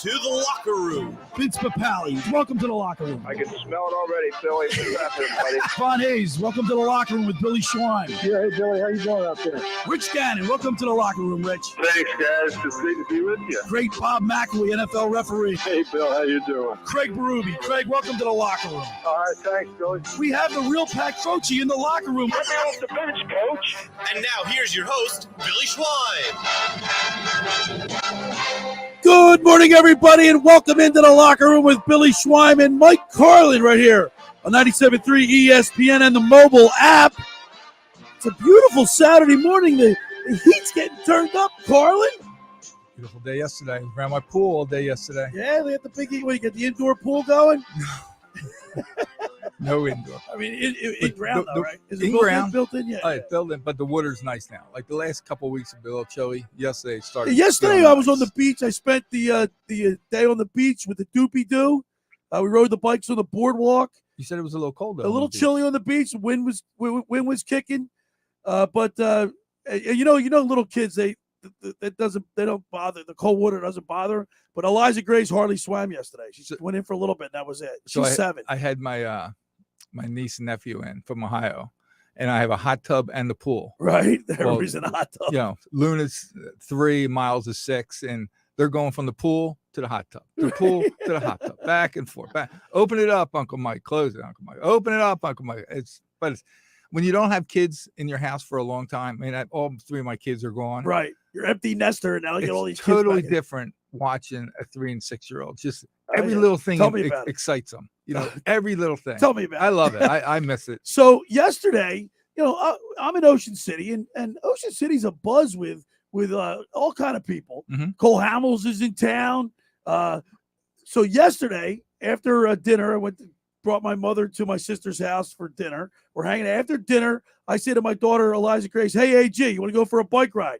to the locker room. Vince Papali, welcome to the locker room. I can smell it already, Philly. What's happening, buddy? Von Hayes, welcome to the locker room with Billy Schwein. Yeah, hey, Billy, how you doing out there? Rich Gannon, welcome to the locker room, Rich. Thanks, guys. It's great to be with you. Great Bob McElwee, NFL referee. Hey, Bill, how you doing? Craig Berube. Craig, welcome to the locker room. All right, thanks, Billy. We have the real Pat Croce in the locker room. Get me off the bench, Coach. And now here's your host, Billy Schwein. Good morning, everybody, and welcome into the locker room with Billy Schwein and Mike Carlin right here on 97.3 ESPN and the mobile app. It's a beautiful Saturday morning. The heat's getting turned up, Carlin. Beautiful day yesterday. I was around my pool all day yesterday. Yeah, they had the big heat. What, you got the indoor pool going? No indoor. I mean, in ground, though, right? Is it in built ground. in? Built in? Yeah. It's built in, but the water's nice now. Like the last couple of weeks have been a little chilly. Yesterday it started. Yesterday I was on the beach. I spent the day on the beach with the doopy-doo. We rode the bikes on the boardwalk. You said it was a little cold though. A little chilly on the beach. Wind was kicking. But you know, little kids, they don't bother. The cold water doesn't bother them. But Eliza Grace hardly swam yesterday. She went in for a little bit, and that was it. She's 7. I had my my niece and nephew in from Ohio, and I have a hot tub and the pool. Right, everybody's in a hot tub. You know, Luna's 3, Miles is 6, and they're going from the pool to the hot tub, to the pool to the hot tub, back and forth. Back. Open it up, Uncle Mike. Close it, Uncle Mike. Open it up, Uncle Mike. It's when you don't have kids in your house for a long time. I mean, all 3 of my kids are gone. Right, you're empty nester, and now you get all these kids totally back in. different watching a 3- and 6-year-old. Just every little thing excites them. You know, every little thing. Tell me about it. I love it. I miss it. So yesterday, you know, I'm in Ocean City, and Ocean City's a buzz with all kind of people. Mm-hmm. Cole Hamels is in town. So yesterday after dinner, I brought my mother to my sister's house for dinner. We're hanging out. After dinner, I say to my daughter, Eliza Grace, "Hey, AG, you want to go for a bike ride?"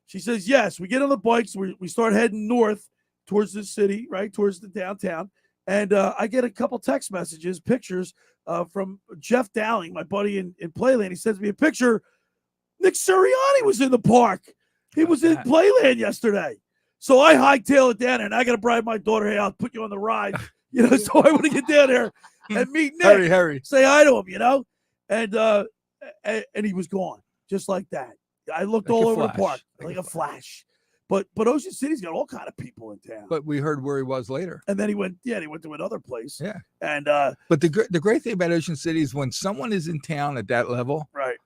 She says, yes. We get on the bikes. We start heading north towards the city, right, towards the downtown. And I get a couple text messages, pictures from Jeff Dowling, my buddy in Playland. He sends me a picture. Nick Sirianni was in the park. He was in Playland yesterday. So I hightail it down there, and I got to bribe my daughter, "Hey, I'll put you on the ride." You know, so I want to get down there and meet Nick. Hurry. Say hi to him, you know. And he was gone, just like that. I looked all over the park like a flash. But Ocean City's got all kind of people in town. But we heard where he was later. And then he went to another place. Yeah. And but the great thing about Ocean City is when someone is in town at that level, right,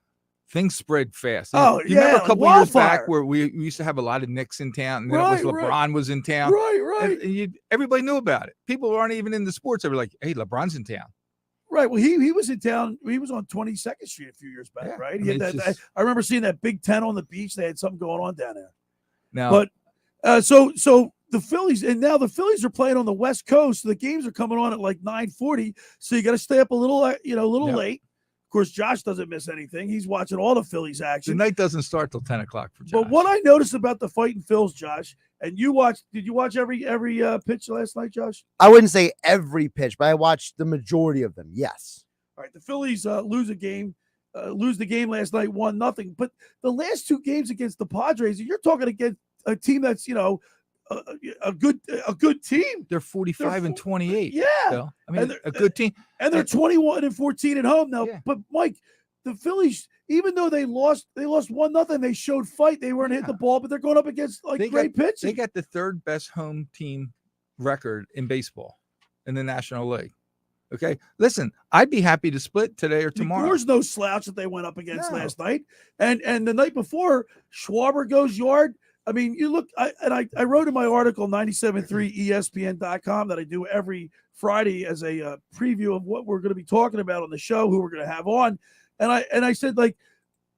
things spread fast. Oh, you remember a couple like years back where we used to have a lot of Knicks in town, and then it was LeBron was in town. Right. And everybody knew about it. People aren't even in the sports. They were like, "Hey, LeBron's in town." Right. Well, he was in town. He was on 22nd Street a few years back, right? He had I remember seeing that big tent on the beach. They had something going on down there. Now, but so the Phillies, and now the Phillies are playing on the West Coast. So the games are coming on at like 9:40. So you got to stay up a little, late. Of course, Josh doesn't miss anything. He's watching all the Phillies action. The night doesn't start till 10 o'clock for Josh. But what I noticed about the Fighting Phils, Josh, and did you watch every pitch last night, Josh? I wouldn't say every pitch, but I watched the majority of them. Yes. All right. The Phillies lose the game last night, 1-0. But the last 2 games against the Padres, you're talking against a team that's, a good team. They're 45 and 28. Yeah. Bill. I mean, a good team. And they're 21 and 14 at home now. Yeah. But Mike, the Phillies, even though they lost 1-0, they showed fight. They weren't hitting the ball, but they're going up against great pitching. They got the 3rd best home team record in baseball in the National League. Okay. Listen, I'd be happy to split today or tomorrow. There's no slouch that they went up against last night. And the night before, Schwarber goes yard. I mean, you look, I wrote in my article, 973ESPN.com, that I do every Friday as a preview of what we're going to be talking about on the show, who we're going to have on. And I said, like,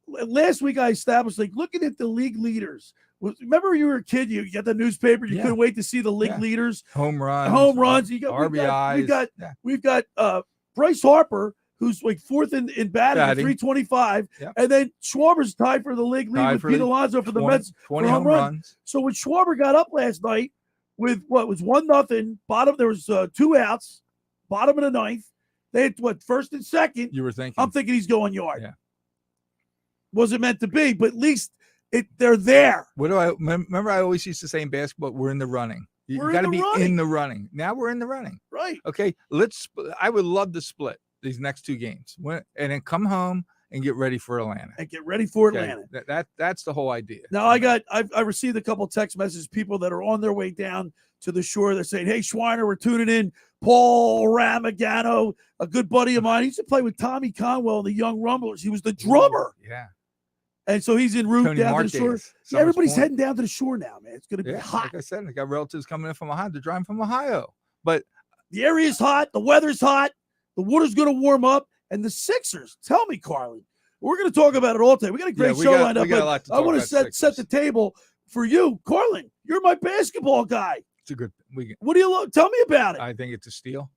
last week I established, like, looking at the league leaders. Remember when you were a kid, you got the newspaper, you couldn't wait to see the league leaders. Home runs. You got RBIs. We've got Bryce Harper, who's like 4th in batting at 325. Yep. And then Schwarber's tied for the league lead with Pete Alonso for the Mets 20 for home runs. So when Schwarber got up last night with what was 1-0, there was 2 outs, bottom of the 9th. They had first and second. You were thinking. I'm thinking he's going yard. Yeah. Wasn't meant to be, but at least they're there. What do I remember? I always used to say in basketball, we're in the running. You We're in got to the be running. in the running. Now we're in the running. Right. Okay, I would love to split these next 2 games, and then come home and get ready for Atlanta. And get ready for Okay, Atlanta. that's the whole idea. Now I received a couple text messages, people that are on their way down to the shore. They're saying, "Hey, Schweiner, we're tuning in." Paul Ramagano, a good buddy of mine, he used to play with Tommy Conwell and the Young Rumblers. He was the drummer, Yeah. and so he's en route Tony down to the shore. Marquez, Yeah, everybody's Summers Point. heading down to the shore now, man. It's going to be Yeah, hot. like I said, I got relatives coming in from Ohio. They're driving from Ohio, but The area's hot. The weather's hot. The water's going to warm up. And the Sixers, tell me, Carlin, we're going to talk about it all day. We got a great show lined up. We got a But lot to I talk want to about set the Sixers. table for you, Carlin. You're my basketball guy. It's a good. What do you tell me about it? I think it's a steal.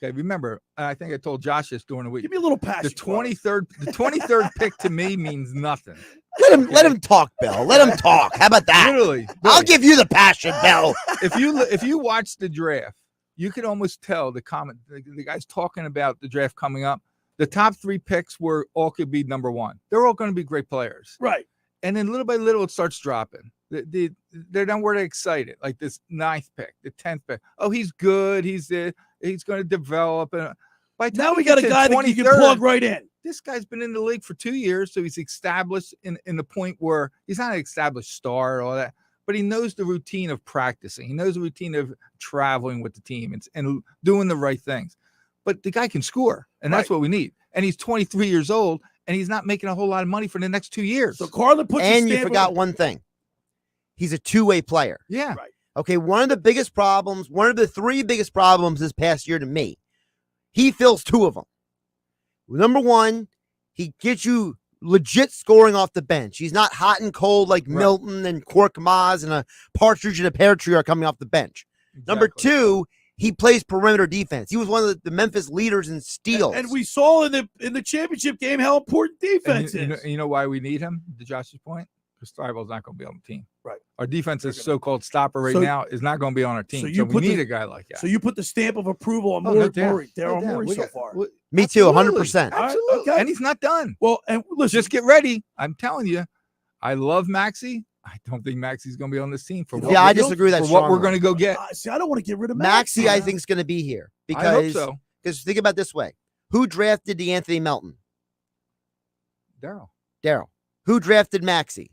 Okay, remember, I think I told Josh this during the week. Give me a little passion. The 23rd pick to me means nothing. Let him talk, Bill. Let him talk. How about that? Literally, I'll give you the passion, Bill. if you watch the draft, you could almost tell the guys talking about the draft coming up. The top 3 picks all could be number 1. They're all going to be great players, Right. and then little by little it starts dropping. They're not where they're excited. Like this 9th pick, the 10th pick. Oh, he's good. He's going to develop. And by the time Now we you got get a to guy that you can 23rd, plug right in. This guy's been in the league for 2 years, so he's established in the point where he's not an established star or all that, but he knows the routine of practicing. He knows the routine of traveling with the team and doing the right things. But the guy can score, and that's what we need. And he's 23 years old, and he's not making a whole lot of money for the next 2 years. So Carlin puts And you forgot one thing. He's a two-way player. Yeah. Right. Okay, one of the 3 biggest problems this past year to me, he fills 2 of them. Number 1, he gets you legit scoring off the bench. He's not hot and cold like Milton and Cork Maz and a Partridge and a Pear Tree are coming off the bench. Exactly. Number 2, he plays perimeter defense. He was one of the Memphis leaders in steals. And we saw in the championship game how important defense is. You know why we need him, to Josh's point? Because Thibault's not going to be on the team. Right. Our defense's so-called stopper So- now is not going to be on our team. So we need a guy like that. So you put the stamp of approval on no doubt. Daryl No doubt. Morey We so got- far. Me too, Absolutely. 100%. All right, Absolutely. okay. And he's not done. Well, and listen, Just get ready. I'm telling you, I love Maxey. I don't think Maxey's going to be on this team for Yeah, I disagree with that for what we're strongly. going to go get. see, I don't want to get rid of Maxey, I man. think, is going to be here. I hope Because so. think about it this way. Who drafted DeAnthony Melton? Daryl. Daryl. Who drafted Maxey?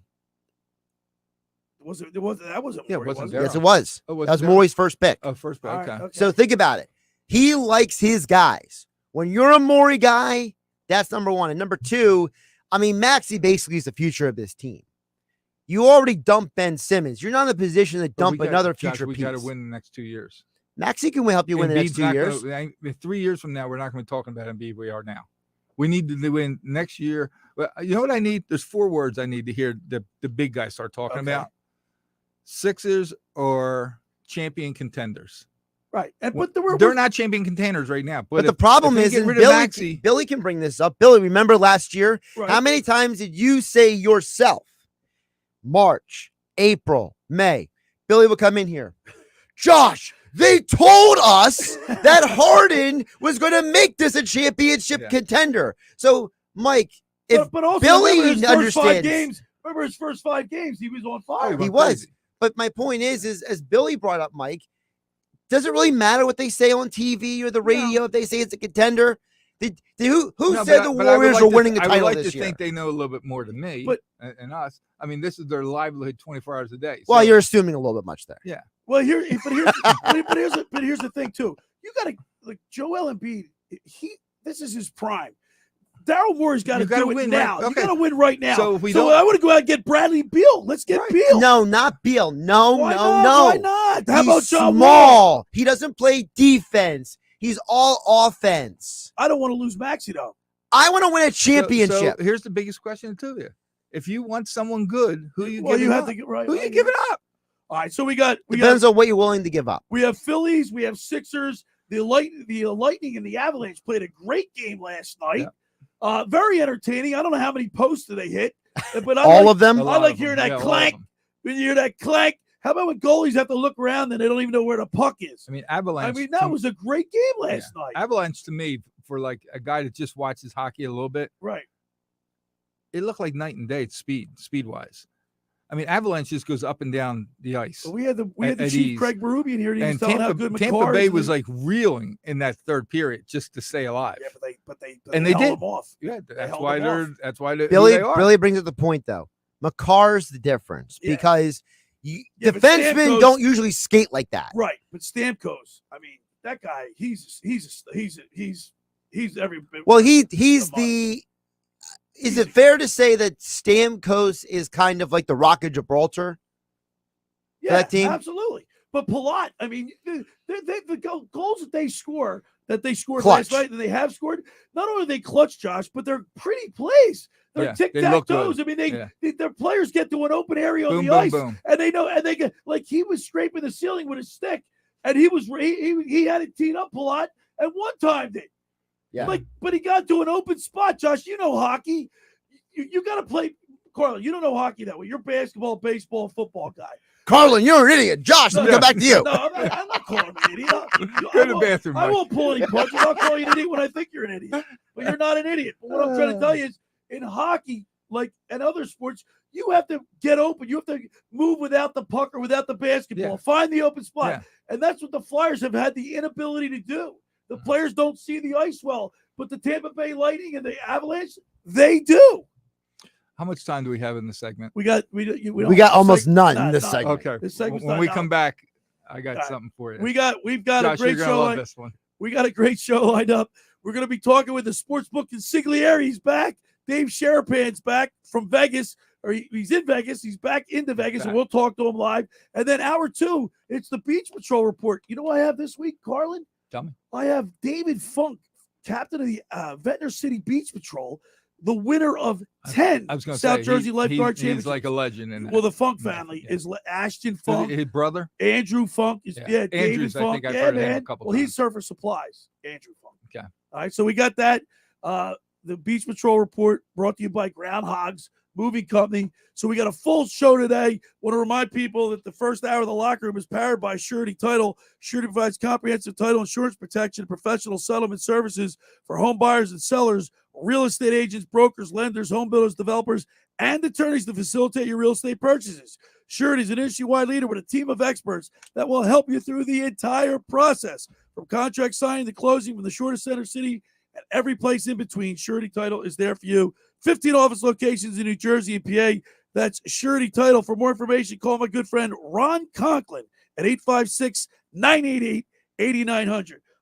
That wasn't Yeah, Morey, it wasn't was Daryl. Yes, it was. Oh, was That was it Daryl? Morey's first pick. Oh, first pick. All right, Okay. okay. So think about it. He likes his guys. When you're a Morey guy, that's number 1. And number 2, I mean, Maxey basically is the future of this team. You already dumped Ben Simmons. You're not in a position to But dump we got- another Josh, future we piece. got to win the next 2 years. Maxey can help you win the next Embiid's 2 not years. Gonna, 3 years from now, we're not going to be talking about Embiid. We are now. We need to win next year. But you know what I need? There's 4 words I need to hear the big guys start talking Okay. about. Sixers or champion contenders. Right. And Well, but they're not champion contenders right now. But the problem if they is, get and rid of Maxey, Billy can bring this up. Billy, remember last year? right. How many times did you say yourself, March, April, May, Billy would come in here, Josh, they told us that Harden was going to make this a championship Yeah. contender. So, Mike, if but also Billy remember his first 5 understands- games. Remember his first 5 games, he was on fire. he was, but my point is as Billy brought up, Mike, does it really matter what they say on TV or the radio if they say it's a contender? Who No, said but the but I would Warriors like were to winning the I would title like this to year? think they know a little bit more than me But- and us. I mean, this is their livelihood 24 hours a day. Well, So- you're assuming a little bit much there. Well, here's the thing too. You got to like Joel Embiid. This is his prime. Daryl Morey's got to You gotta do it win now. right- You okay. got to win right now. So So, if we don't- I want to go out and get Bradley Beal. Let's get Beal. No, not Beal. No, Why no, not? no. Why not? How about He's John Wall? small. He doesn't play defense. He's all offense. I don't want to lose Maxey though. I want to win a So championship. here's the biggest question to you: if you want someone good, who you Well, giving you have up? to get right. Who you giving up? All right, so we got Depends on what you're willing to give up. we have Phillies, we have Sixers. The Lightning and the Avalanche played a great game last night. Very entertaining. I don't know how many posts they hit, but I All like, of them? A I lot like of hearing them. that Yeah, a lot of clank. them. When you hear that clank, how about when goalies have to look around and they don't even know where the puck is? I mean, Avalanche. I mean, that was a great game last night. Avalanche to me, for like a guy that just watches hockey a little bit, Right. it looked like night and day. Speed wise. I mean, Avalanche just goes up and down the ice. So we had the at chief ease. Craig Berube in here. And he was And telling how good Tampa McCarr Bay is. was like reeling in that third period just to stay alive. Yeah, but they they held did. him off. Yeah, that's held why them they're off. that's why they Billy are. Billy brings up the point though. McCarr's the difference Yeah. because but defensemen Stamkos- don't usually skate like that. Right, but Stamkos, I mean, that guy, he's every bit. Well, he's the money. the. Is it fair to say that Stamkos is kind of like the Rock of Gibraltar? Yeah, that team? absolutely. But Palat, I mean, the goals that they scored Clutch. last night, that they have scored, not only are they clutch, Josh, but they're pretty plays. They're Yeah, tic they tac look toes. good. I mean, Yeah. their players get to an open area on Boom, the boom, ice, boom. and they know, and they get like he was scraping the ceiling with his stick, and he had it teed up Palat, and one timed it. Yeah. But he got to an open spot, Josh. You know hockey. You got to play, Carlin. You don't know hockey that way. You're baseball, football guy. Carlin, you're an idiot. Josh, let me go back to you. No, I'm not calling him an idiot. Go to the bathroom, I Mike. won't pull any punches. I'll call you an idiot when I think you're an idiot. But you're not an idiot. But what I'm trying to tell you is, in hockey, like and other sports, you have to get open. You have to move without the puck or without the basketball. Yeah. Find the open spot. Yeah. And that's what the Flyers have had the inability to do. The players don't see the ice well, but the Tampa Bay Lightning and the Avalanche, they do. How much time do we have in the segment? We got almost none in this segment. Okay. This segment's When not we done. come back, I got right. something for you. We've got Josh, a great you're gonna show. love this one. We got a great show lined up. We're going to be talking with the sportsbook Consigliere. He's back. Dave Sharapan's back from Vegas, or he's in Vegas. He's back into Vegas, and we'll talk to him live. And then hour 2, it's the Beach Patrol report. You know what I have this week, Carlin? Tell me. I have David Funk, captain of the Ventnor City Beach Patrol, the winner of 10 I was going to South say, Jersey Lifeguard he's Championships. like a legend in that. Well, the Funk family is Ashton Funk, His brother? Andrew Funk is Yeah. David Andrews, I Funk. think I've Yeah, heard of him a man. couple Well, he's Surfer Supplies, Andrew Funk. Okay. All right, so we got that. The Beach Patrol report brought to you by Ground Hogs Moving Company. So we got a full show today. Want to remind people that the first hour of the locker room is powered by Surety Title. Surety provides comprehensive title insurance protection and professional settlement services for home buyers and sellers, real estate agents, brokers, lenders, home builders, developers, and attorneys to facilitate your real estate purchases. Surety is an industry-wide leader with a team of experts that will help you through the entire process, from contract signing to closing, from the shortest center city and every place in between. Surety Title is there for you. 15 office locations in New Jersey and PA. That's Surety Title. For more information, call my good friend Ron Conklin at 856-988-8900.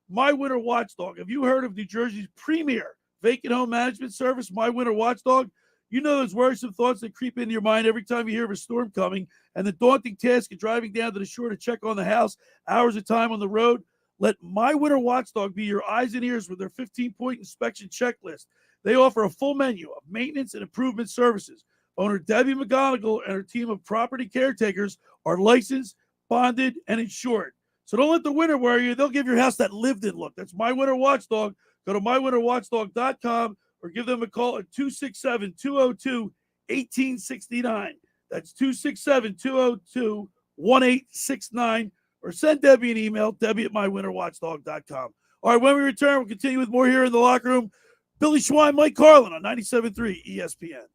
My Winter Watchdog. Have you heard of New Jersey's premier vacant home management service, My Winter Watchdog? You know those worrisome thoughts that creep into your mind every time you hear of a storm coming, and the daunting task of driving down to the shore to check on the house, hours of time on the road. Let My Winter Watchdog be your eyes and ears with their 15-point inspection checklist. They offer a full menu of maintenance and improvement services. Owner Debbie McGonigal and her team of property caretakers are licensed, bonded, and insured. So don't let the winter worry you. They'll give your house that lived-in look. That's My Winter Watchdog. Go to mywinterwatchdog.com or give them a call at 267-202-1869. That's 267-202-1869. Or send Debbie an email, Debbie@mywinterwatchdog.com. All right, when we return, we'll continue with more here in the locker room. Billy Schwein, Mike Carlin on 97.3 ESPN.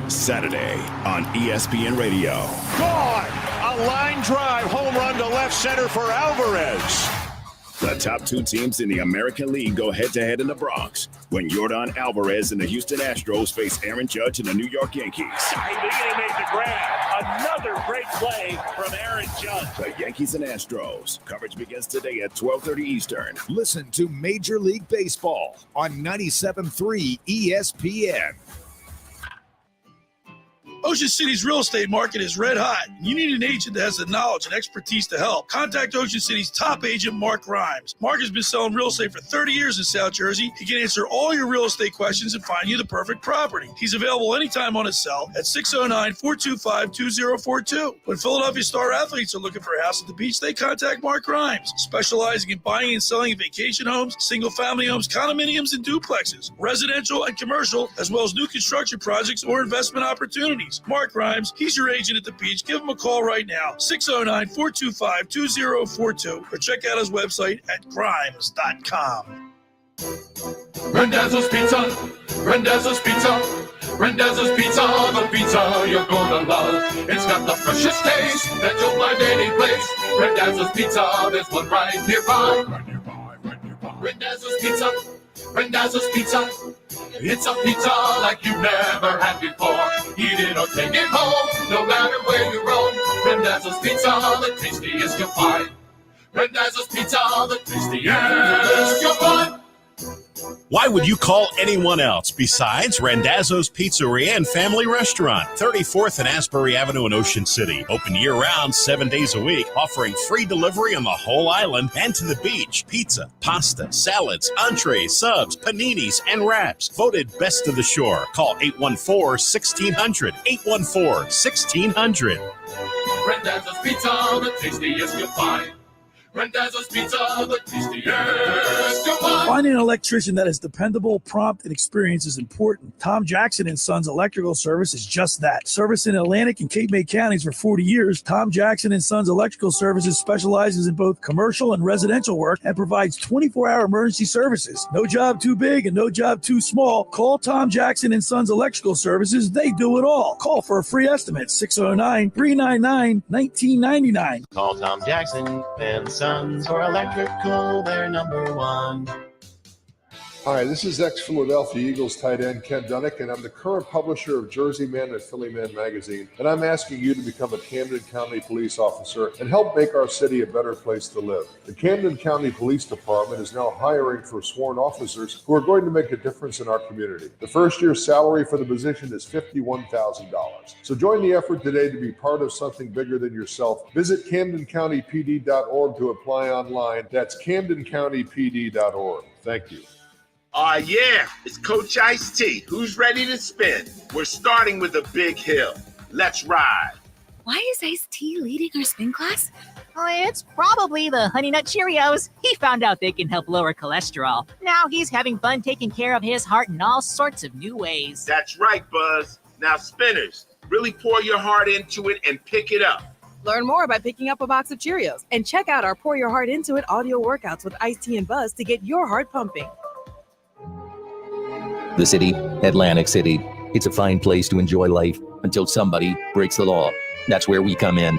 Saturday on ESPN Radio. Gone! A line drive home run to left center for Alvarez. The top 2 teams in the American League go head-to-head in the Bronx when Yordan Alvarez and the Houston Astros face Aaron Judge and the New York Yankees. He made the grab. Another great play from Aaron Judge. The Yankees and Astros. Coverage begins today at 12:30 Eastern. Listen to Major League Baseball on 97.3 ESPN. Ocean City's real estate market is red hot. You need an agent that has the knowledge and expertise to help. Contact Ocean City's top agent, Mark Grimes. Mark has been selling real estate for 30 years in South Jersey. He can answer all your real estate questions and find you the perfect property. He's available anytime on his cell at 609-425-2042. When Philadelphia star athletes are looking for a house at the beach, they contact Mark Grimes, specializing in buying and selling vacation homes, single-family homes, condominiums, and duplexes, residential and commercial, as well as new construction projects or investment opportunities. Mark Grimes, he's your agent at the beach. Give him a call right now, 609-425-2042, or check out his website at grimes.com. Randazzo's Pizza, Randazzo's Pizza, Rendezvous Pizza, the pizza you're gonna love. It's got the freshest taste that you'll find any place. Rendezvous Pizza, there's one right nearby. Rendezvous Pizza, Rendezvous Pizza. It's a pizza like you've never had before. Eat it or take it home, no matter where you roam. Rendezvous Pizza, the tastiest you'll find. Rendezvous Pizza, the tastiest you'll find. Why would you call anyone else besides Randazzo's Pizzeria and Family Restaurant, 34th and Asbury Avenue in Ocean City. Open year-round, 7 days a week, offering free delivery on the whole island and to the beach. Pizza, pasta, salads, entrees, subs, paninis, and wraps. Voted best of the shore. Call 814-1600. 814-1600. Rendezvous Pizza, the tastiest you'll find. Rendezvous Pizza, the tastiest you'll find. Finding an electrician that is dependable, prompt, and experienced is important. Tom Jackson & Sons Electrical Service is just that. Service in Atlantic and Cape May counties for 40 years, Tom Jackson & Sons Electrical Services specializes in both commercial and residential work and provides 24-hour emergency services. No job too big and no job too small. Call Tom Jackson & Sons Electrical Services. They do it all. Call for a free estimate, 609-399-1999. Call Tom Jackson and Sons for electrical, they're number one. Hi, this is ex-Philadelphia Eagles tight end Ken Dunnick, and I'm the current publisher of Jersey Man and Philly Man magazine, and I'm asking you to become a Camden County police officer and help make our city a better place to live. The Camden County Police Department is now hiring for sworn officers who are going to make a difference in our community. The first year's salary for the position is $51,000. So join the effort today to be part of something bigger than yourself. Visit CamdenCountyPD.org to apply online. That's CamdenCountyPD.org. Thank you. Yeah, it's Coach Ice-T. Who's ready to spin? We're starting with a big hill. Let's ride. Why is Ice-T leading our spin class? It's probably the Honey Nut Cheerios. He found out they can help lower cholesterol. Now he's having fun taking care of his heart in all sorts of new ways. That's right, Buzz. Now, spinners, really pour your heart into it and pick it up. Learn more by picking up a box of Cheerios and check out our Pour Your Heart Into It audio workouts with Ice-T and Buzz to get your heart pumping. The city, Atlantic City. It's a fine place to enjoy life until somebody breaks the law. That's where we come in.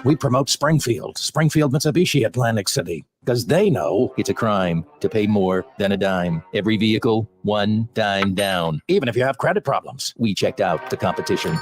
We promote Springfield Mitsubishi Atlantic City, because they know it's a crime to pay more than a dime. Every vehicle, one dime down. Even if you have credit problems. We checked out the competition.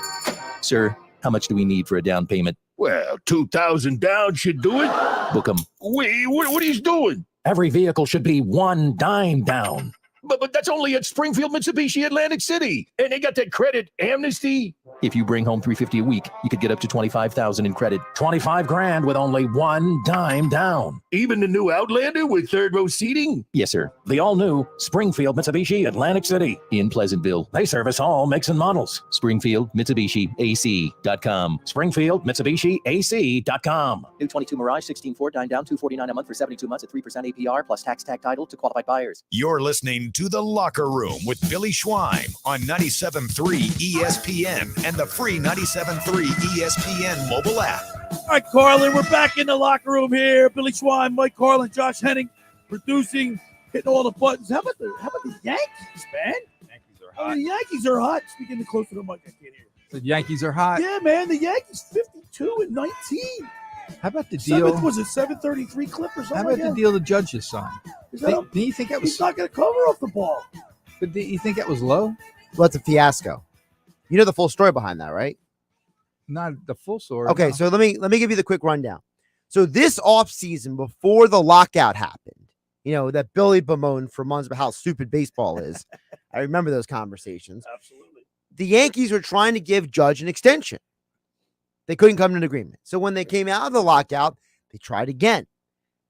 Sir, how much do we need for a down payment? Well, 2,000 down should do it. Book 'em. Wait, what are you doing? Every vehicle should be one dime down. But that's only at Springfield Mitsubishi Atlantic City. And they got that credit amnesty. If you bring home $350 a week, you could get up to $25,000 in credit. $25,000 with only one dime down. Even the new Outlander with third row seating? Yes, sir. The all-new Springfield Mitsubishi Atlantic City in Pleasantville. They service all makes and models. Springfield Mitsubishi AC.com. Springfield Mitsubishi AC.com. New 22 Mirage 16 Ford, 9 down, $249 a month for 72 months at 3% APR plus tax tag title to qualified buyers. You're listening to The Locker Room with Billy Schwein on 97.3 ESPN and the free 97.3 ESPN mobile app. All right, Carlin, we're back in the locker room here. Billy Schwein, Mike Carlin, Josh Henning, producing, hitting all the buttons. How about the Yankees, man? Yankees are hot. The Yankees are hot. Speaking closer to the mic, I can't hear. The Yankees are hot. Yeah, man, the Yankees 52-19. How about the deal? Was it 733 clip or something? How about the deal the judge just signed? Do you think that was? He's not going to cover off the ball. But do you think that was low? Well, it's a fiasco. You know the full story behind that, right? Not the full story. Okay, no. so let me give you the quick rundown. So this offseason, before the lockout happened, you know, that Billy bemoaned for months about how stupid baseball is. I remember those conversations. Absolutely. The Yankees were trying to give Judge an extension. They couldn't come to an agreement. So when they came out of the lockout, they tried again.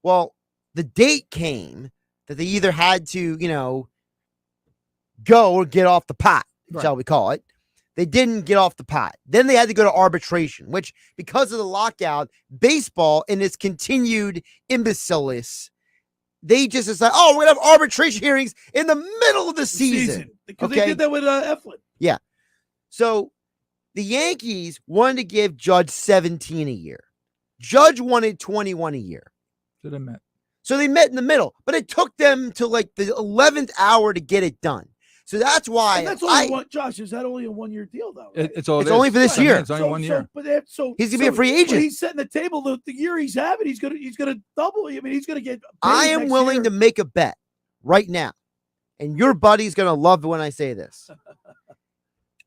Well, the date came that they either had to, you know, go or get off the pot, shall we call it. They didn't get off the pot. Then they had to go to arbitration, which because of the lockout, baseball in its continued imbecileness, they just decided, oh, we're going to have arbitration hearings in the middle of the season. Because they did that with Eflin. Yeah. So the Yankees wanted to give Judge 17 a year. Judge wanted 21 a year. So they met. So they met in the middle, but it took them to like the 11th hour to get it done. So that's why And that's only one. Josh, is that only a 1 year deal though? Right? It's all. It's only for this I mean, year. It's only 1 year. He's gonna be a free agent. But he's setting the table. The year he's having, he's gonna double. I mean, he's gonna get. I am willing to make a bet right now, and your buddy's gonna love it when I say this.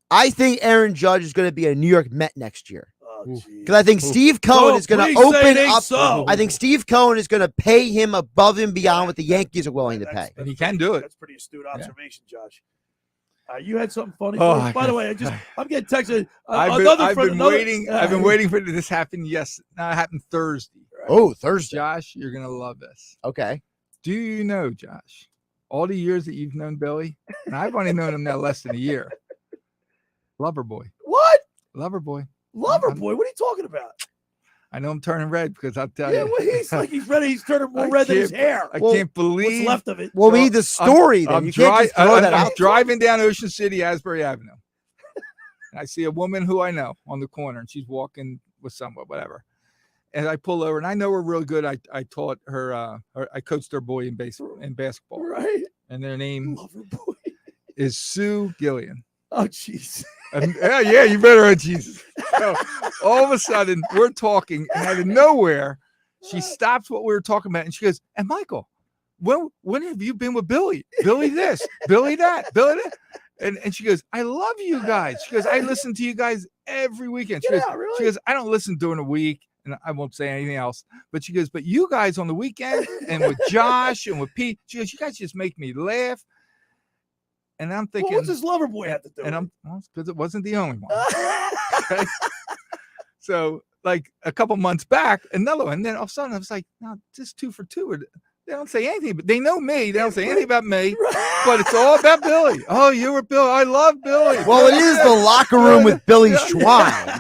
I think Aaron Judge is gonna be a New York Met next year. Because I think Steve Cohen is going to open up. So. I think Steve Cohen is going to pay him above and beyond what the Yankees are willing to pay. And he can do it. That's pretty astute observation, Josh. You had something funny. Oh, By the way, I'm getting texted. I've been waiting for this to happen. Yes, no, it happened Thursday. Right? Oh, Thursday. Josh, you're gonna love this. Okay. Do you know, Josh, all the years that you've known Billy, and I've only known him now less than a year. Lover boy. What? Lover boy. Lover boy. What are you talking about? I know I'm turning red because I'll tell Yeah, you. well, he's like he's ready. He's turning more red than his hair. I can't believe what's left of it. Well, we need the story then. You can't just throw that out. I'm driving down Ocean City, Asbury Avenue. And I see a woman who I know on the corner, and she's walking with someone, whatever. And I pull over, and I know her real good. I taught her, I coached her boy in basketball. Right. And their name is Sue Gillian. Oh, jeez. Yeah, you better. Oh, Jesus. So, all of a sudden, we're talking, and out of nowhere, she stops what we were talking about, and she goes, "And Michael, when have you been with Billy? Billy this, Billy that, Billy that." And she goes, "I love you guys." She goes, "I listen to you guys every weekend." She goes, "I don't listen during the week." And I won't say anything else, but she goes, "But you guys on the weekend and with Josh and with Pete," she goes, "You guys just make me laugh." And I'm thinking, what's this lover boy have to do? And because it wasn't the only one. Okay? So, like a couple months back, another one. And then all of a sudden, I was like, "No, just 2 for 2." They don't say anything, but they know me. They don't say anything about me, but it's all about Billy. Oh, you were Billy. I love Billy. Well, it is the locker room with Billy Schwein.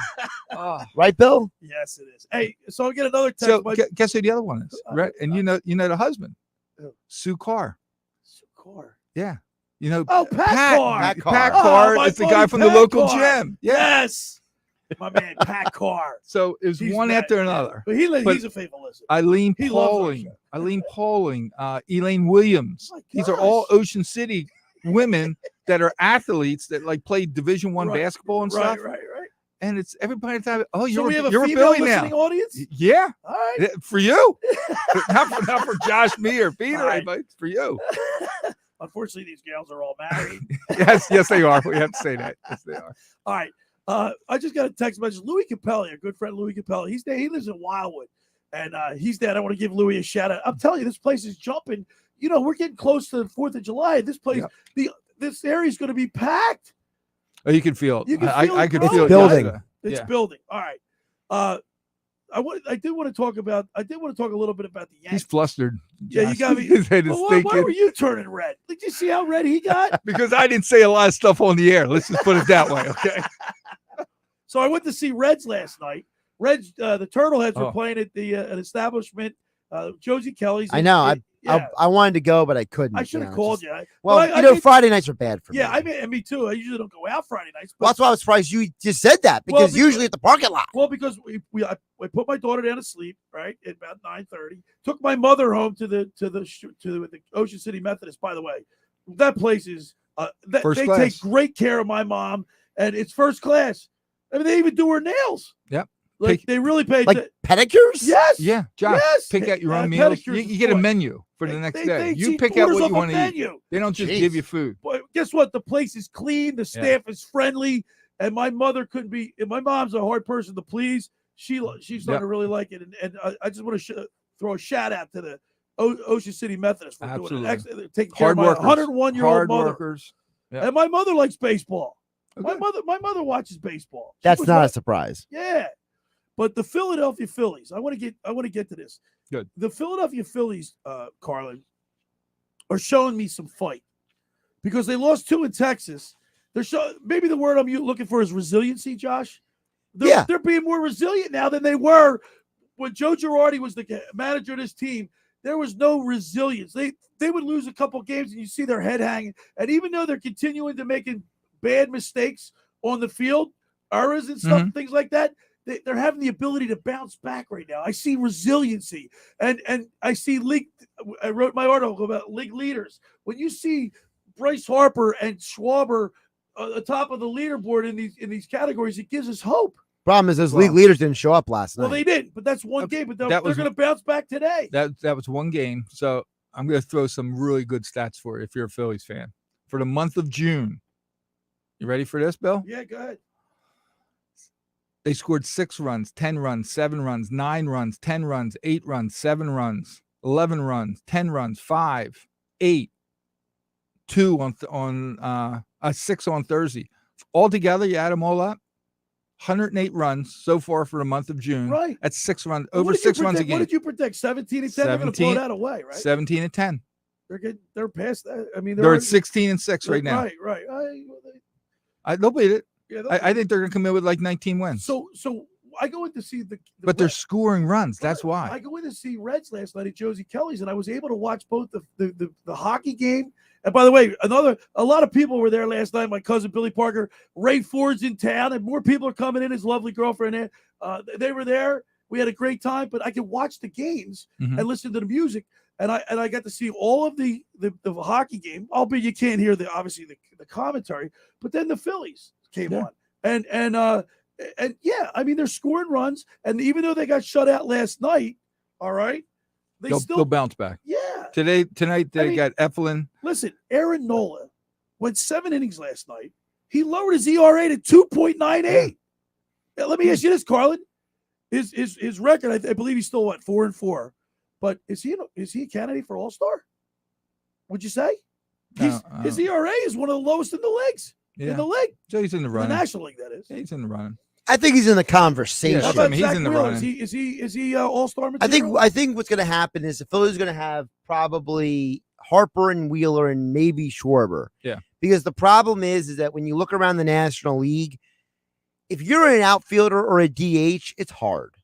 Right, Bill? Yes, it is. Hey, so I'll get another text. So guess who the other one is, right? And you know the husband, Sue Carr. Sue Carr. Yeah. You know, Pat Carr. Pat Carr my is the buddy guy from the Pat local Carr. gym. Yes. My man, Pat Carr. So it was He's one mad. after another. But he's a faithful listener. Eileen He loves our Pauling, Elaine Williams. These are all Ocean City women that are athletes that like play Division I basketball and stuff. Right. And it's everybody time. Oh, So you're we have you're a a female Billy now. listening audience? Yeah. All right. Yeah, for you. not for Josh, me, or Peter, All right. but it's for you. Unfortunately, these gals are all married. Yes, they are. We have to say that. Yes, they are. All right. I just got a text message. Louie Cappelli, our good friend Louie Cappelli. He's there. He lives in Wildwood, and he's there. I want to give Louie a shout out. I'm telling you, this place is jumping. You know, we're getting close to the 4th of July. This place, this area is going to be packed. Oh, you can feel it. You can feel I it could growing. feel it. Building. It's Yeah. building. All right. I did want to talk a little bit about the Yankees. He's flustered. Yeah, you Josh. got me. His head is Well, why thinking. were you turning red? Did you see how red he got? Because I didn't say a lot of stuff on the air. Let's just put it that way, okay? So I went to see Reds last night. Reds, the Turtleheads were Oh. playing at an establishment. Josie Kelly's. I know. Yeah. I wanted to go, but I couldn't. I should have you know, called just- you. Well, I you know, did- Friday nights are bad for me. Yeah, I mean, and me too. I usually don't go out Friday nights. Well, that's why I was surprised you just said that because usually at the parking lot. Well, because I put my daughter down to sleep right at about 9:30. Took my mother home to the Ocean City Methodist. By the way, that place is First they class. take great care of my mom, and it's first class. I mean, they even do her nails. Yep. Like they really paid. Like pedicures? Yes. Yeah, Josh, Yes. pick out your own meals. You, pedicures you get a is menu for the next day. You she pick out orders what off you a want to eat. menu. They don't just Jeez. give you food. But guess what? The place is clean. The staff is friendly, and my mother couldn't be. And my mom's a hard person to please. She's starting to really like it, and I just want to throw a shout out to the Ocean City Methodist for doing it. Taking care Hard of my workers. 101-year-old Hard mother. workers. Yeah. And my mother likes baseball. Okay. My mother watches baseball. She That's was not a like- surprise. Yeah. But the Philadelphia Phillies, I want to get to this. Good. The Philadelphia Phillies, Carlin, are showing me some fight because they lost 2 in Texas. They're maybe the word I'm looking for is resiliency, Josh. They're being more resilient now than they were when Joe Girardi was the manager of this team. There was no resilience. They would lose a couple games and you see their head hanging. And even though they're continuing to making bad mistakes on the field, errors and stuff, things like that, they're having the ability to bounce back right now. I see resiliency, and I see league. I wrote my article about league leaders. When you see Bryce Harper and Schwarber atop of the leaderboard in these categories, it gives us hope. Problem is those league leaders didn't show up last night. Well, they didn't, but that's one game. But they're going to bounce back today. That was one game. So I'm going to throw some really good stats for you if you're a Phillies fan. For the month of June, you ready for this, Bill? Yeah, go ahead. They scored 6 runs, 10 runs, 7 runs, 9 runs, 10 runs, 8 runs, 7 runs, 11 runs, 10 runs, 5, 8, 2 on 6 on Thursday. Altogether, you add them all up, 108 runs so far for the month of June. Right. That's 6 runs, Well, over 6 runs a game. What did you predict? 17 and 10. They're going to blow that away, right? 17 and 10. They're past that. I mean, They're at 16 and 6 right now. Right. They'll beat it. Yeah, I think they're going to come in with like 19 wins. So I go in to see the but they're scoring runs. That's why. I go in to see Reds last night at Josie Kelly's, and I was able to watch both the hockey game. And by the way, a lot of people were there last night. My cousin Billy Parker, Ray Ford's in town, and more people are coming in. His lovely girlfriend there. They were there. We had a great time. But I could watch the games and listen to the music, and I got to see all of the hockey game. Albeit you can't hear the commentary. But then the Phillies came on, and yeah, I mean they're scoring runs, and even though they got shut out last night, all right, they'll bounce back. Yeah. Tonight they got Eflin. Listen, Aaron Nola went 7 innings last night. He lowered his ERA to 2.98. Now, let me ask you this, Carlin. His record, I believe he's still 4-4. But is he a candidate for All-Star? Would you say? His ERA is one of the lowest in the leagues. Yeah. In the league. So he's in the running. The National League, that is. Yeah, he's in the running. I think he's in the conversation. Yeah, I mean, he's in the Wheeler? running. Is he All-Star material? I think what's going to happen is the Phillies are going to have probably Harper and Wheeler and maybe Schwarber. Yeah. Because the problem is that when you look around the National League, if you're an outfielder or a DH, it's hard.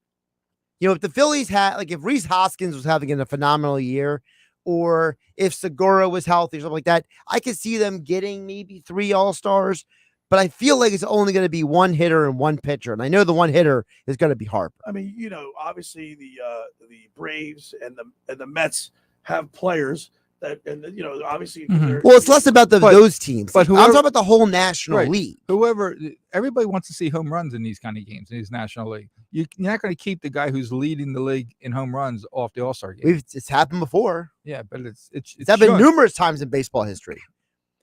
You know, if the Phillies if Rhys Hoskins was having a phenomenal year, or if Segura was healthy or something like that, I could see them getting maybe 3 All-Stars. But I feel like it's only going to be one hitter and one pitcher. And I know the one hitter is going to be Harper. I mean, obviously the Braves and the Mets have players that, and obviously. Well, it's less about those teams. But I'm talking about the whole National League. Everybody wants to see home runs in these kind of games, in these National League. You're not going to keep the guy who's leading the league in home runs off the All-Star game. It's happened before. Yeah, but it's happened numerous times in baseball history.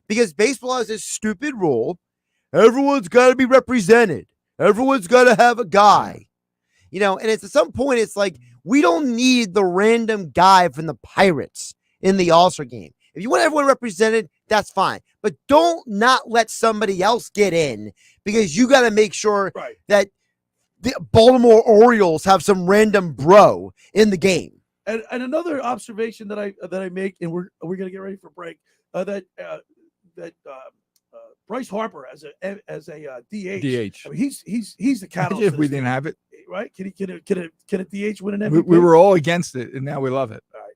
Because baseball has this stupid rule. Everyone's got to be represented. Everyone's got to have a guy. And it's at some point, it's like, we don't need the random guy from the Pirates in the All-Star game. If you want everyone represented, that's fine. But don't not let somebody else get in, because you got to make sure that the Baltimore Orioles have some random bro in the game. And another observation that I make, and we're going to get ready for break, that Bryce Harper as a DH. I mean, he's the catalyst. If we didn't have it, right? Can a DH win an MVP? We were all against it, and now we love it. All right.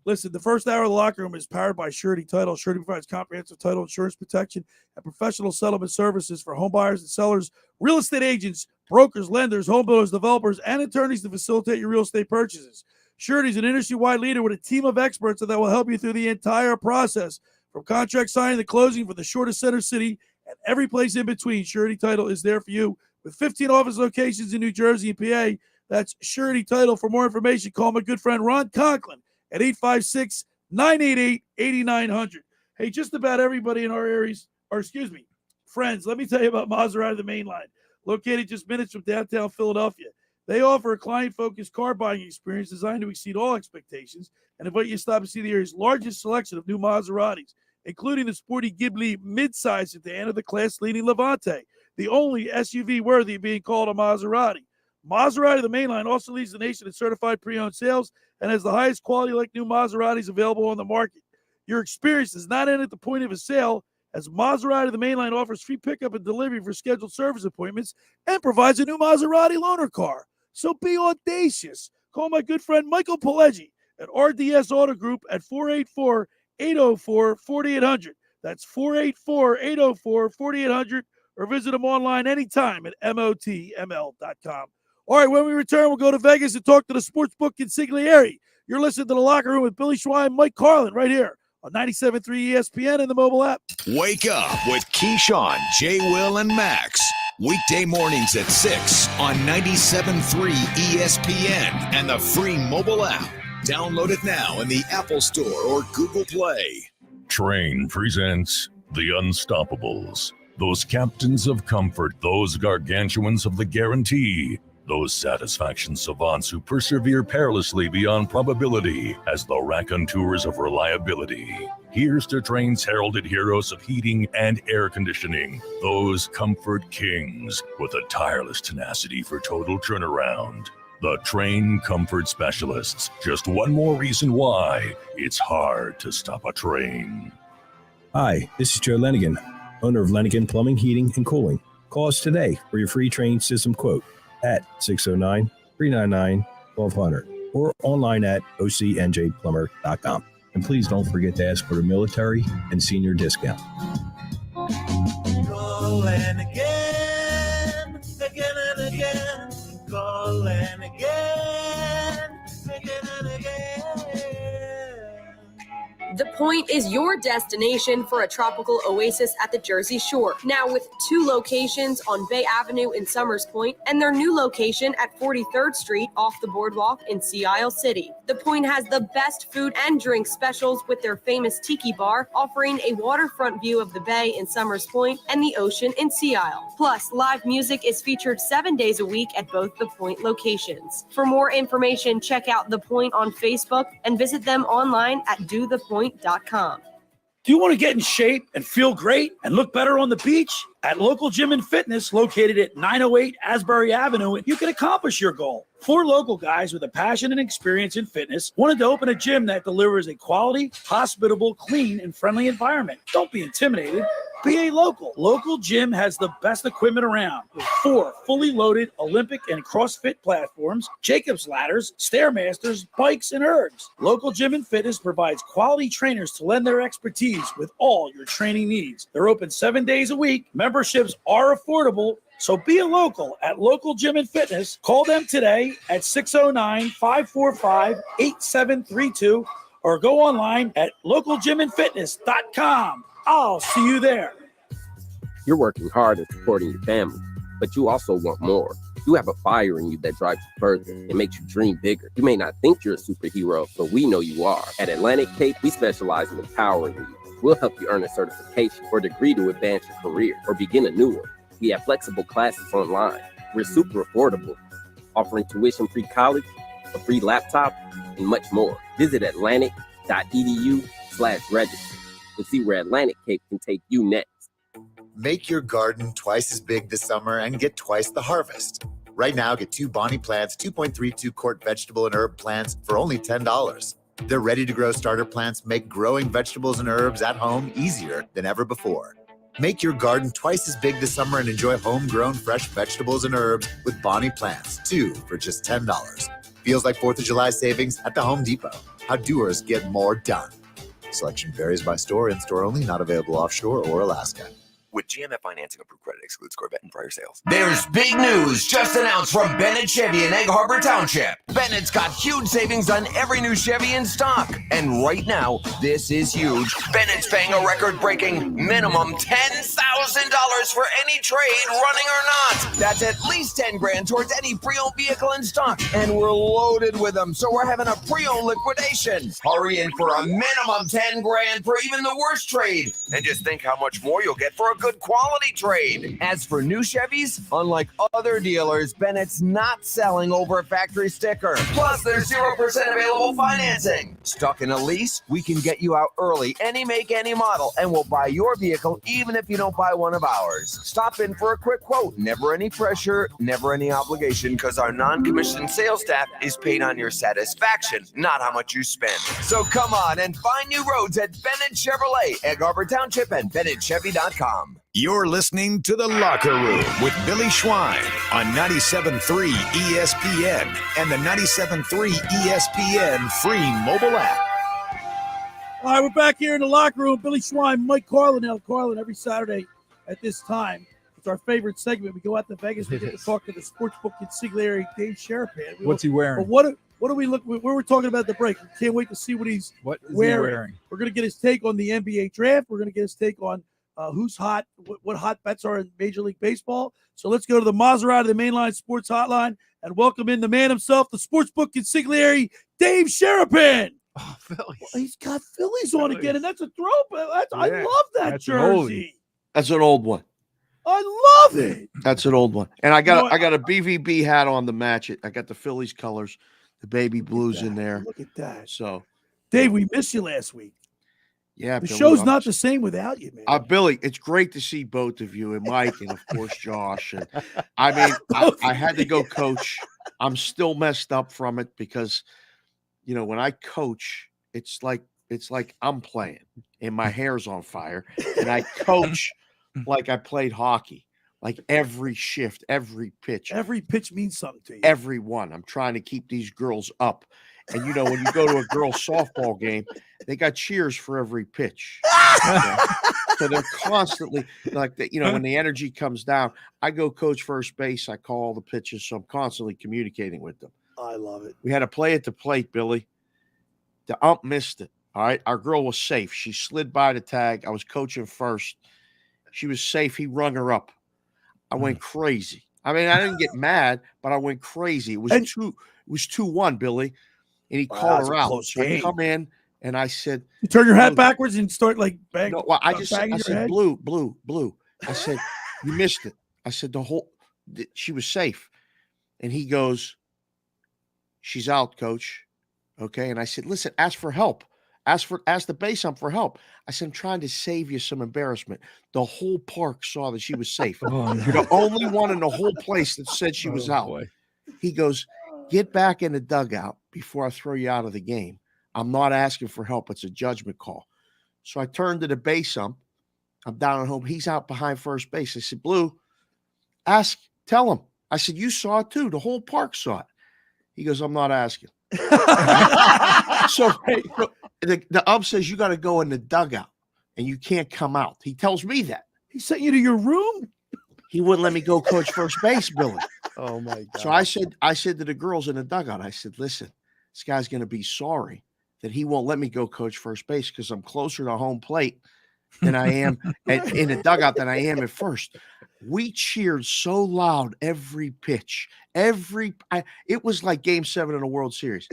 Listen, the first hour of the locker room is powered by Surety Title. Surety provides comprehensive title insurance protection and professional settlement services for home buyers and sellers, real estate agents, brokers, lenders, home builders, developers, and attorneys to facilitate your real estate purchases. Surety is an industry-wide leader with a team of experts that will help you through the entire process. From contract signing to closing for the shortest center city and every place in between, Surety Title is there for you. With 15 office locations in New Jersey and PA, that's Surety Title. For more information, call my good friend Ron Conklin at 856-988-8900. Hey, just about everybody in our areas, friends, let me tell you about Maserati, the main line. Located just minutes from downtown Philadelphia. They offer a client-focused car buying experience designed to exceed all expectations and invite you to stop and see the area's largest selection of new Maseratis, including the sporty Ghibli midsize sedan of the class-leading Levante, the only SUV worthy of being called a Maserati. Maserati, the mainline, also leads the nation in certified pre-owned sales and has the highest quality like new Maseratis available on the market. Your experience does not end at the point of a sale, as Maserati, the mainline, offers free pickup and delivery for scheduled service appointments and provides a new Maserati loaner car. So be audacious. Call my good friend Michael Pileggi at RDS Auto Group at 484-804-4800. That's 484-804-4800, or visit them online anytime at motml.com. All right, when we return, we'll go to Vegas and talk to the sportsbook Consigliere. You're listening to The Locker Room with Billy Schwein and Mike Carlin right here on 97.3 ESPN and the mobile app. Wake up with Keyshawn, J. Will, and Max. Weekday mornings at 6 on 97.3 ESPN and the free mobile app. Download it now in the Apple Store or Google Play. Train presents The Unstoppables. Those captains of comfort, those gargantuans of the guarantee, those satisfaction savants who persevere perilously beyond probability as the raconteurs of reliability. Here's to Train's heralded heroes of heating and air conditioning, those comfort kings with a tireless tenacity for total turnaround. The Train Comfort Specialists. Just one more reason why it's hard to stop a train. Hi, this is Joe Lenigan, owner of Lenigan Plumbing, Heating, and Cooling. Call us today for your free Train system quote at 609-399-1200 or online at ocnjplumber.com. And please don't forget to ask for the military and senior discount. Call and again and again. Call and again and again. The Point is your destination for a tropical oasis at the Jersey Shore. Now with 2 locations on Bay Avenue in Somers Point and their new location at 43rd Street off the boardwalk in Sea Isle City. The Point has the best food and drink specials with their famous Tiki Bar, offering a waterfront view of the bay in Somers Point and the ocean in Sea Isle. Plus, live music is featured 7 days a week at both The Point locations. For more information, check out The Point on Facebook and visit them online at dothepoint.com. Do you want to get in shape and feel great and look better on the beach? At Local Gym and Fitness, located at 908 Asbury Avenue, you can accomplish your goal. 4 local guys with a passion and experience in fitness wanted to open a gym that delivers a quality, hospitable, clean, and friendly environment. Don't be intimidated. Be a local. Local Gym has the best equipment around with 4 fully loaded Olympic and CrossFit platforms, Jacob's ladders, Stairmasters, bikes, and ergs. Local Gym and Fitness provides quality trainers to lend their expertise with all your training needs. They're open 7 days a week. Memberships are affordable. So be a local at Local Gym and Fitness. Call them today at 609-545-8732 or go online at localgymandfitness.com. I'll see you there. You're working hard and supporting your family, but you also want more. You have a fire in you that drives you further and makes you dream bigger. You may not think you're a superhero, but we know you are. At Atlantic Cape, we specialize in empowering you. We'll help you earn a certification or degree to advance your career or begin a new one. We have flexible classes online. We're super affordable, offering tuition-free college, a free laptop, and much more. Visit atlantic.edu/register and see where Atlantic Cape can take you next. Make your garden twice as big this summer and get twice the harvest. Right now, get 2 Bonnie plants, 2.32 quart vegetable and herb plants for only $10. Their ready-to-grow starter plants make growing vegetables and herbs at home easier than ever before. Make your garden twice as big this summer and enjoy homegrown fresh vegetables and herbs with Bonnie plants, 2 for just $10. Feels like 4th of July savings at the Home Depot. How doers get more done. Selection varies by store, in-store only, not available offshore or Alaska. With GMF financing, approved credit excludes Corvette and prior sales. There's big news just announced from Bennett Chevy in Egg Harbor Township. Bennett's got huge savings on every new Chevy in stock. And right now, this is huge. Bennett's paying a record-breaking minimum $10,000 for any trade, running or not. That's at least $10,000 towards any pre-owned vehicle in stock. And we're loaded with them, so we're having a pre-owned liquidation. Hurry in for a minimum $10,000 for even the worst trade. And just think how much more you'll get for a good quality trade. As for new Chevys, unlike other dealers, Bennett's not selling over a factory sticker. Plus, there's 0% available financing. Stuck in a lease? We can get you out early, any make, any model, and we'll buy your vehicle even if you don't buy one of ours. Stop in for a quick quote. Never any pressure, never any obligation, because our non-commissioned sales staff is paid on your satisfaction, not how much you spend. So come on and find new roads at Bennett Chevrolet, Egg Harbor Township, and BennettChevy.com. You're listening to The Locker Room with Billy Schwein on 97.3 ESPN and the 97.3 ESPN free mobile app. All right, we're back here in the locker room. Billy Schwein, Mike Carlin. Carlin, every Saturday at this time. It's our favorite segment. We go out to Vegas. We get to talk to the sportsbook consigliere, Dave Sharapan. What's he wearing? But What do we look? We were talking about the break. Can't wait to see what he's wearing. We're gonna get his take on the NBA draft. We're gonna get his take on who's hot, what hot bets are in Major League Baseball. So let's go to the Maserati, the Mainline Sports Hotline, and welcome in the man himself, the sportsbook consigliere, Dave Sharapan. Oh, Phillies. Well, he's got Phillies on again, and that's a throwback. I love that that's jersey. That's an old one. I love it. That's an old one. And I got a BVB hat on to match it. I got the Phillies colors, the baby blues in there. Look at that. So, Dave, we missed you last week. Yeah, the Billy, show's not the same without you, man. Billy, it's great to see both of you and Mike and, of course, Josh. And I mean, I had to go coach. I'm still messed up from it because, you know, when I coach, it's like I'm playing and my hair's on fire. And I coach like I played hockey, like every shift, every pitch. Every pitch means something to you. Every one. I'm trying to keep these girls up. And, you know, when you go to a girls' softball game, they got cheers for every pitch. Okay? So they're constantly like that. You know, when the energy comes down, I go coach first base. I call all the pitches. So I'm constantly communicating with them. I love it. We had a play at the plate, Billy. The ump missed it. All right. Our girl was safe. She slid by the tag. I was coaching first. She was safe. He rung her up. I went crazy. I mean, I didn't get mad, but I went crazy. It was 2-1, Billy. And he called her out. So I come in and I said, you turn your hat backwards and start like banging. No, well, I said, blue. I said, you missed it. I said, she was safe. And he goes, she's out, coach. Okay. And I said, listen, ask for help. Ask the base ump for help. I said, I'm trying to save you some embarrassment. The whole park saw that she was safe. Oh, no. You're the only one in the whole place that said she was out. Boy. He goes, get back in the dugout before I throw you out of the game. I'm not asking for help. It's a judgment call. So I turned to the base ump. I'm down at home. He's out behind first base. I said, Blue, tell him. I said, you saw it too. The whole park saw it. He goes, I'm not asking. So the ump says you got to go in the dugout and you can't come out. He tells me that. He sent you to your room? He wouldn't let me go coach first base, Billy. Oh, my God. So I said to the girls in the dugout, I said, listen, this guy's going to be sorry that he won't let me go coach first base because I'm closer to home plate than I am in the dugout than I am at first. We cheered so loud every pitch. It was like Game 7 in the World Series,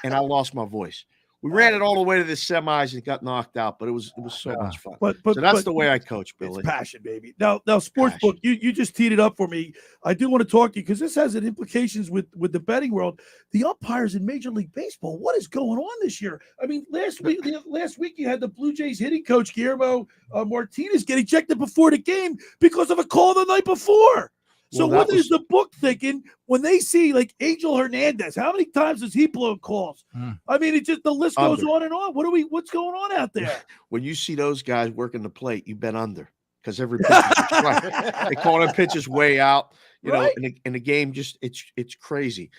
and I lost my voice. We ran it all the way to the semis and got knocked out, but it was so much fun. So that's the way I coach, Billy. It's passion, baby. Now, Sportsbook, you just teed it up for me. I do want to talk to you because this has implications with the betting world. The umpires in Major League Baseball, what is going on this year? I mean, last week you had the Blue Jays hitting coach Guillermo Martinez get ejected before the game because of a call the night before. So what is the book thinking when they see like Angel Hernandez? How many times does he blow calls? I mean, the list goes on and on. What's going on out there? When you see those guys working the plate, you bet under because every pitch is right. They call them pitches way out, you know, and the game just it's crazy.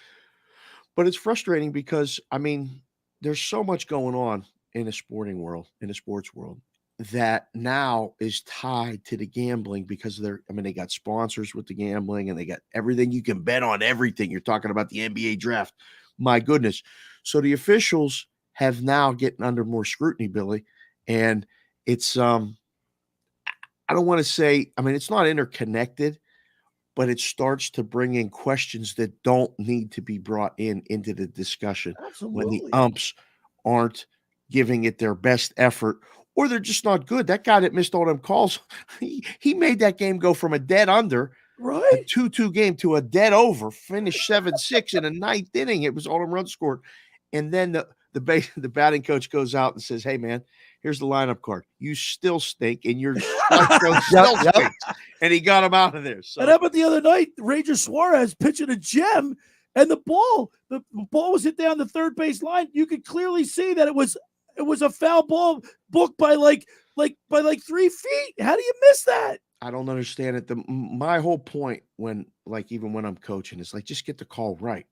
But it's frustrating because I mean, there's so much going on in the sporting world, in the sports world, that now is tied to the gambling because they got sponsors with the gambling and they got everything. You can bet on everything. You're talking about the NBA draft. My goodness. So the officials have now getting under more scrutiny, Billy. And it's, I don't want to say, I mean, it's not interconnected, but it starts to bring in questions that don't need to be brought into the discussion. Absolutely. When the umps aren't giving it their best effort, or they're just not good. That guy that missed all them calls, he made that game go from a dead under, a 2-2 game to a dead over, finished 7-6 in the ninth inning. It was all them runs scored. And then the batting coach goes out and says, hey, man, here's the lineup card. You still stink, and your strike zone still stinks. And he got him out of there. So. And how about the other night, Ranger Suarez pitching a gem, and the ball was hit down the third base line. You could clearly see that it was a foul ball booked by like 3 feet. How do you miss that? I don't understand it. My whole point even when I'm coaching is like, just get the call right.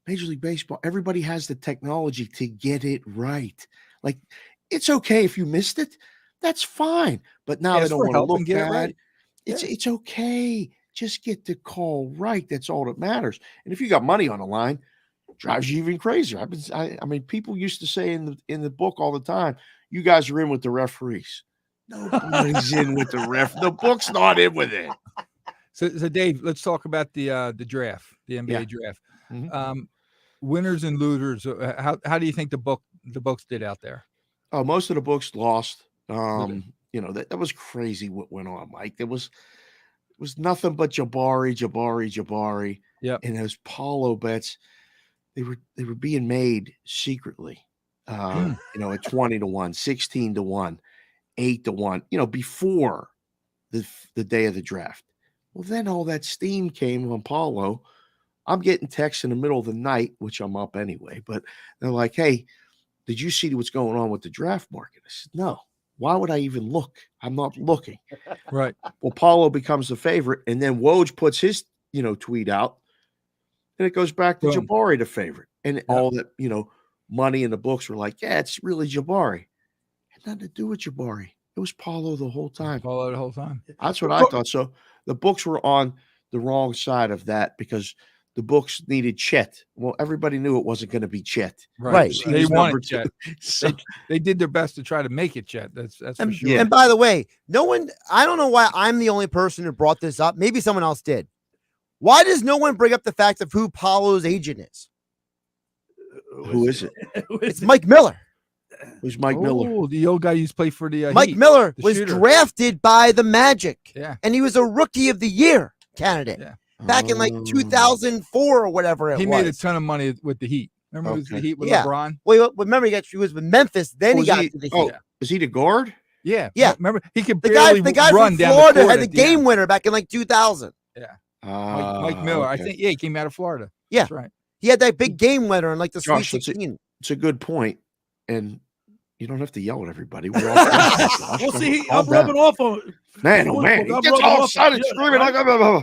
Major League Baseball, everybody has the technology to get it right. Like, it's okay if you missed it. That's fine. But now they don't want to look bad. Right. It's okay. Just get the call right. That's all that matters. And if you got money on the line, drives you even crazier. I mean, people used to say in the book all the time, you guys are in with the referees. Nobody's in with the ref. The book's not in with it. So Dave, let's talk about the draft, the NBA draft. Mhm. Winners and losers. How do you think the books did out there? Oh, most of the books lost. Okay. You know, that was crazy what went on, Mike. It was nothing but Jabari. Yep. And those Paulo bets, they were being made secretly. You know, at 20-1, 16-1, 8-1, you know, before the day of the draft. Well, then all that steam came on Paulo. I'm getting texts in the middle of the night, which I'm up anyway, but they're like, hey, did you see what's going on with the draft market? I said, no. Why would I even look? I'm not looking. Right. Well, Paulo becomes the favorite, and then Woj puts his, you know, tweet out, and it goes back to Boom. Jabari, the favorite. And all that, you know, money in the books were like, yeah, it's really Jabari. It had nothing to do with Jabari. It was Paulo the whole time. Paulo the whole time. That's what I thought. So the books were on the wrong side of that because the books needed Chet. Well, everybody knew it wasn't going to be Chet. Right. He They was wanted number Chet. two. So, They did their best to try to make it Chet. That's for And, sure. and by the way, no one, I don't know why I'm the only person who brought this up. Maybe someone else did. Why does no one bring up the fact of who Paulo's agent is? who is it? It's Mike Miller. Who's Mike Miller? Oh, the old guy used to play for the Mike Heat, Miller the was shooter. drafted by the Magic. Yeah. And he was a Rookie of the Year candidate back in like 2004 or whatever it He was. made a ton of money with the Heat. Remember it was the Heat with Yeah. LeBron? Well, remember he was with Memphis, then he got to the Heat. Oh, is he the guard? Yeah. Yeah. Remember he could The barely guy run from down Florida the court had the at the game end. winner back in like 2000. Yeah. Mike Miller. I think he came out of Florida. Yeah. That's right. He had that big game winner in like the Josh, Sweet 16. it's a good point, and you don't have to yell at everybody. We're all Well, see, Calm I'm rubbing down. off on Man, oh man, he I'm gets rubbing all off- excited, yeah, screaming. right? Like, blah, blah, blah.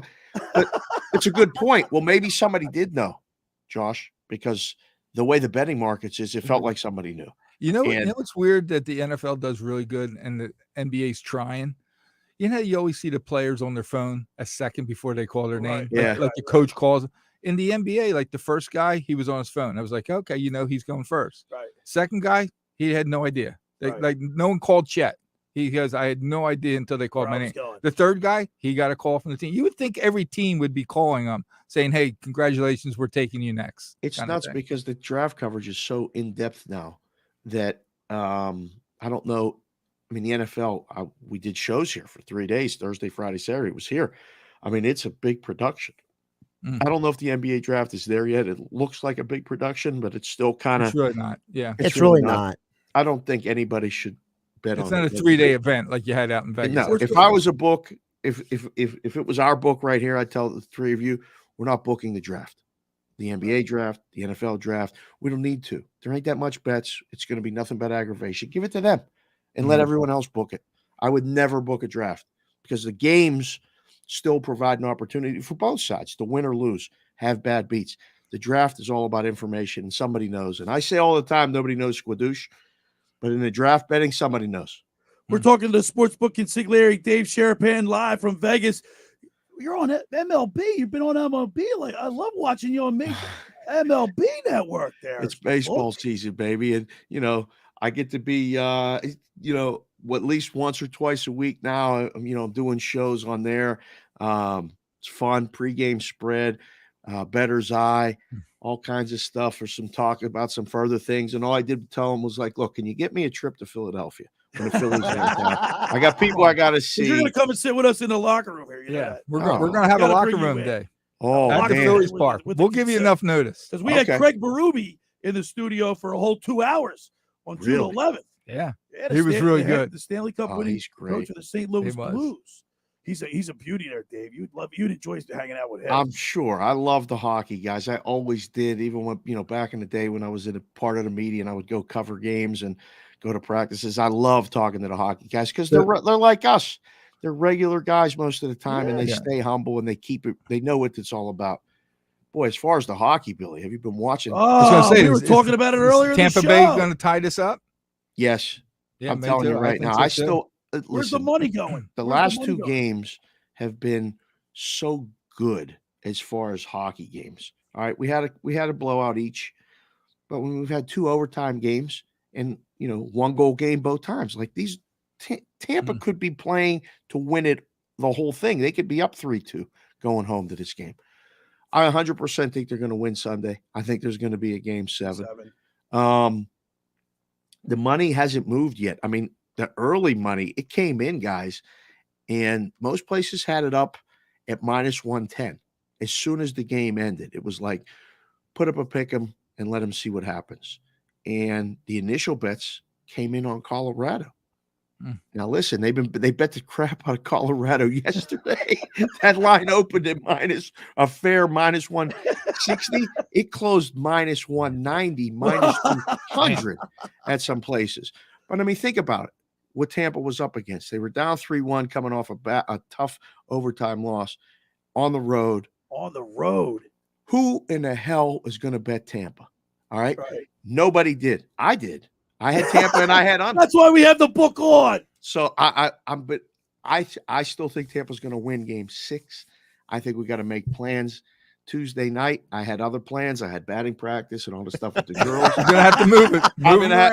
But it's a good point. Well, maybe somebody did know, Josh, because the way the betting markets is, it felt like somebody knew. You know And- what's weird that the NFL does really good and the NBA's trying. You know, you always see the players on their phone a second before they call their name. Yeah. Like the coach calls. In the NBA, like the first guy, he was on his phone. I was like, okay, you know, he's going first. Right. Second guy, he had no idea. Right. Like no one called Chet. He goes, I had no idea until they called Where my I was name. going. The third guy, he got a call from the team. You would think every team would be calling him saying, hey, congratulations, we're taking you next. It's kind of nuts thing. because the draft coverage is so in depth now that I don't know. I mean, the NFL, we did shows here for 3 days, Thursday, Friday, Saturday. It was here. I mean, it's a big production. I don't know if the NBA draft is there yet. It looks like a big production, but it's still kind of It's really not. Yeah. It's really not. I don't think anybody should bet It's on not it. a 3-day event like you had out in Vegas. No, if I was a book, if it was our book right here, I'd tell the three of you, we're not booking the draft. The NBA draft, the NFL draft. We don't need to. There ain't that much bets. It's going to be nothing but aggravation. Give it to them and let everyone else book it. I would never book a draft because the games still provide an opportunity for both sides to win or lose, have bad beats. The draft is all about information and somebody knows. And I say all the time, nobody knows squadoosh, but in the draft betting, somebody knows. We're talking to Sportsbook Consigliere Dave Sharapan live from Vegas. You're on MLB. You've been on MLB. Like, I love watching you on MLB Network there. It's baseball season, baby. And, you know, I get to be, you know, at least once or twice a week now, you know, doing shows on there. It's fun, pregame spread, better's eye, all kinds of stuff for some talk about some further things. And all I did tell him was like, look, can you get me a trip to Philadelphia when the Phillies are in town? I got people I got to see. You're going to come and sit with us in the locker room here. You know that. We're gonna have a locker room day. Oh, at the man. Phillies Park. We'll give you enough notice. Because we had Craig Berube in the studio for a whole 2 hours on June Really? 11th. Yeah. the He was really the head- good. The Stanley Cup Oh, winning he's great. coach of the St. Louis He was. Blues. He's a beauty there, Dave. You'd enjoy hanging out with him. I'm sure. I love the hockey guys. I always did, even when, you know, back in the day when I was in a part of the media and I would go cover games and go to practices. I love talking to the hockey guys because they're like us. They're regular guys most of the time, and they stay humble and they keep it. They know what it's all about. Boy, as far as the hockey, Billy, have you been watching? We were talking about it earlier. in the Tampa Bay show. going to tie this up? Yes. Yeah, I'm me telling too. you I right think now. so, I too. still Where's the listen, money going? The Where's last money two going? games have been so good as far as hockey games. All right, we had a blowout each, but when we've had 2 overtime games and 1 goal game both times, like these, Tampa could be playing to win it the whole thing. They could be up 3-2 going home to this game. I 100% think they're going to win Sunday. I think there's going to be a game 7. The money hasn't moved yet. I mean, the early money, it came in, guys, and most places had it up at -110. As soon as the game ended, it was like, put up a pick 'em and let them see what happens. And the initial bets came in on Colorado. Now listen, they bet the crap out of Colorado yesterday. That line opened at a fair -160. It closed -190, -200 at some places. But I mean, think about it. What Tampa was up against. They were down 3-1 coming off a tough overtime loss on the road. On the road. Who in the hell is going to bet Tampa? All right. Nobody did. I did. I had Tampa and I had under. That's why we have the book on. So but I still think Tampa's going to win game 6. I think we got to make plans. Tuesday night, I had other plans. I had batting practice and all the stuff with the girls. You're gonna have to move it.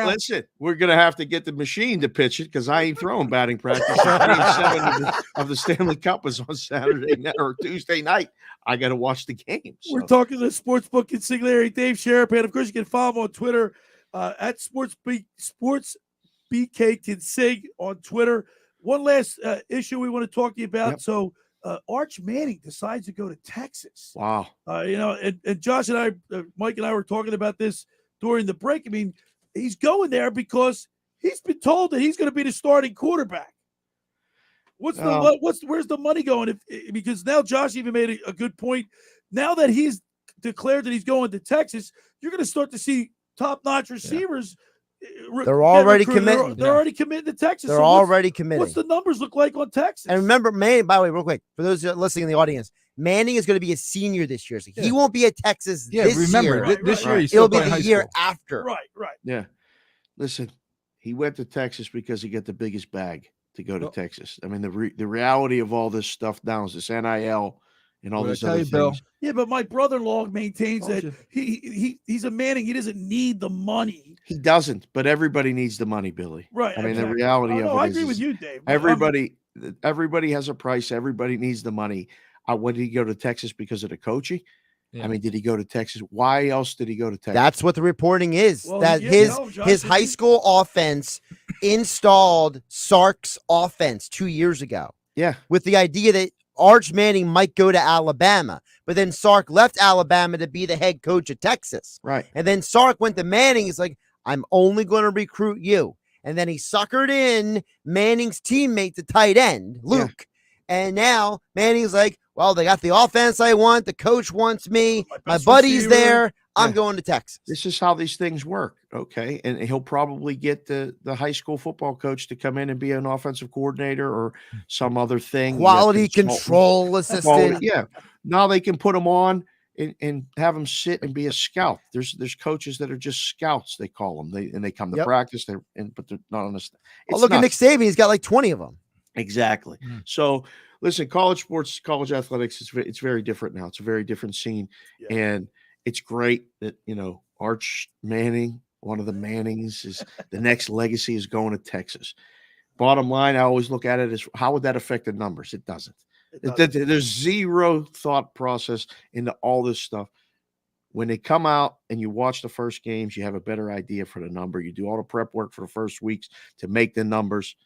Listen, we're gonna have to get the machine to pitch it because I ain't throwing batting practice. Game 7 of the Stanley Cup is on Saturday night or Tuesday night. I got to watch the game. So. We're talking to the sportsbook consigliere Dave Sharapan. Of course, you can follow him on Twitter at SportsBK Consig on Twitter. One last issue we want to talk to you about. Yep. So. Arch Manning decides to go to Texas. Wow. And Josh and I, Mike and I were talking about this during the break. I mean, he's going there because he's been told that he's going to be the starting quarterback. Where's the money going? Because now Josh even made a good point. Now that he's declared that he's going to Texas, you're going to start to see top-notch receivers. Yeah. They're already committing. They're already committing to Texas. They're already committing. What's the numbers look like on Texas? And remember, Manning, by the way, real quick, for those listening in the audience, Manning is going to be a senior this year. So he won't be at Texas this year. This year it'll be the year after. Right. Yeah. Listen, he went to Texas because he got the biggest bag to go to Texas. I mean, the reality of all this stuff now is this NIL and all these other things. Yeah, but my brother-in-law maintains that he's a Manning. He doesn't need the money. He doesn't, but everybody needs the money, Billy. Right. I mean, the reality of it I agree with you, Dave. Everybody has a price. Everybody needs the money. What did he go to Texas because of the coaching? Yeah. I mean, did he go to Texas? Why else did he go to Texas? That's what the reporting is. Well, his high school offense installed Sark's offense 2 years ago. Yeah. With the idea that Arch Manning might go to Alabama, but then Sark left Alabama to be the head coach of Texas. Right. And then Sark went to Manning. He's like, I'm only going to recruit you. And then he suckered in Manning's teammate, the tight end, Luke. Yeah. And now Manning's like, well, they got the offense I want. The coach wants me. My buddy's there. I'm going to Texas. This is how these things work, okay? And he'll probably get the high school football coach to come in and be an offensive coordinator or some other thing. Quality control assistant. Yeah. Now they can put him on and have him sit and be a scout. There's coaches that are just scouts, they call them. They come to practice, but they're not on the Oh, look at Nick Saban. He's got like 20 of them. Exactly. So listen, college sports, college athletics, it's very different now. It's a very different scene. Yeah. And it's great that, Arch Manning, one of the Mannings, is the next legacy is going to Texas. Bottom line, I always look at it as how would that affect the numbers? It doesn't. There's zero thought process into all this stuff. When they come out and you watch the first games, you have a better idea for the number. You do all the prep work for the first weeks to make the numbers.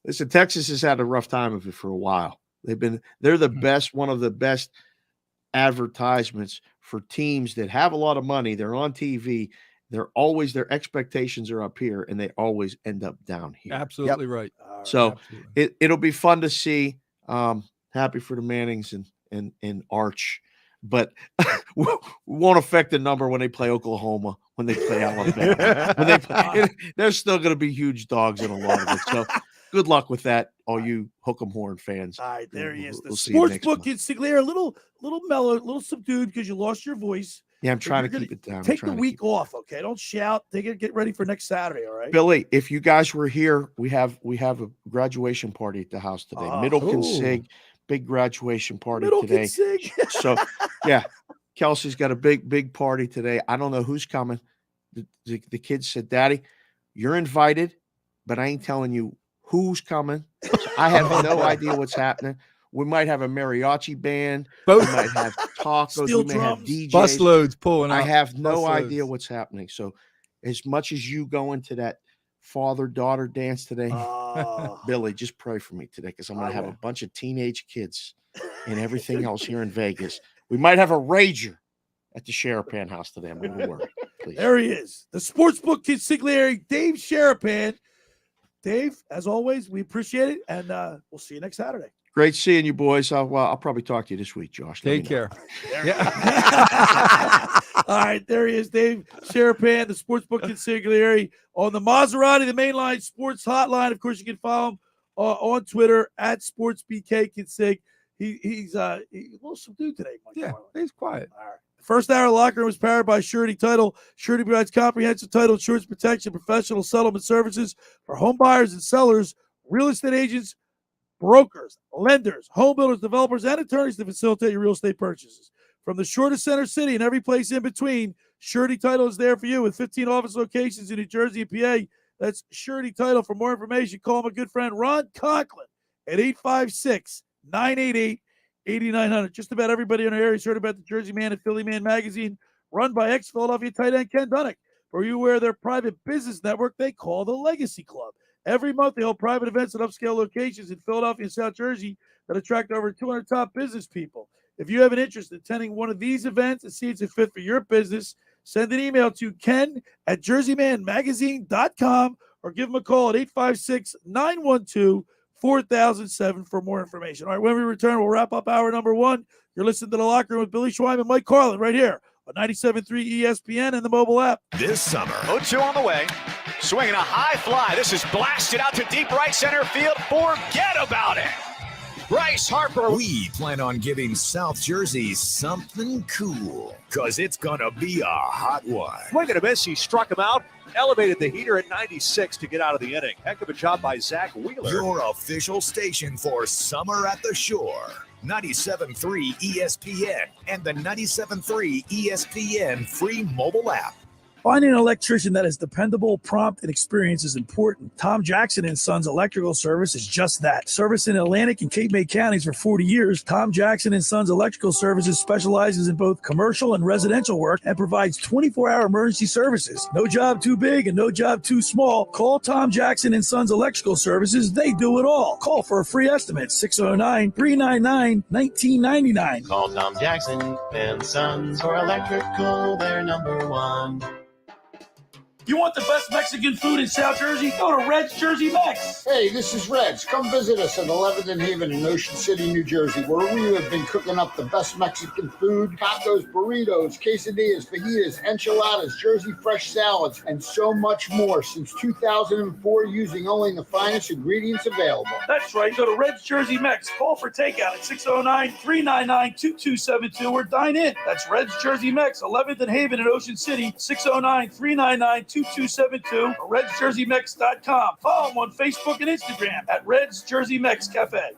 Listen, Texas has had a rough time of it for a while. They're the best, one of the best advertisements for teams that have a lot of money. They're on TV. Their expectations are up here, and they always end up down here. Absolutely right. So it'll be fun to see. Happy for the Mannings and Arch, but won't affect the number when they play Oklahoma, when they play Alabama. They're still going to be huge dogs in a lot of it. So good luck with that, all you hook 'em horn fans. All right, there he is. The sportsbook Consigliere, a little mellow, a little subdued because you lost your voice. Yeah, I'm trying to keep it down. Take the week off, okay? Don't shout. Get ready for next Saturday, all right? Billy, if you guys were here, we have a graduation party at the house today. Middle Consig, big graduation party today. Consig. So, yeah. Kelsey's got a big party today. I don't know who's coming. The kids said, Daddy, you're invited, but I ain't telling you who's coming. So I have no idea what's happening. We might have a mariachi band. We might have tacos. We may have DJs. Busloads pulling up. I have no Busloads. idea what's happening. So as much as you go into that father-daughter dance today, Billy, just pray for me today because I'm going to have a bunch of teenage kids and everything else here in Vegas. We might have a rager at the Sharapan house today. I'm going to worry. Please. There he is, the sportsbook consigliere, Dave Sharapan. Dave, as always, we appreciate it, and we'll see you next Saturday. Great seeing you, boys. I'll probably talk to you this week, Josh. Take care. Yeah. All right, there he is, Dave Sharapan, the sportsbook consigliere on the Maserati, the mainline sports hotline. Of course, you can follow him on Twitter at SportsBKConsig. He's a little subdued today, Mike. Yeah, he's quiet. All right. First hour locker room was powered by Surety Title. Surety provides comprehensive title insurance protection, professional settlement services for home buyers and sellers, real estate agents, brokers, lenders, home builders, developers, and attorneys to facilitate your real estate purchases. From the shore to Center City and every place in between, Surety Title is there for you with 15 office locations in New Jersey and PA. That's Surety Title. For more information, call my good friend Ron Conklin at 856-988-8900. Just about everybody in our area has heard about the Jersey Man and Philly Man magazine, run by ex-Philadelphia tight end Ken Dunnick. For you aware of their private business network they call the Legacy Club. Every month they hold private events at upscale locations in Philadelphia and South Jersey that attract over 200 top business people. If you have an interest in attending one of these events and see it's a fit for your business, send an email to ken@jerseymanmagazine.com or give them a call at 856-912-4007 for more information. All right, when we return, we'll wrap up hour number one. You're listening to The Locker Room with Billy Schwein and Mike Carlin right here on 97.3 ESPN and the mobile app. This summer, 0-2 on the way. Swinging a high fly. This is blasted out to deep right center field. Forget about it. Bryce Harper. We plan on giving South Jersey something cool, because it's going to be a hot one. Swing and a miss. He struck him out. Elevated the heater at 96 to get out of the inning. Heck of a job by Zach Wheeler. Your official station for Summer at the Shore. 97.3 ESPN and the 97.3 ESPN free mobile app. Finding an electrician that is dependable, prompt, and experienced is important. Tom Jackson & Sons Electrical Service is just that. Service in Atlantic and Cape May counties for 40 years, Tom Jackson & Sons Electrical Services specializes in both commercial and residential work and provides 24-hour emergency services. No job too big and no job too small. Call Tom Jackson & Sons Electrical Services. They do it all. Call for a free estimate, 609-399-1999. Call Tom Jackson and Sons for electrical, they're number one. You want the best Mexican food in South Jersey? Go to Red's Jersey Mex. Hey, this is Red's. Come visit us at 11th and Haven in Ocean City, New Jersey, where we have been cooking up the best Mexican food, tacos, burritos, quesadillas, fajitas, enchiladas, Jersey fresh salads, and so much more since 2004 using only the finest ingredients available. That's right. Go to Red's Jersey Mex. Call for takeout at 609-399-2272 or dine in. That's Red's Jersey Mex, 11th and Haven in Ocean City, 609-399-2272 or RedsJerseyMex.com. Follow them on Facebook and Instagram at Red's Jersey Mex Cafe.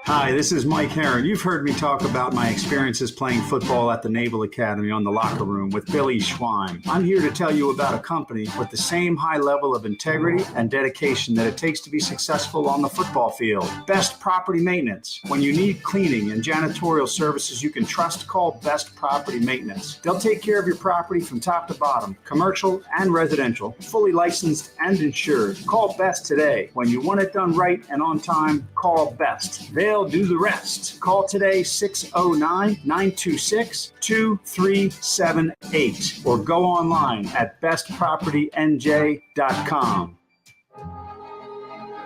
Hi, this is Mike Herron. You've heard me talk about my experiences playing football at the Naval Academy on the Locker Room with Billy Schwein. I'm here to tell you about a company with the same high level of integrity and dedication that it takes to be successful on the football field. Best Property Maintenance. When you need cleaning and janitorial services you can trust, call Best Property Maintenance. They'll take care of your property from top to bottom, commercial and residential, fully licensed and insured. Call Best today. When you want it done right and on time, call Best. They'll do the rest. Call today 609-926-2378 or go online at bestpropertynj.com.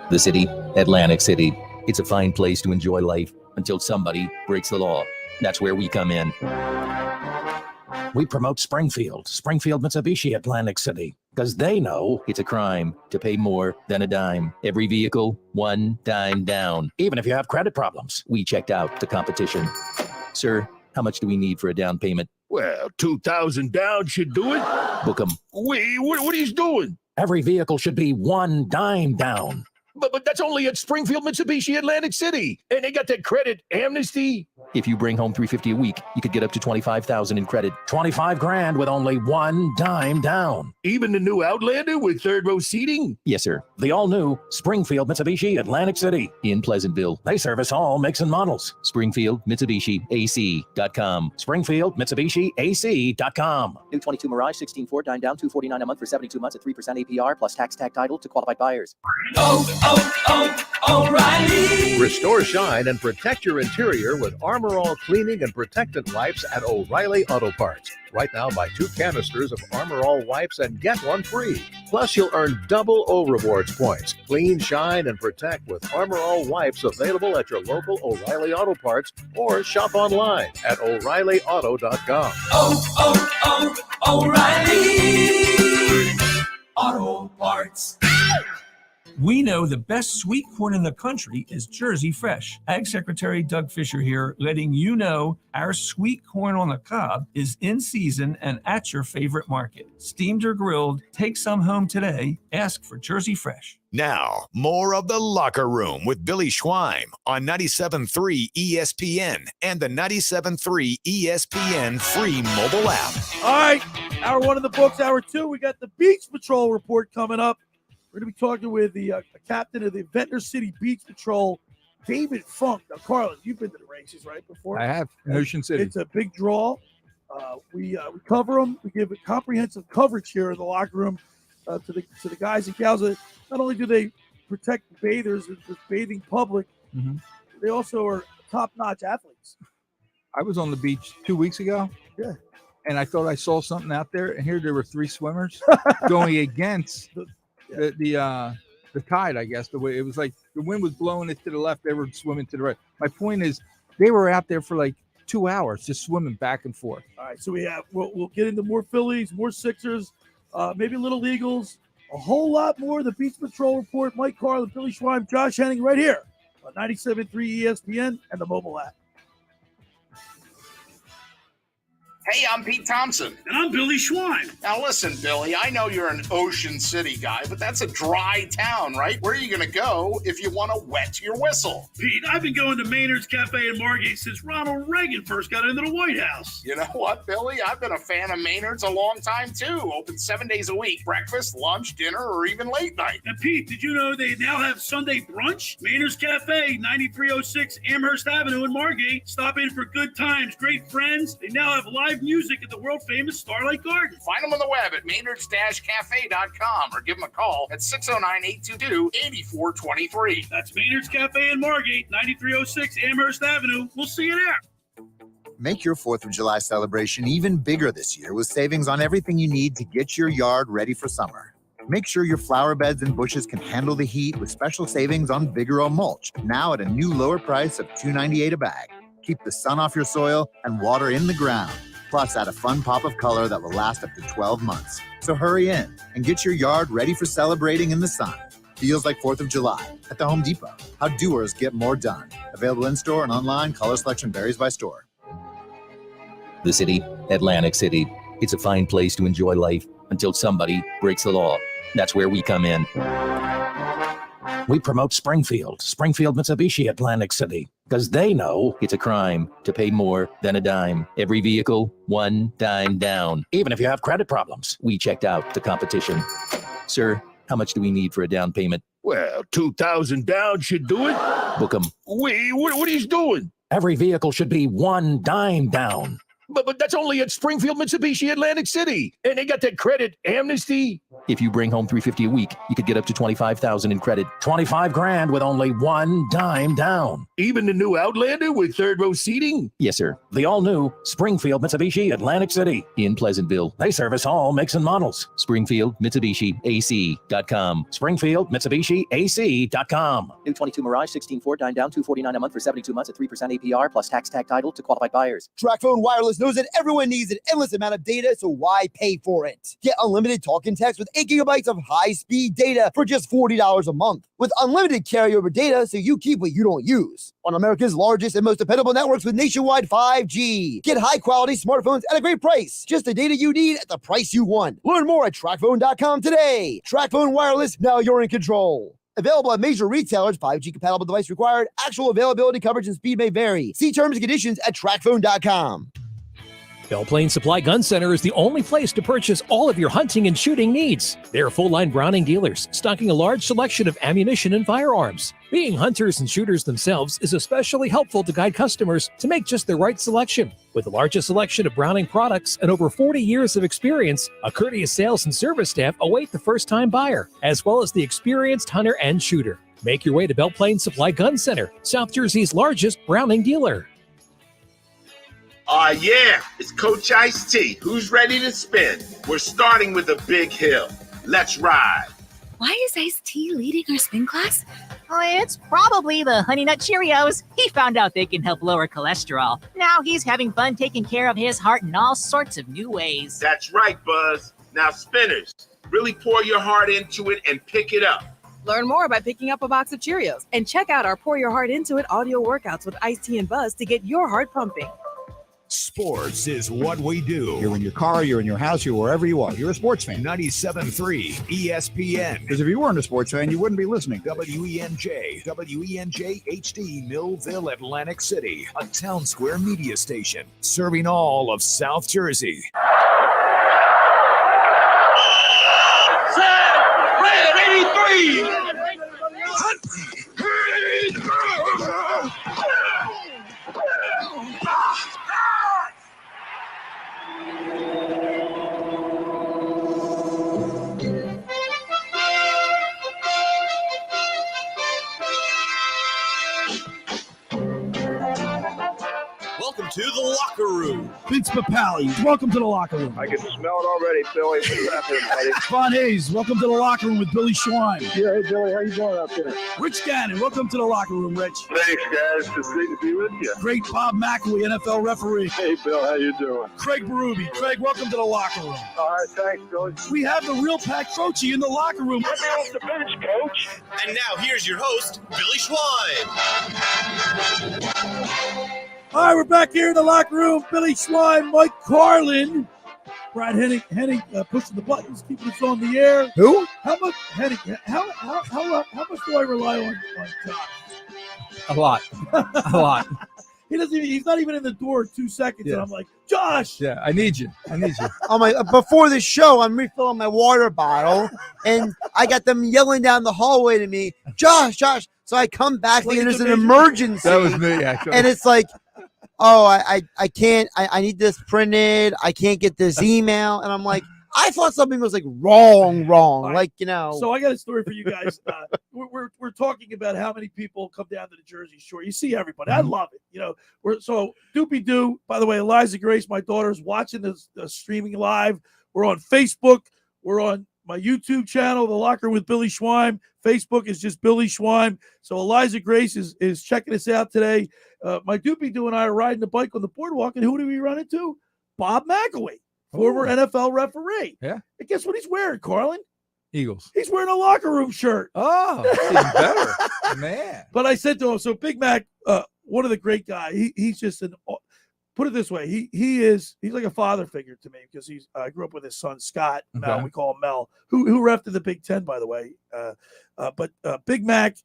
The city, Atlantic City. It's a fine place to enjoy life until somebody breaks the law. That's where we come in. We promote Springfield Mitsubishi Atlantic City, because they know it's a crime to pay more than a dime. Every vehicle, one dime down. Even if you have credit problems. We checked out the competition. Sir, how much do we need for a down payment? Well, 2,000 down should do it. Book 'em. Wait, what are you doing? Every vehicle should be one dime down. But that's only at Springfield Mitsubishi Atlantic City. And they got that credit amnesty. If you bring home $350 a week, you could get up to $25,000 in credit. $25,000 with only one dime down. Even the new Outlander with third row seating? Yes, sir. The all-new Springfield Mitsubishi Atlantic City in Pleasantville. They service all makes and models. Springfield Mitsubishi AC.com. Springfield Mitsubishi AC.com. New 22 Mirage 16 Ford, dine down, $249 a month for 72 months at 3% APR plus tax tag title to qualified buyers. O'Reilly. Restore shine and protect your interior with Armor All cleaning and protectant wipes at O'Reilly Auto Parts. Right now, buy 2 canisters of Armor All wipes and get one free. Plus, you'll earn double O Rewards points. Clean, shine, and protect with Armor All wipes available at your local O'Reilly Auto Parts or shop online at O'ReillyAuto.com. O'Reilly Auto Parts. We know the best sweet corn in the country is Jersey Fresh. Ag Secretary Doug Fisher here, letting you know our sweet corn on the cob is in season and at your favorite market. Steamed or grilled, take some home today. Ask for Jersey Fresh. Now, more of The Locker Room with Billy Schweim on 97.3 ESPN and the 97.3 ESPN free mobile app. All right, hour 1 of the books, hour 2. We got the Beach Patrol report coming up. We're going to be talking with the captain of the Ventnor City Beach Patrol, David Funk. Now, Carlin, you've been to the races, right, before? I have, in Ocean City. It's a big draw. We cover them. We give a comprehensive coverage here in the locker room to the guys and gals. Not only do they protect the bathers and the bathing public, they also are top-notch athletes. I was on the beach 2 weeks ago. Yeah. And I thought I saw something out there, and here there were 3 swimmers going against the tide, I guess. The way it was, like the wind was blowing it to the left, they were swimming to the right. My point is, they were out there for like 2 hours just swimming back and forth. All right, so we'll get into more Phillies, more Sixers, maybe Little Eagles, a whole lot more. The Beach Patrol report. Mike Carlin, Billy Schweim, Josh Henning, right here on 97.3 ESPN and the mobile app. Hey, I'm Pete Thompson. And I'm Billy Schweim. Now listen, Billy, I know you're an Ocean City guy, but that's a dry town, right? Where are you going to go if you want to wet your whistle? Pete, I've been going to Maynard's Cafe in Margate since Ronald Reagan first got into the White House. You know what, Billy? I've been a fan of Maynard's a long time, too. Open 7 days a week. Breakfast, lunch, dinner, or even late night. And Pete, did you know they now have Sunday brunch? Maynard's Cafe, 9306 Amherst Avenue in Margate. Stop in for good times, great friends. They now have live music at the world-famous Starlight Garden. Find them on the web at maynards-cafe.com or give them a call at 609-822-8423. That's Maynard's Cafe in Margate, 9306 Amherst Avenue. We'll see you there. Make your 4th of July celebration even bigger this year with savings on everything you need to get your yard ready for summer. Make sure your flower beds and bushes can handle the heat with special savings on Vigoro mulch, now at a new lower price of $2.98 a bag. Keep the sun off your soil and water in the ground. Plus, add a fun pop of color that will last up to 12 months. So hurry in and get your yard ready for celebrating in the sun. Feels like 4th of July at the Home Depot. How doers get more done. Available in-store and online. Color selection varies by store. The city, Atlantic City. It's a fine place to enjoy life until somebody breaks the law. That's where we come in. We promote Springfield Mitsubishi Atlantic City, because they know it's a crime to pay more than a dime. Every vehicle, one dime down. Even if you have credit problems. We checked out the competition. Sir, how much do we need for a down payment? Well, 2,000 down should do it. Book 'em. Wait, what are you doing? Every vehicle should be one dime down. But that's only at Springfield Mitsubishi Atlantic City. And they got that credit amnesty. If you bring home $350 a week, you could get up to $25,000 in credit. $25,000 with only one dime down. Even the new Outlander with third row seating? Yes, sir. The all-new Springfield Mitsubishi Atlantic City in Pleasantville. They service all makes and models. Springfield Mitsubishi AC.com. Springfield Mitsubishi AC.com. New 22 Mirage 16 Ford, dine down, $249 a month for 72 months at 3% APR plus tax tag title to qualified buyers. TracFone Wireless knows that everyone needs an endless amount of data, so why pay for it? Get unlimited talk and text with 8 gigabytes of high-speed data for just $40 a month. With unlimited carryover data, so you keep what you don't use. On America's largest and most dependable networks with nationwide 5G. Get high-quality smartphones at a great price. Just the data you need at the price you want. Learn more at TracFone.com today. TracFone Wireless, now you're in control. Available at major retailers. 5G compatible device required. Actual availability, coverage, and speed may vary. See terms and conditions at trackphone.com. Belle Plaine Supply Gun Center is the only place to purchase all of your hunting and shooting needs. They are full-line Browning dealers, stocking a large selection of ammunition and firearms. Being hunters and shooters themselves is especially helpful to guide customers to make just the right selection. With the largest selection of Browning products and over 40 years of experience, a courteous sales and service staff await the first-time buyer, as well as the experienced hunter and shooter. Make your way to Belle Plaine Supply Gun Center, South Jersey's largest Browning dealer. Yeah, it's Coach Ice-T. Who's ready to spin? We're starting with a big hill. Let's ride. Why is Ice-T leading our spin class? Oh, it's probably the Honey Nut Cheerios. He found out they can help lower cholesterol. Now he's having fun taking care of his heart in all sorts of new ways. That's right, Buzz. Now, spinners, really pour your heart into it and pick it up. Learn more by picking up a box of Cheerios and check out our Pour Your Heart Into It audio workouts with Ice-T and Buzz to get your heart pumping. Sports is what we do. You're in your car, you're in your house, you're wherever you are. You're a sports fan. 97.3 ESPN. Because if you weren't a sports fan, you wouldn't be listening. WENJ HD, Millville, Atlantic City. A town square media station serving all of South Jersey. Set, red 83. Welcome to the locker room. Vince Papali, welcome to the locker room. I can smell it already, Billy. What's happening, buddy? Von Hayes, welcome to the locker room with Billy Schwein. Yeah, hey, Billy, how you doing out there? Rich Gannon, welcome to the locker room, Rich. Thanks, guys. It's great to be with you. Great Bob McElwee, NFL referee. Hey, Bill, how you doing? Craig Berube. Craig, welcome to the locker room. All right, thanks, Billy. We have the real Pat Croce in the locker room. Get me off the bench, Coach. And now here's your host, Billy Schwein. All right, we're back here in the locker room. Billy Schwein, Mike Carlin, Brad Hennig pushing the buttons, keeping us on the air. Who? How much, Hennig? How much do I rely on Josh? A lot. A lot. He's not even in the door 2 seconds, Yeah. and I'm like, Josh. Yeah, I need you. Before the show, I'm refilling my water bottle, and I got them yelling down the hallway to me, Josh. So I come back, thinking there's an emergency. That was me, actually. And it's like, oh, I can't, I need this printed. I can't get this email. And I'm like, I thought something was like wrong. Right. Like, you know. So I got a story for you guys. We're talking about how many people come down to the Jersey Shore. You see everybody. I love it. You know, so Doopy Doo. By the way, Eliza Grace, my daughter's watching the streaming live. We're on Facebook. We're on my YouTube channel, The Locker with Billy Schwein. Facebook is just Billy Schwein. So Eliza Grace is checking us out today. My Doopy Doo and I are riding the bike on the boardwalk, and who do we run into? Bob McElwee, former NFL referee. Yeah. And guess what he's wearing, Carlin? Eagles. He's wearing a locker room shirt. Oh, that's even better. Man. But I said to him, so Big Mac, one of the great guys, he's just put it this way, he's like a father figure to me because I grew up with his son Scott. Mel, Okay. we call him Mel, who refed in the Big Ten, by the way. But Big Mac,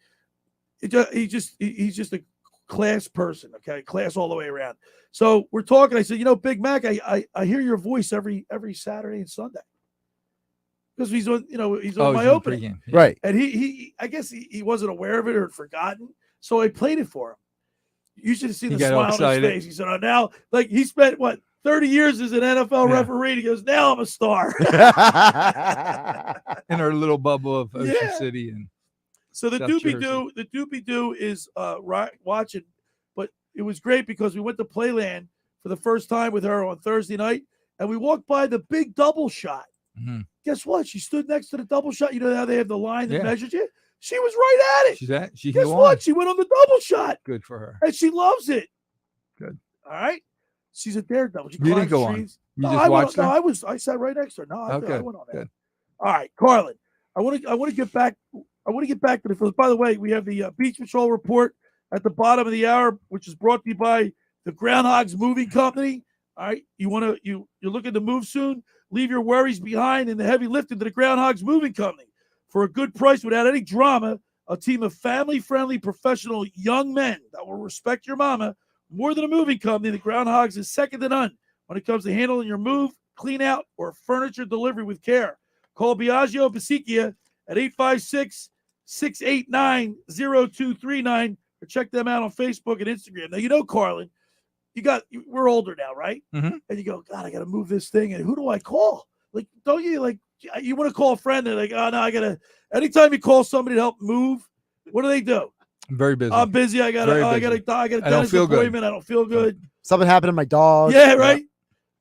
he's just a class person, okay, class all the way around. So we're talking. I said, Big Mac, I hear your voice every Saturday and Sunday because he's on my opening, pregame. Yeah. Right? And he I guess he wasn't aware of it or had forgotten, so I played it for him. You should have seen He the got smile on excited. his face. He said, "Oh, now, like he spent 30 years as an NFL referee." He goes, "Now I'm a star." In our little bubble of Ocean Yeah. City and So the South Doopy Doo is watching, but it was great because we went to Playland for the first time with her on Thursday night, and we walked by the big double shot. Mhm. Guess what? She stood next to the double shot. You know how they have the line that Yeah. measures you? She was right at it. She Guess can go what? on. She went on the double shot, Good for her. and she loves it. Good. All right. She's a daredevil. She You didn't climbs go on. trees. You No, just I watched went, her? No, I sat right next to her. No, I good. went on that. Good. All right, Carlin. I want to get back. I want to get back to the first. By the way, we have the Beach Patrol report at the bottom of the hour, which is brought to you by the Ground Hogs Moving Company. All right, you're looking to move soon. Leave your worries behind and the heavy lifting to the Ground Hogs Moving Company for a good price without any drama. a team of family-friendly, professional young men that will respect your mama more than a moving company. The Ground Hogs is second to none when it comes to handling your move, clean out, or furniture delivery with care. Call Biagio Basichia at 856-689-0239 or check them out on Facebook and Instagram. Now, you know, Carlin, we're older now, right? Mhm. And you go, God, I got to move this thing. And who do I call? Like, don't you you want to call a friend and like, oh no, anytime you call somebody to help move, what do they do? I'm very busy. I'm busy. I got a I don't dentist feel good. appointment. I don't feel good. Something happened to my dog. Yeah, right.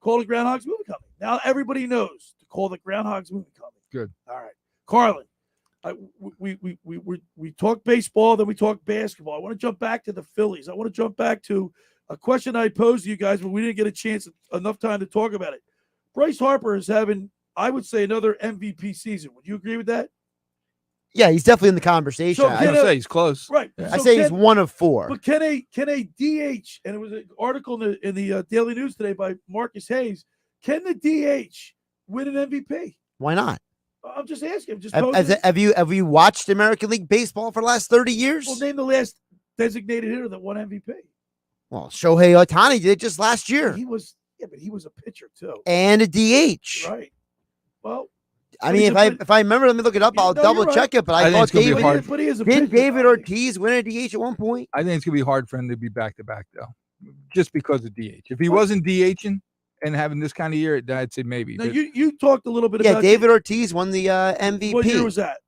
Call the Ground Hogs Moving Company. Now everybody knows to call the Ground Hogs Moving Company. Good. All right, Carlin. We talked baseball, then we talked basketball. I want to jump back to the Phillies. I want to jump back to a question I posed to you guys, but we didn't get a chance, enough time to talk about it. Bryce Harper is having, I would say, another MVP season. Would you agree with that? Yeah, he's definitely in the conversation. So I would say he's close. Right. Yeah. I say he's one of four. But can a DH, and it was an article in the Daily News today by Marcus Hayes, can the DH win an MVP? Why not? I'm just asking. Have you watched American League Baseball for the last 30 years? Well, name the last designated hitter that won MVP. Well, Shohei Ohtani did it just last year. But he was a pitcher too. And a DH. Right. Well, I mean, if I remember, let me look it up. I'll double check it. But I thought David, didn't David Ortiz win a DH at one point? I think it's gonna be hard for him to be back to back though, just because of DH. If he wasn't DHing and having this kind of year, I'd say maybe. Now, you talked a little bit about David Ortiz won the MVP. What year was that?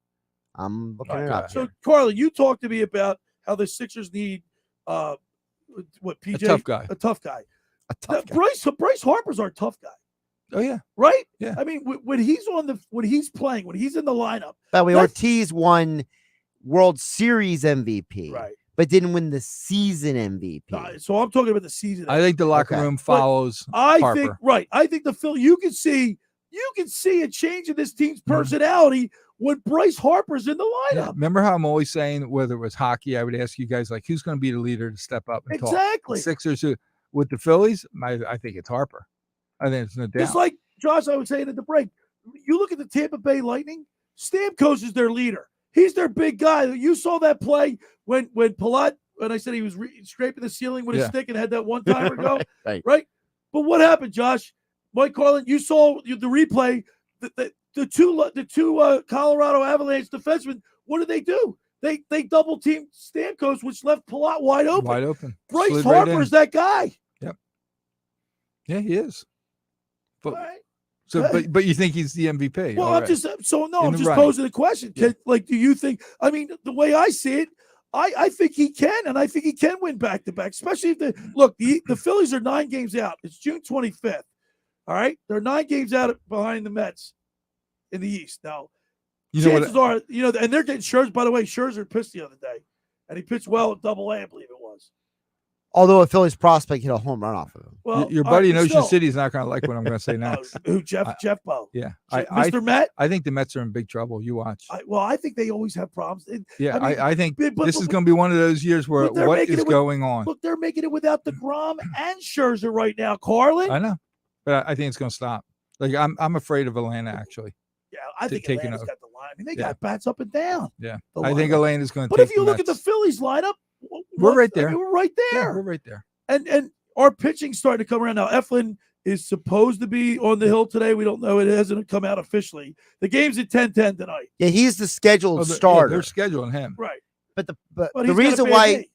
I'm looking it up. So, Carlin, you talked to me about how the Sixers need PJ? A tough guy. A tough guy. Bryce Harper's our tough guy. Oh yeah. Right? Yeah. I mean, when he's playing, when he's in the lineup. By the way, Ortiz won World Series MVP. Right. But didn't win the season MVP. So I'm talking about the season. I think the locker room follows Harper. I think the Phil. You can see a change in this team's personality when Bryce Harper's in the lineup. Yeah. Remember how I'm always saying, whether it was hockey, I would ask you guys, like, who's going to be the leader to step up and talk? Exactly. Sixers with the Phillies, I think it's Harper. I think it's no doubt. It's like Josh, I was saying at the break. You look at the Tampa Bay Lightning. Stamkos is their leader. He's their big guy. You saw that play when Palat, and I said he was scraping the ceiling with his stick and had that one-timer go. Right? But what happened, Josh? Mike Carlin, you saw the replay. The two Colorado Avalanche defensemen, what did they do? They double-teamed Stamkos, which left Palat wide open. Wide open. Bryce Harper's that guy. Yep. Yeah, he is. But, right. but you think he's the MVP? Well, I'm just posing the question. Do you think? I mean, the way I see it, I think he can, and I think he can win back to back. Especially if the Phillies are 9 games out. It's June 25th. All right, they're 9 games out behind the Mets in the East now. Chances are, and they're getting Scherzer. By the way, Scherzer pissed the other day, and he pitched well at Double-A, I believe it was. Although a Phillies prospect hit a home run off of him. Well, your buddy in Ocean City is not going to like what I'm going to say next. Who? Jeff Bowe. Yeah, Mr. Met. I think the Mets are in big trouble. You watch. I think they always have problems. I think this is going to be one of those years where what is going on? Look, they're making it without DeGrom and Scherzer right now, Carlin. I know, but I think it's going to stop. Like I'm afraid of Atlanta actually. Yeah, I think Atlanta's got the line. I mean, they got bats up and down. Yeah, I think Atlanta's going to. But if you look at the Phillies lineup, we're right there. We're right there. Yeah, we're right there. And our pitching's starting to come around now. Eflin is supposed to be on the hill today. We don't know. It hasn't come out officially. The game's at 10:10 tonight. Yeah, he's the scheduled starter. They're scheduling him. Right. But the reason why,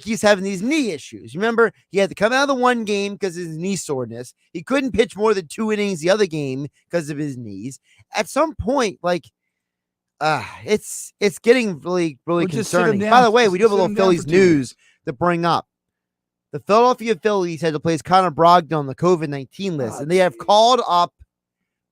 he's having these knee issues. Remember, he had to come out of the one game because of his knee soreness. He couldn't pitch more than 2 innings the other game because of his knees. At some point, it's getting really, really concerning. By the way, we do have a little Phillies news to bring up. The Philadelphia Phillies had to place Connor Brogdon on the COVID-19 list, and they have called up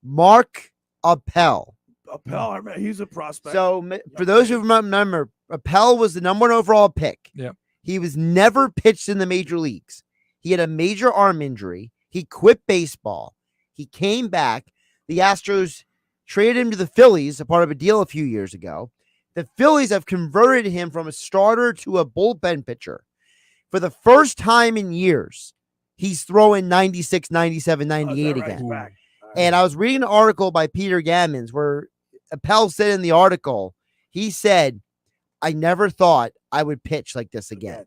Mark Appel. Appel, he's a prospect. So, for those who remember, Appel was the number 1 overall pick. Yep. He was never pitched in the major leagues. He had a major arm injury. He quit baseball. He came back. The Astros traded him to the Phillies, a part of a deal a few years ago. The Phillies have converted him from a starter to a bullpen pitcher. For the first time in years, he's throwing 96, 97, 98 again. And I was reading an article by Peter Gammons where Appel said in the article, he said, I never thought I would pitch like this again.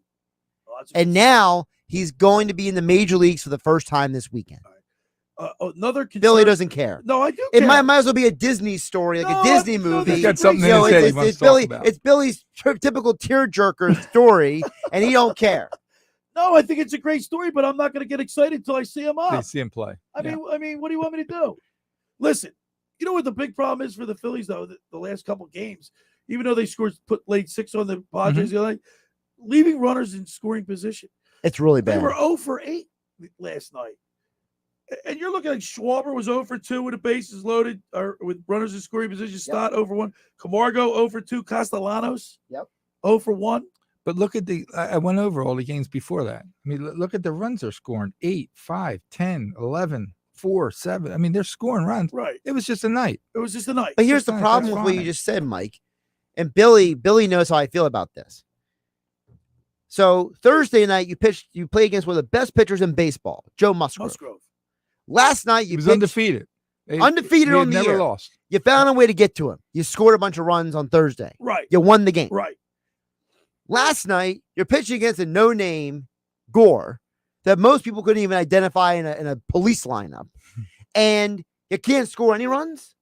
Well, And now he's going to be in the major leagues for the first time this weekend. Another concern, Billy doesn't care. No, I do. It care. might as well be a Disney story, like a Disney movie. He's got something in his head he wants to talk about. It's Billy's typical tearjerker story, and he don't care. No, I think it's a great story, but I'm not going to get excited until I see him up. They see him play. I mean, what do you want me to do? Listen, you know what the big problem is for the Phillies though? The last couple games, even though they laid 6 on the Padres the other night, leaving runners in scoring position. It's really They bad. were 0 for 8 last night. And you're looking like Schwarber was 0 for 2 with the bases loaded, or with runners in scoring position. Stott 0 for 1. Camargo 0 for 2. Castellanos 0 for 1. But look at I went over all the games before that. I mean, look at the runs they're scoring. 8, 5, 10, 11, 4, 7. I mean, they're scoring runs. Right. It was just a night. It was just a night. But here's the problem with what you just said, Mike. And Billy knows how I feel about this. So Thursday night, you play against one of the best pitchers in baseball, Joe Musgrove. Last night, He was undefeated. Undefeated He on had the never year. lost. You found a way to get to him. You scored a bunch of runs on Thursday. Right. You won the game. Right. Last night, you're pitching against a no-name Gore that most people couldn't even identify in a police lineup, and you can't score any runs.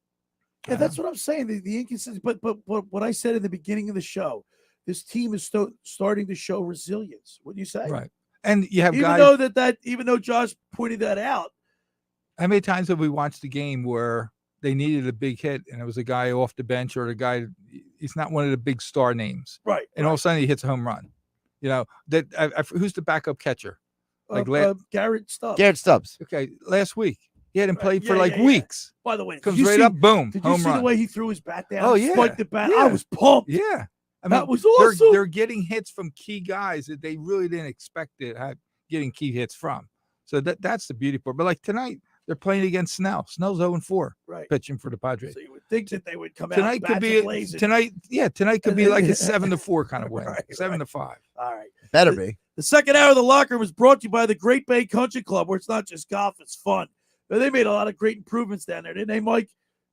Yeah, that's what I'm saying. The inconsistency. But what I said in the beginning of the show, this team is starting to show resilience. What do you say? Right. And you have even guys. Even though Josh pointed that out. How many times have we watched a game where they needed a big hit and it was a guy off the bench or a guy, he's not one of the big star names. Right. And all of a sudden he hits a home run. You know, who's the backup catcher? Garrett Stubbs. Garrett Stubbs. Okay. Last week. He hadn't played for Yeah. weeks. By the way, Comes right up, boom. Did you home see run. the way he threw his bat down? Oh, and yeah. spiked the bat. Yeah. I was pumped. Yeah. I mean, that was awesome. They're getting hits from key guys that they really didn't expect getting key hits from. So that's the beauty part. But like tonight, they're playing against Snell. Snell's 0-4, right, pitching for the Padres. So you would think that they would come Tonight out. could be tonight could be like a 7-4 kind of win, Right, 7-5. All right, better be. The second hour of the locker room was brought to you by the Great Bay Country Club, where it's not just golf; it's fun. But they made a lot of great improvements down there, didn't they, Mike?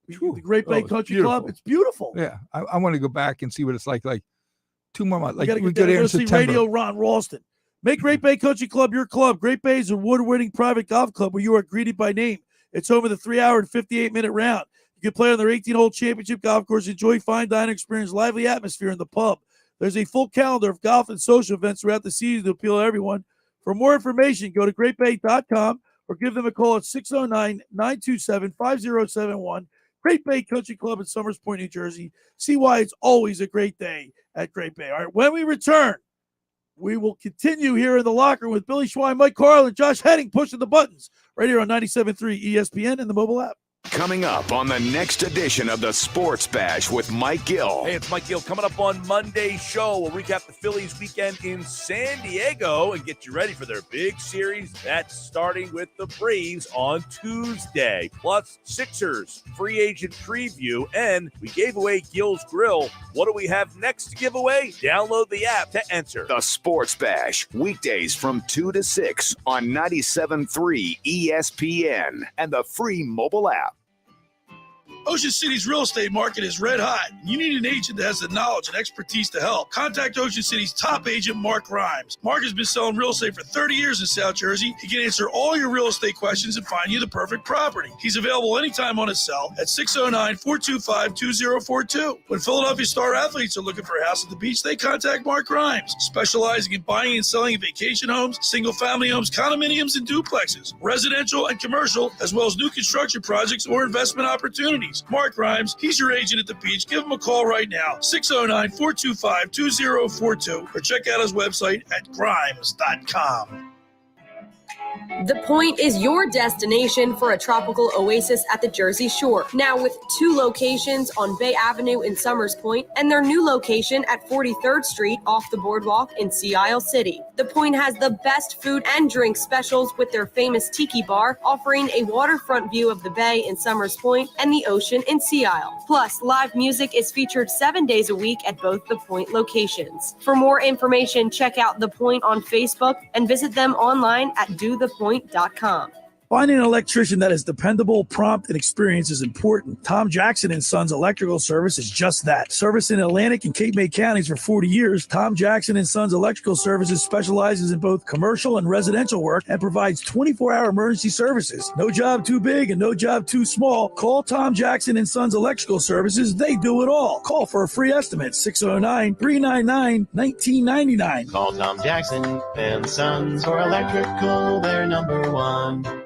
The Great Bay it's Country Club, beautiful. it's beautiful. Yeah, I want to go back and see what it's like 2 more months. We Like got to we get go there in see September. Radio Ron Ralston. Make Great Bay Country Club your club. Great Bay is an award-winning private golf club where you are greeted by name. It's home of the 3-hour and 58-minute round. You can play on their 18-hole championship golf course, enjoy fine dining experience, lively atmosphere in the pub. There's a full calendar of golf and social events throughout the season to appeal to everyone. For more information, go to greatbay.com or give them a call at 609-927-5071. Great Bay Country Club in Summers Point, New Jersey. See why it's always a great day at Great Bay. All right, when we return, we will continue here in the locker room with Billy Schwein, Mike Carlin, Josh Henning pushing the buttons right here on 97.3 ESPN and the mobile app. Coming up on the next edition of the Sports Bash with Mike Gill. Hey, it's Mike Gill. Coming up on Monday's show, we'll recap the Phillies weekend in San Diego and get you ready for their big series that's starting with the Braves on Tuesday. Plus, Sixers free agent preview, and we gave away Gill's Grill. What do we have next to give away? Download the app to enter. The Sports Bash, weekdays from 2 to 6 on 97.3 ESPN and the free mobile app. Ocean City's real estate market is red hot. You need an agent that has the knowledge and expertise to help. Contact Ocean City's top agent, Mark Rhymes. Mark has been selling real estate for 30 years in South Jersey. He can answer all your real estate questions and find you the perfect property. He's available anytime on his cell at 609-425-2042. When Philadelphia star athletes are looking for a house at the beach, they contact Mark Rhymes, specializing in buying and selling vacation homes, single-family homes, condominiums, and duplexes, residential and commercial, as well as new construction projects or investment opportunities. Mark Rhymes, he's your agent at the beach. Give him a call right now, 609-425-2042, or check out his website at grimes.com. The Point is your destination for a tropical oasis at the Jersey Shore. Now with 2 locations on Bay Avenue in Summers Point and their new location at 43rd Street off the boardwalk in Sea Isle City. The Point has the best food and drink specials with their famous Tiki Bar, offering a waterfront view of the bay in Summers Point and the ocean in Sea Isle. Plus, live music is featured 7 days a week at both The Point locations. For more information, check out The Point on Facebook and visit them online at dothepoint.com. Finding an electrician that is dependable, prompt, and experienced is important. Tom Jackson & Sons Electrical Service is just that. Service in Atlantic and Cape May counties for 40 years, Tom Jackson & Sons Electrical Services specializes in both commercial and residential work and provides 24-hour emergency services. No job too big and no job too small. Call Tom Jackson & Sons Electrical Services. They do it all. Call for a free estimate, 609-399-1999. Call Tom Jackson and Sons for electrical. They're number one.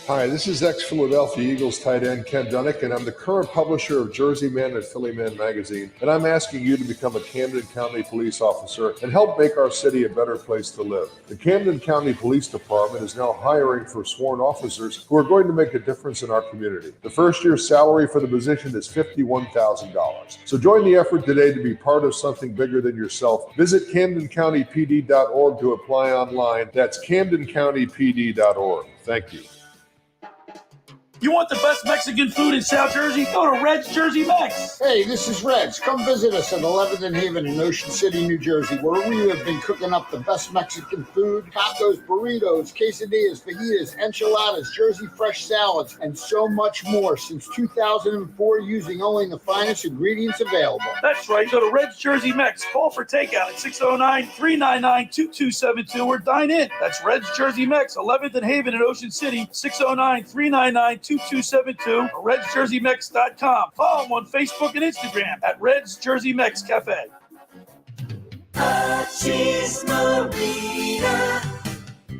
Hi, this is ex-Philadelphia Eagles tight end Ken Dunnick, and I'm the current publisher of Jersey Man and Philly Man magazine, and I'm asking you to become a Camden County police officer and help make our city a better place to live. The Camden County Police Department is now hiring for sworn officers who are going to make a difference in our community. The first year's salary for the position is $51,000. So join the effort today to be part of something bigger than yourself. Visit CamdenCountyPD.org to apply online. That's CamdenCountyPD.org. Thank you. You want the best Mexican food in South Jersey? Go to Red's Jersey Mex. Hey, this is Red's. Come visit us at 11th and Haven in Ocean City, New Jersey, where we have been cooking up the best Mexican food, tacos, burritos, quesadillas, fajitas, enchiladas, Jersey fresh salads, and so much more since 2004 using only the finest ingredients available. That's right. Go to Red's Jersey Mex. Call for takeout at 609-399-2272 or dine in. That's Red's Jersey Mex, 11th and Haven in Ocean City, 609-399-2272 or Red'sJerseyMex.com. Follow them on Facebook and Instagram at Red's Jersey Mex Cafe.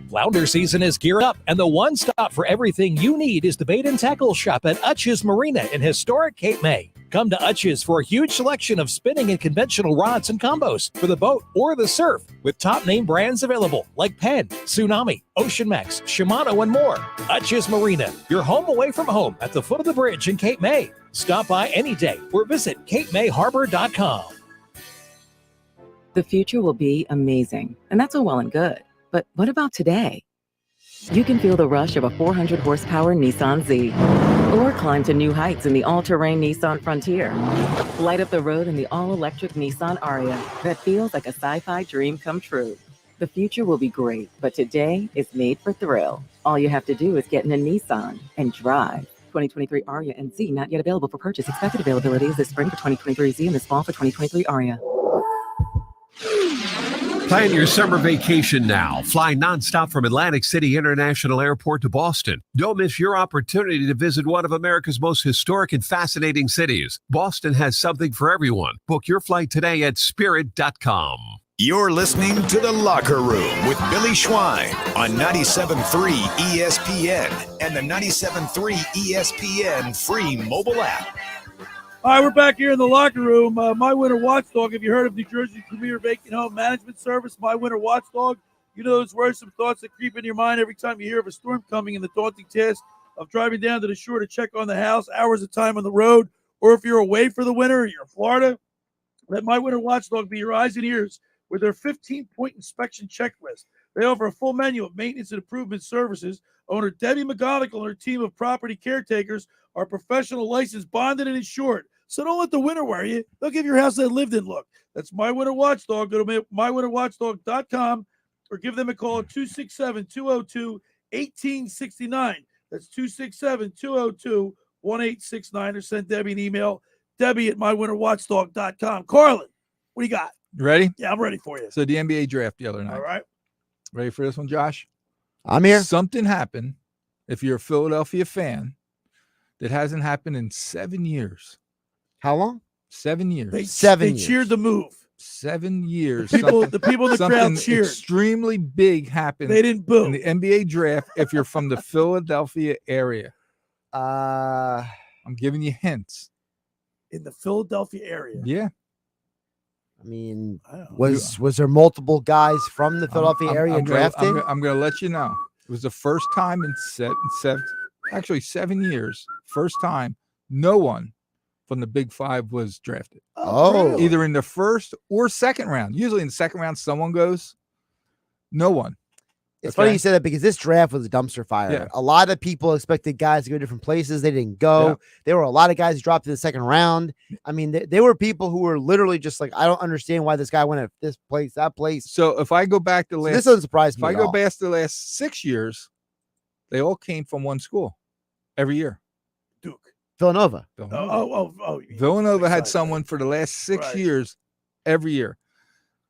Flounder season is geared up, and the one stop for everything you need is the bait and tackle shop at Utch's Marina in historic Cape May. Come to Utch's for a huge selection of spinning and conventional rods and combos for the boat or the surf, with top name brands available like Penn, Tsunami, Ocean Max, Shimano, and more. Utch's Marina, your home away from home at the foot of the bridge in Cape May. Stop by any day or visit CapeMayHarbor.com. The future will be amazing, and that's all well and good. But what about today? You can feel the rush of a 400-horsepower Nissan Z, or climb to new heights in the all-terrain Nissan Frontier. Light up the road in the all-electric Nissan Ariya that feels like a sci-fi dream come true. The future will be great, but today is made for thrill. All you have to do is get in a Nissan and drive. 2023 Ariya and Z not yet available for purchase. Expected availability is this spring for 2023 Z and this fall for 2023 Ariya. Plan your summer vacation now. Fly nonstop from Atlantic City International Airport to Boston. Don't miss your opportunity to visit one of America's most historic and fascinating cities. Boston has something for everyone. Book your flight today at spirit.com. You're listening to The Locker Room with Billy Schwein on 97.3 ESPN and the 97.3 ESPN free mobile app. All right, we're back here in the locker room. My Winter Watchdog, have you heard of New Jersey's premier vacant home management service, My Winter Watchdog? You know those worrisome thoughts that creep in your mind every time you hear of a storm coming and the daunting task of driving down to the shore to check on the house, hours of time on the road, or if you're away for the winter or you're in Florida, let My Winter Watchdog be your eyes and ears with their 15-point inspection checklist. They offer a full menu of maintenance and improvement services. Owner Debbie McGonigal and her team of property caretakers are professional, licensed, bonded, and insured. So don't let the winter worry you. They'll give your house that lived-in look. That's My Winter Watchdog. Go to mywinterwatchdog.com or give them a call at 267-202-1869. That's 267-202-1869 or send Debbie an email, Debbie at mywinterwatchdog.com. Carlin, what do you got? You ready? Yeah, I'm ready for you. So the NBA draft the other night. All right. Ready for this one, Josh? I'm here. Something happened, if you're a Philadelphia fan, that hasn't happened in 7 years. How long? 7 years. They years. cheered the move. 7 years. The people in the crowd cheered. Extremely big happened. They didn't boo. In the NBA draft, if you're from the Philadelphia area. I'm giving you hints. In the Philadelphia area. Yeah. I mean, was there multiple guys from the Philadelphia area drafted? I'm going to let you know. It was the first time in 7 years, first time no one from the Big Five was drafted. Oh. Either in the first or second round. Usually in the second round, someone goes. No one. It's funny you said that because this draft was a dumpster fire. Yeah. A lot of people expected guys to go different places. They didn't go. Yeah. There were a lot of guys who dropped in the second round. I mean, there were people who were literally just like, I don't understand why this guy went at this place, that place. So if I go back to this doesn't surprise me. If I go back to the last 6 years, They all came from one school every year. Duke. Villanova. Villanova had someone for the last 6 Right. years every year.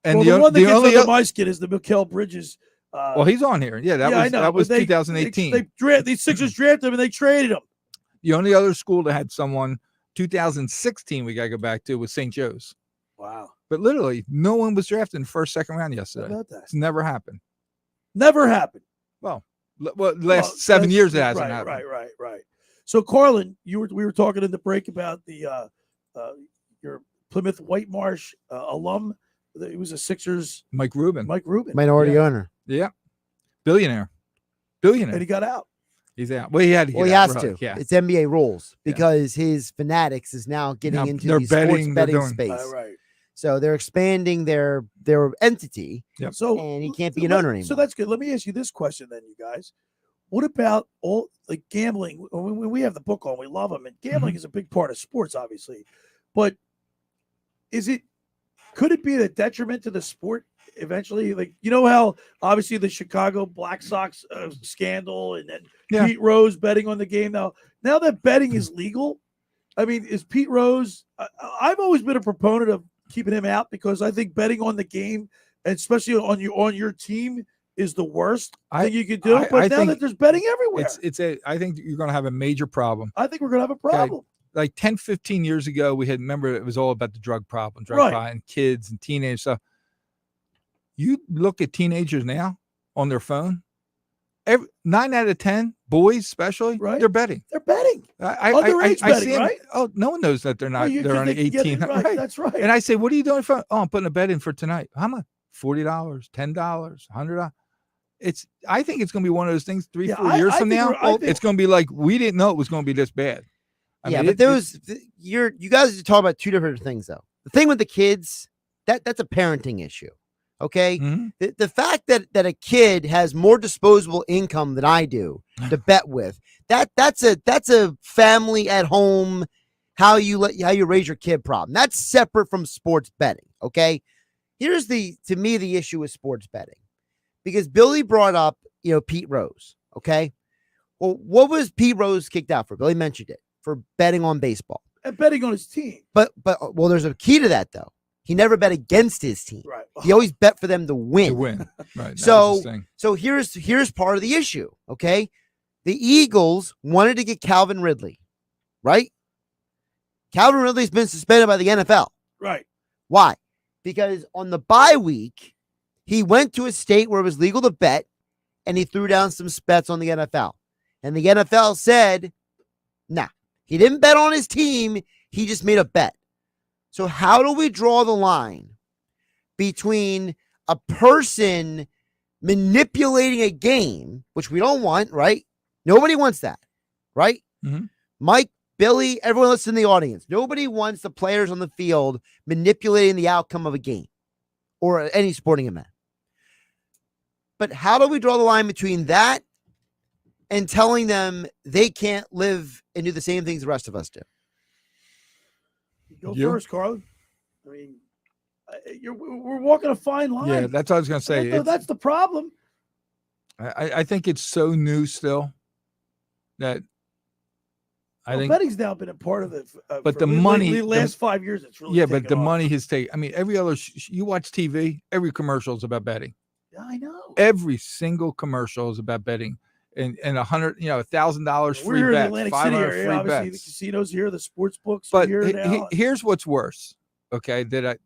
And Well, the one that gets only under my skin is the Mikael Bridges. well, he's on here. Yeah, I know, that was but 2018. These Sixers drafted him and they traded him. The only other school that had someone 2016 we got to go back to was St. Joe's. Wow. But literally, no one was drafted in the first, second round yesterday. How about that? It's never happened. Never happened. Well, last 7 years it hasn't right, happened. Right. So, Carlin, we were talking in the break about the your Plymouth White Marsh alum. He was a Sixers. Mike Rubin. Minority owner. Yeah. Billionaire. And he got out. He's out. Well, he had to get Well, he out, has right, to. Yeah. It's NBA rules because his Fanatics is now getting Now into they're the sports betting, they're betting doing- space. Right. So they're expanding their entity. Yep. So and he can't be an owner anymore. So that's good. Let me ask you this question then, you guys. What about all like gambling? When we have the book on, we love them, and gambling is a big part of sports, obviously. But could it be the detriment to the sport eventually? Like, you know how obviously the Chicago Black Sox scandal and then Pete Rose betting on the game. Now that betting is legal, I mean, is Pete Rose? I've always been a proponent of keeping him out because I think betting on the game, and especially on your team, is the worst thing you could do. But now that there's betting everywhere, I think you're going to have a major problem. I think we're going to have a problem. Okay. Like 10, 15 years ago, remember it was all about the drug problem, and kids and teenage stuff. You look at teenagers now on their phone. 9 out of 10 boys, especially, they're betting. They're betting. I betting, see 'em- right? Oh, no one knows that they're not. you- They're 'cause only they can get 18. it right, that's right. And I say, "What are you doing for?" Oh, I'm putting a bet in for tonight. How much? $40, $10, $100. I think it's going to be one of those things 3-4 years from now. It's going to be like we didn't know it was going to be this bad. I mean, but you guys are talking about two different things though. The thing with the kids, that's a parenting issue. Okay. Mm-hmm. The fact that a kid has more disposable income than I do to bet with, that's a family at home, how you raise your kid problem. That's separate from sports betting. Okay. Here's to me the issue with sports betting, because Billy brought up, Pete Rose. Okay. Well, what was Pete Rose kicked out for? Billy mentioned it, for betting on baseball. And betting on his team. But there's a key to that though. He never bet against his team. Right. He always bet for them to win. Right. So here's part of the issue. Okay. The Eagles wanted to get Calvin Ridley, right? Calvin Ridley's been suspended by the NFL. Right. Why? Because on the bye week, he went to a state where it was legal to bet, and he threw down some bets on the NFL. And the NFL said, nah, he didn't bet on his team. He just made a bet. So how do we draw the line between a person manipulating a game, which we don't want, right? Nobody wants that, right? Mm-hmm. Mike, Billy, everyone listening in the audience. Nobody wants the players on the field manipulating the outcome of a game or any sporting event. But how do we draw the line between that and telling them they can't live and do the same things the rest of us do? Go first, Carlin. I mean, we're walking a fine line. Yeah, that's what I was going to say. That's the problem. I think it's so new still that I think betting's now been a part of it. But the money, the last 5 years, it's really but the off. money has taken. I mean, every other you watch TV, every commercial is about betting. Yeah, I know. Every single commercial is about betting. And $100, $1,000 free We're bets, in the Atlantic 500 City area. free Obviously, the bets. casinos here, the sports books But are here now. Here's what's worse. Okay, that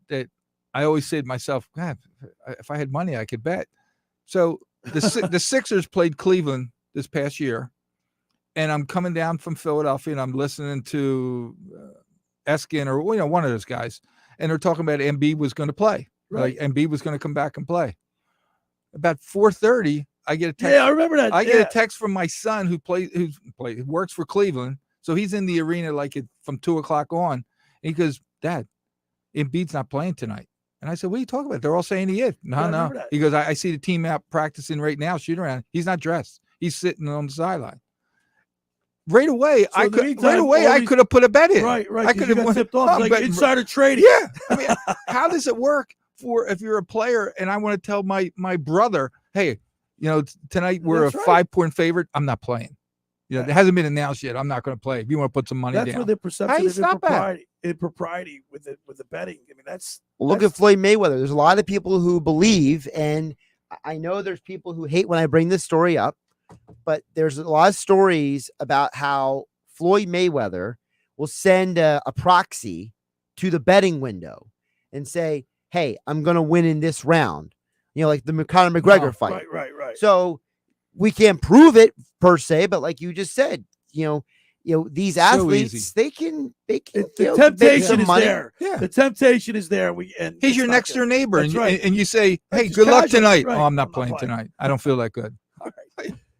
I always say to myself, God, if I had money, I could bet. So the Sixers played Cleveland this past year, and I'm coming down from Philadelphia, and I'm listening to Eskin or one of those guys, and they're talking about Embiid was going to play. Right. Like Embiid was going to come back and play. About 4:30. I get a text. Yeah, I remember that. I get a text from my son who works for Cleveland. So he's in the arena from 2:00 on. And he goes, Dad, Embiid's not playing tonight. And I said, what are you talking about? They're all saying he is. No. He goes, I see the team out practicing right now, shooting around. He's not dressed. He's sitting on the sideline. Right away, I could have put a bet in. Right. I could have tipped off like insider trading. Yeah. I mean, how does it work if you're a player and I want to tell my brother, hey, tonight we're That's a right. 5-point favorite. I'm not playing. It hasn't been announced yet. I'm not going to play. If you want to put some money That's down. where the perception of impropriety with the betting. I mean, Look at Floyd Mayweather. There's a lot of people who believe, and I know there's people who hate when I bring this story up, but there's a lot of stories about how Floyd Mayweather will send a proxy to the betting window and say, hey, I'm going to win in this round. Like the Conor McGregor fight. Right. So we can't prove it per se, but like you just said, these athletes, they can the make temptation some is money. there. Yeah. The temptation is there. He's your next door neighbor, That's and, right. and you say, hey, Just good luck casual, tonight. right. Oh, I'm not playing tonight. I don't feel that good.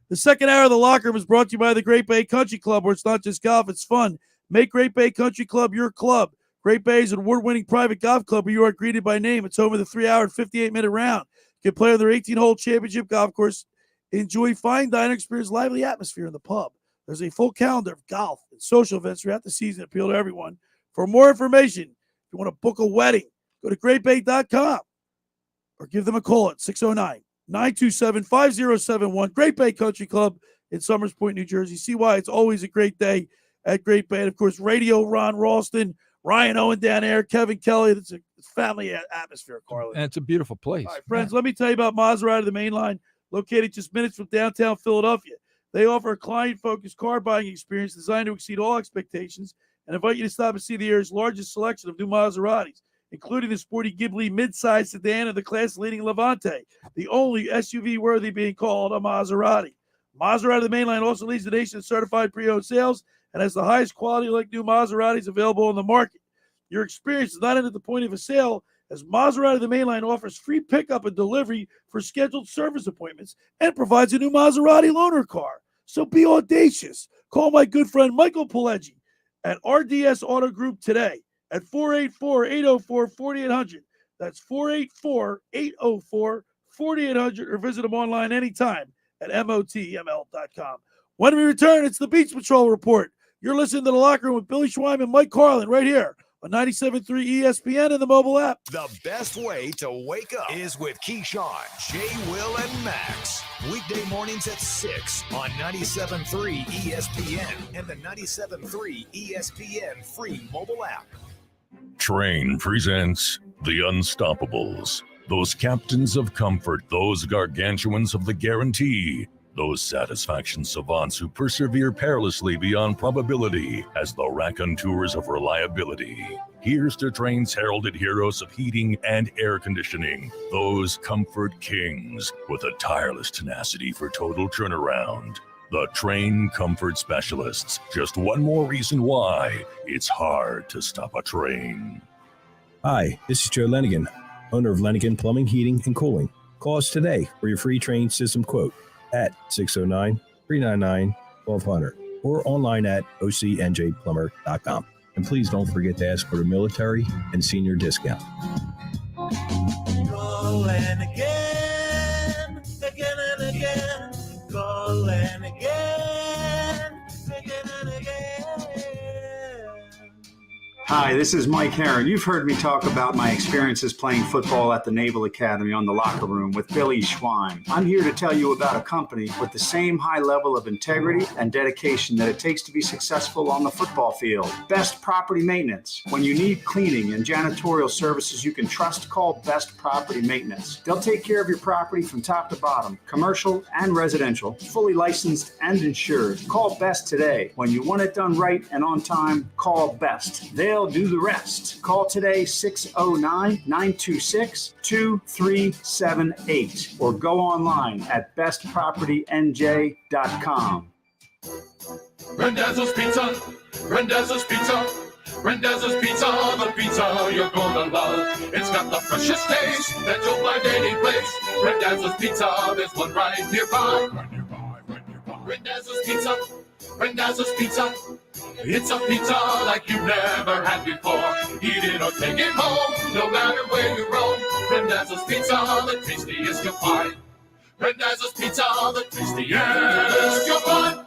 The second hour of the Locker Room is brought to you by the Great Bay Country Club, where it's not just golf, it's fun. Make Great Bay Country Club your club. Great Bay is an award-winning private golf club where you are greeted by name. It's home of the 3-hour and 58-minute round. You can play on their 18-hole championship golf course. Enjoy fine dining, experience lively atmosphere in the pub. There's a full calendar of golf and social events throughout the season that appeal to everyone. For more information, if you want to book a wedding, go to greatbay.com or give them a call at 609-927-5071. Great Bay Country Club in Summers Point, New Jersey. See why it's always a great day at Great Bay. And, of course, Radio Ron Ralston, Ryan Owen down there, Kevin Kelly. It's a family atmosphere, Carlin. And it's a beautiful place. All right, friends, let me tell you about Maserati, the main line, located just minutes from downtown Philadelphia. They offer a client-focused car buying experience designed to exceed all expectations and invite you to stop and see the area's largest selection of new Maseratis, including the sporty Ghibli midsize sedan and the class-leading Levante, the only SUV worthy being called a Maserati. Maserati, the main line, also leads the nation in certified pre-owned sales and has the highest quality like new Maseratis available on the market. Your experience is not end at the point of a sale, as Maserati, the main line, offers free pickup and delivery for scheduled service appointments and provides a new Maserati loaner car. So be audacious. Call my good friend Michael Pileggi at RDS Auto Group today at 484-804-4800. That's 484-804-4800, or visit them online anytime at motml.com. When we return, it's the Beach Patrol Report. You're listening to The Locker Room with Billy Schweim and Mike Carlin right here on 97.3 ESPN and the mobile app. The best way to wake up is with Keyshawn, J. Will, and Max. Weekday mornings at 6 on 97.3 ESPN and the 97.3 ESPN free mobile app. Train presents The Unstoppables. Those captains of comfort, those gargantuans of the guarantee, those satisfaction savants who persevere perilously beyond probability as the raconteurs of reliability. Here's to Train's heralded heroes of heating and air conditioning, those comfort kings with a tireless tenacity for total turnaround. The Train Comfort Specialists. Just one more reason why it's hard to stop a train. Hi, this is Joe Lenigan, owner of Lenigan Plumbing, Heating, and Cooling. Call us today for your free train system quote at 609-399-1200 or online at ocnjplumber.com. And please don't forget to ask for the military and senior discount. Calling again, again and again. Calling again, again and again. Hi, this is Mike Herron. You've heard me talk about my experiences playing football at the Naval Academy on The Locker Room with Billy Schweim. I'm here to tell you about a company with the same high level of integrity and dedication that it takes to be successful on the football field. Best Property Maintenance. When you need cleaning and janitorial services you can trust, call Best Property Maintenance. They'll take care of your property from top to bottom, commercial and residential, fully licensed and insured. Call Best today. When you want it done right and on time, call Best. They'll do the rest. Call today 609-926-2378 or go online at bestpropertynj.com. Randazzo's Pizza, Randazzo's Pizza, Randazzo's Pizza, the pizza you're gonna love. It's got the freshest taste that you'll find any place. Randazzo's Pizza, there's one right nearby. Randazzo's Pizza, Randazzo's Pizza. It's a pizza like you've never had before. Eat it or take it home, no matter where you roam. Randazzo's Pizza, the tastiest you'll find. Randazzo's Pizza, the tastiest you'll find.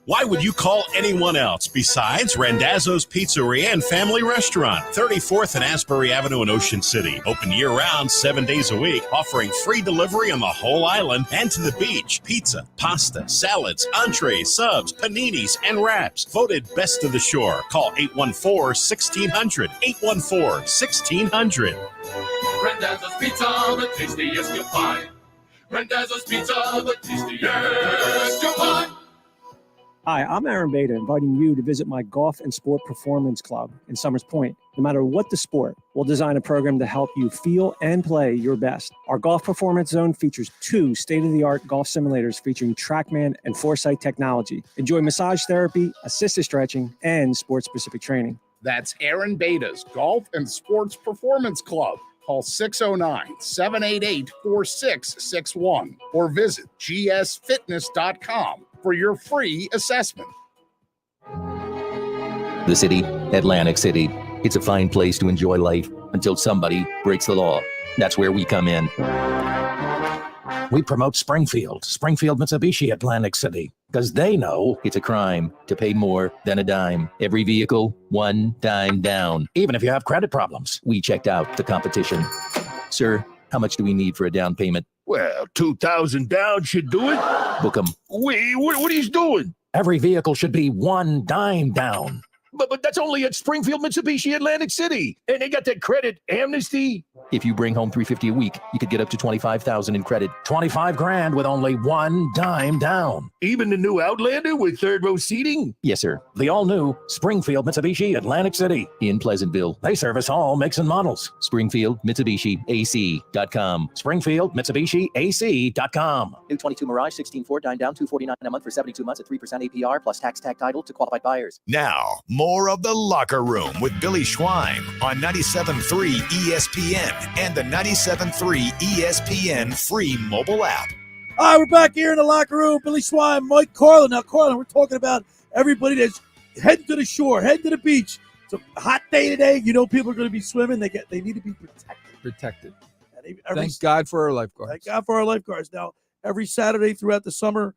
Why would you call anyone else besides Randazzo's Pizzeria and Family Restaurant, 34th and Asbury Avenue in Ocean City. Open year-round, 7 days a week, offering free delivery on the whole island and to the beach. Pizza, pasta, salads, entrees, subs, paninis, and wraps. Voted best of the shore. Call 814-1600. 814-1600. Randazzo's Pizza, the tastiest you'll find. Randazzo's Pizza, the tastiest you'll find. Hi, I'm Aaron Beda, inviting you to visit my Golf and Sport Performance Club in Summers Point. No matter what the sport, we'll design a program to help you feel and play your best. Our Golf Performance Zone features 2 state-of-the-art golf simulators featuring TrackMan and Foresight technology. Enjoy massage therapy, assisted stretching, and sport-specific training. That's Aaron Beda's Golf and Sports Performance Club. Call 609-788-4661 or visit gsfitness.com for your free assessment. The city, Atlantic City. It's a fine place to enjoy life until somebody breaks the law. That's where we come in. We promote Springfield Mitsubishi Atlantic City, because they know it's a crime to pay more than a dime. Every vehicle, one dime down. Even if you have credit problems. We checked out the competition. Sir, how much do we need for a down payment? Well, 2,000 down should do it. Book 'em. Wait, what are you doing? Every vehicle should be one dime down. But that's only at Springfield Mitsubishi Atlantic City. And they got that credit amnesty. If you bring home $350 a week, you could get up to $25,000 in credit. $25,000 with only one dime down. Even the new Outlander with third row seating? Yes, sir. The all-new Springfield Mitsubishi Atlantic City in Pleasantville. They service all makes and models. Springfield Mitsubishi AC.com. Springfield Mitsubishi AC.com. New 22 Mirage 16.4 dime down $249 a month for 72 months at 3% APR plus tax tag title to qualified buyers. Now, more of The Locker Room with Billy Schwein on 97.3 ESPN and the 97.3 ESPN free mobile app. All right, we're back here in the locker room. Billy Schwein, Mike Carlin. Now, Carlin, we're talking about everybody that's heading to the shore, heading to the beach. It's a hot day today. You know people are going to be swimming. They need to be protected. Thank God for our lifeguards. Thank God for our lifeguards. Now, every Saturday throughout the summer,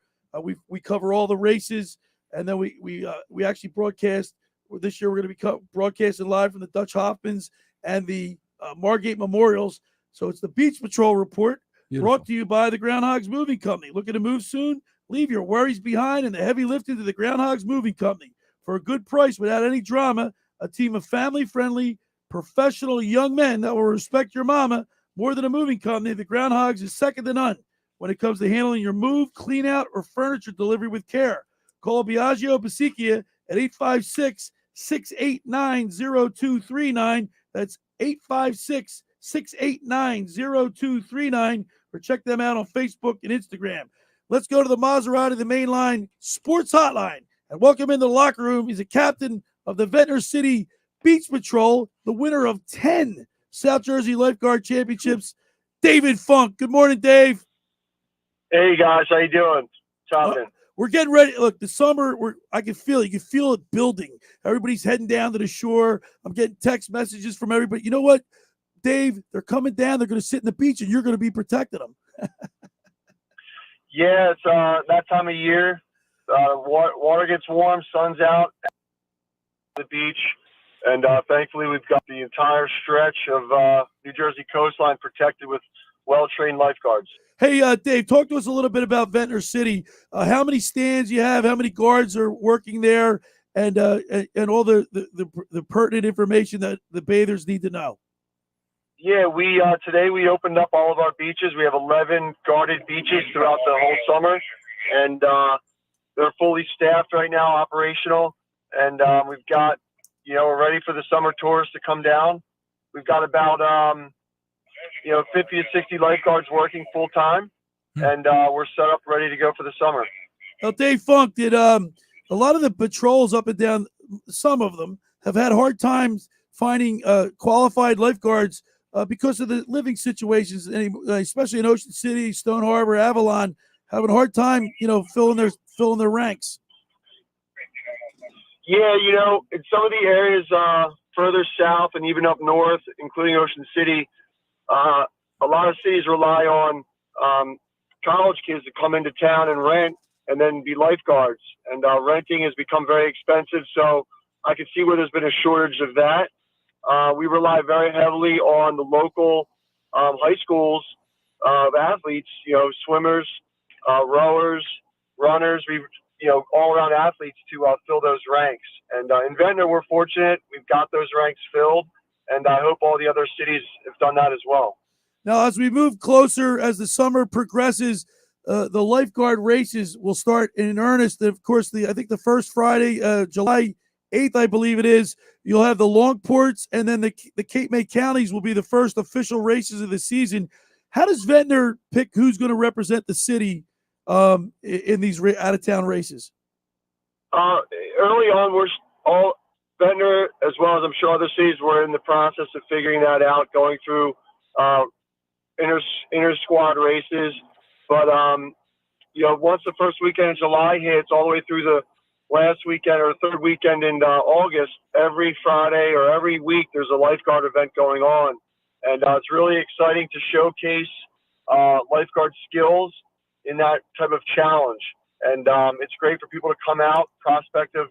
we cover all the races, and then we actually broadcast. This year, we're going to be broadcasting live from the Dutch Hoffmans and the Margate Memorials. So it's the Beach Patrol Report. Beautiful. Brought to you by the Ground Hogs Moving Company. Looking to move soon? Leave your worries behind and the heavy lifting to the Ground Hogs Moving Company. For a good price without any drama, a team of family-friendly, professional young men that will respect your mama more than a moving company. The Ground Hogs is second to none when it comes to handling your move, clean out, or furniture delivery with care. Call Biagio Basicchia at 856-689-0239. That's 856-689-0239, or check them out on Facebook and Instagram. Let's go to the Maserati, the main line sports hotline, and welcome into the locker room. He's a captain of the Ventnor City Beach Patrol, the winner of 10 South Jersey Lifeguard Championships, David Funk. Good morning, Dave. Hey, guys. How you doing? Chopping. We're getting ready. Look, the summer, I can feel it. You can feel it building. Everybody's heading down to the shore. I'm getting text messages from everybody. You know what, Dave? They're coming down. They're going to sit in the beach, and you're going to be protecting them. Yeah, it's that time of year. Water gets warm, sun's out, the beach, and thankfully we've got the entire stretch of New Jersey coastline protected with well-trained lifeguards. Hey, Dave, talk to us a little bit about Ventnor City. How many stands you have? How many guards are working there? And all the pertinent information that the bathers need to know. Yeah, we today we opened up all of our beaches. We have 11 guarded beaches throughout the whole summer, and they're fully staffed right now, operational. And we've got, we're ready for the summer tourists to come down. We've got about 50 to 60 lifeguards working full time, and we're set up ready to go for the summer. Now, Dave Funk, did a lot of the patrols up and down, some of them have had hard times finding qualified lifeguards because of the living situations, especially in Ocean City, Stone Harbor, Avalon, having a hard time, filling their ranks. Yeah, in some of the areas further south and even up north, including Ocean City, a lot of cities rely on college kids to come into town and rent and then be lifeguards. And renting has become very expensive, so I can see where there's been a shortage of that. We rely very heavily on the local high schools of athletes, swimmers, rowers, runners, all around athletes to fill those ranks. And in Ventnor, we're fortunate. We've got those ranks filled, and I hope all the other cities have done that as well. Now, as we move closer, as the summer progresses, the lifeguard races will start in earnest. Of course, I think the first Friday, July 8th, I believe it is, you'll have the Longports, and then the Cape May counties will be the first official races of the season. How does Ventnor pick who's going to represent the city in these out-of-town races? Early on, we're all Ventnor, as well as I'm sure other cities, we're in the process of figuring that out, going through inter-squad races. But, once the first weekend in July hits, all the way through the last weekend or third weekend in August, every Friday or every week, there's a lifeguard event going on. And it's really exciting to showcase lifeguard skills in that type of challenge. And it's great for people to come out, prospective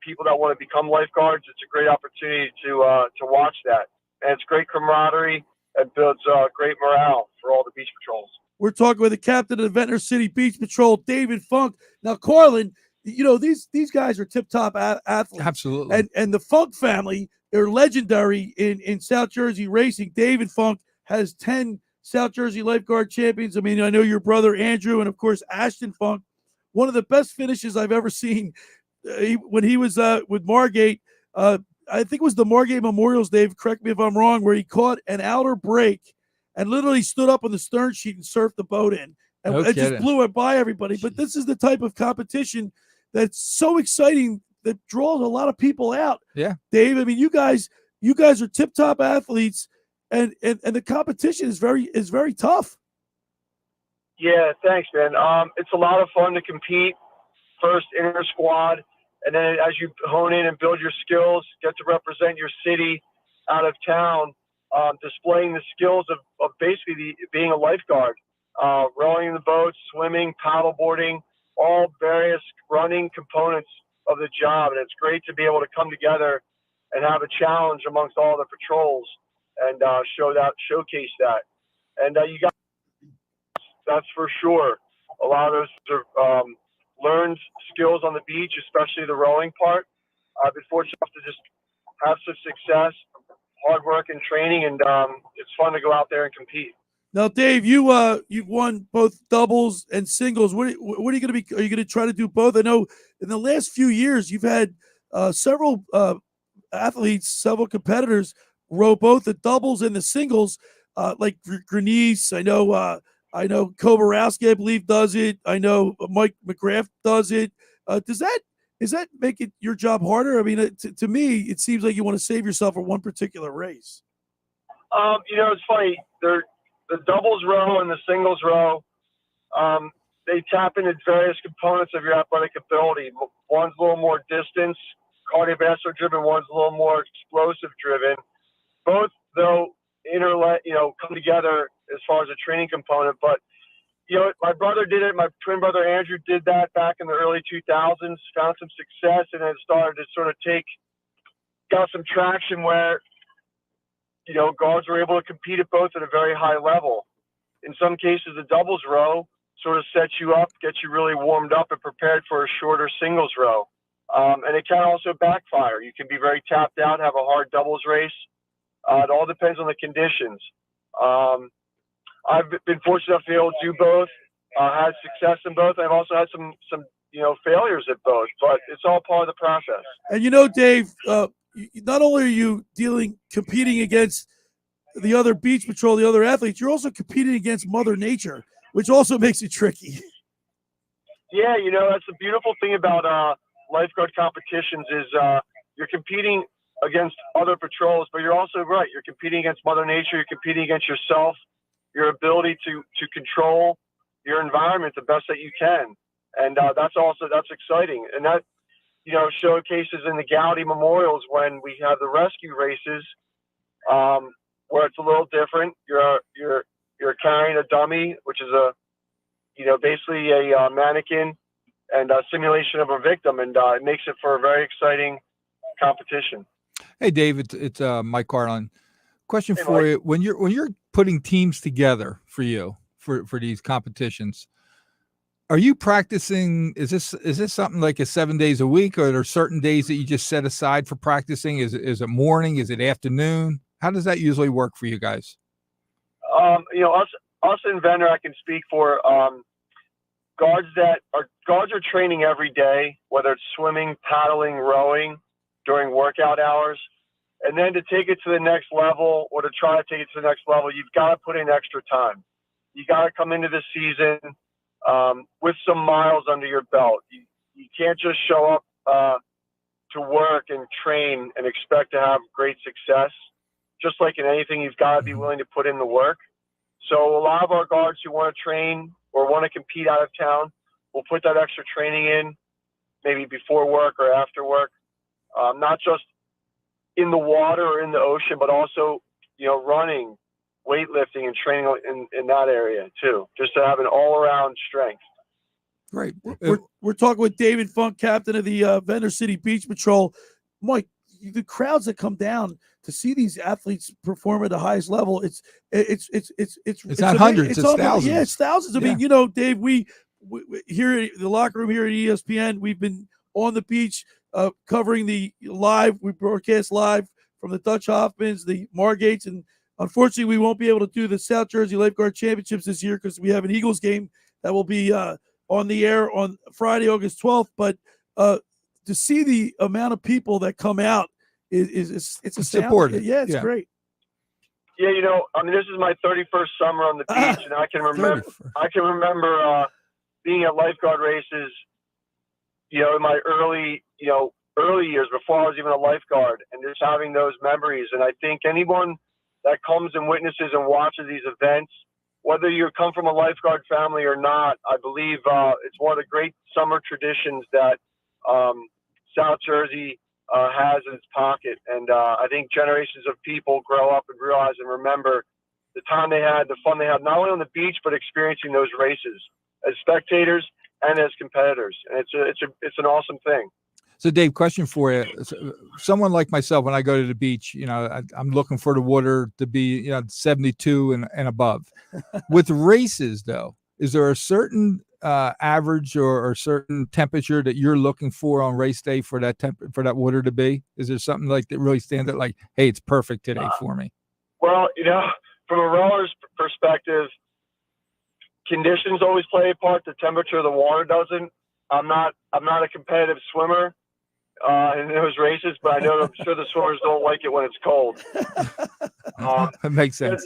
people that want to become lifeguards. It's a great opportunity to watch that. And it's great camaraderie and builds great morale for all the beach patrols. We're talking with the captain of the Ventnor City Beach Patrol, David Funk. Now, Carlin, these guys are tip-top athletes. Absolutely. And the Funk family are legendary in South Jersey racing. David Funk has 10 South Jersey lifeguard champions. I mean, I know your brother Andrew and, of course, Ashton Funk. One of the best finishes I've ever seen when he was with Margate. I think it was the Margate Memorials, Dave, correct me if I'm wrong, where he caught an outer break and literally stood up on the stern sheet and surfed the boat in. And it just blew it by everybody. But this is the type of competition that's so exciting that draws a lot of people out. Yeah. Dave, I mean, you guys are tip-top athletes, and the competition is very tough. Yeah, thanks, man. It's a lot of fun to compete. First inter-squad, and then as you hone in and build your skills, get to represent your city out of town, displaying the skills of basically being a lifeguard, rowing in the boat, swimming, paddleboarding, all various running components of the job. And it's great to be able to come together and have a challenge amongst all the patrols and showcase that. And you got, that's for sure. A lot of those are learned skills on the beach, especially the rowing part. I've been fortunate enough to just have some success, hard work and training, and it's fun to go out there and compete. Now, Dave, you've won both doubles and singles. What are you going to be? Are you going to try to do both? I know in the last few years you've had several athletes, several competitors row both the doubles and the singles. Like Grenice, I know Koborowski, I believe, does it. I know Mike McGrath does it. Does that make it your job harder? I mean, to me, it seems like you want to save yourself for one particular race. It's funny. The doubles row and the singles row, they tap into various components of your athletic ability. One's a little more distance, cardiovascular driven. One's a little more explosive driven. Both, though, come together as far as a training component. But, my brother did it. My twin brother Andrew did that back in the early 2000s, found some success, and then started to sort of got some traction where, guards were able to compete at both at a very high level. In some cases, the doubles row sort of sets you up, gets you really warmed up and prepared for a shorter singles row. And it can also backfire. You can be very tapped out, have a hard doubles race. It all depends on the conditions. I've been fortunate enough to be able to do both, had success in both. I've also had some failures at both, but it's all part of the process. And Dave, not only are you competing against the other beach patrol, the other athletes, you're also competing against Mother Nature, which also makes it tricky. Yeah, that's the beautiful thing about lifeguard competitions is you're competing against other patrols, but you're also right. You're competing against Mother Nature. You're competing against yourself, your ability to control your environment the best that you can. And that's exciting. And that, showcases in the Gowdy Memorials when we have the rescue races, where it's a little different. You're carrying a dummy, which is basically a mannequin and a simulation of a victim, and it makes it for a very exciting competition. Hey, Dave, it's Mike Carlin. Question Hey, for Mike. you: when you're putting teams together for these competitions, are you practicing? Is this something like a 7 days a week, or are there certain days that you just set aside for practicing? Is it morning? Is it afternoon? How does that usually work for you guys? Us in Ventnor, I can speak for. Guards are training every day, whether it's swimming, paddling, rowing during workout hours. And then to take it to the next level, or to try to take it to the next level, you've got to put in extra time. You got to come into the season with some miles under your belt. You can't just show up to work and train and expect to have great success. Just like in anything, you've got to be willing to put in the work. So a lot of our guards who want to train or want to compete out of town will put that extra training in, maybe before work or after work, not just in the water or in the ocean, but also, running, weightlifting, and training in that area too, just to have an all-around strength. Great. We're talking with David Funk, captain of the Ventnor City Beach Patrol. Mike, the crowds that come down to see these athletes perform at the highest level, it's not hundreds, it's thousands. Yeah, it's thousands. I mean, Dave, we here at the locker room here at ESPN, we've been on the beach covering the live. We broadcast live from the Dutch Hoffmans, the Margates, and unfortunately, we won't be able to do the South Jersey Lifeguard Championships this year because we have an Eagles game that will be on the air on Friday, August 12th. But to see the amount of people that come out it's supportive. Yeah, it's great. Yeah, this is my 31st summer on the beach, and I can remember being at Lifeguard Races, in my early years before I was even a lifeguard, and just having those memories. And I think anyone that comes and witnesses and watches these events, whether you come from a lifeguard family or not, I believe it's one of the great summer traditions that South Jersey has in its pocket. And I think generations of people grow up and realize and remember the time they had, the fun they had, not only on the beach, but experiencing those races as spectators and as competitors. And it's an awesome thing. So, Dave, question for you. Someone like myself, when I go to the beach, I'm looking for the water to be, 72 and above. With races, though, is there a certain average or a certain temperature that you're looking for on race day for that water to be? Is there something like that really stands out, like, hey, it's perfect today for me? Well, from a rower's perspective, conditions always play a part. The temperature of the water doesn't. I'm not a competitive swimmer in those races, but I'm sure the swimmers don't like it when it's cold. That makes sense.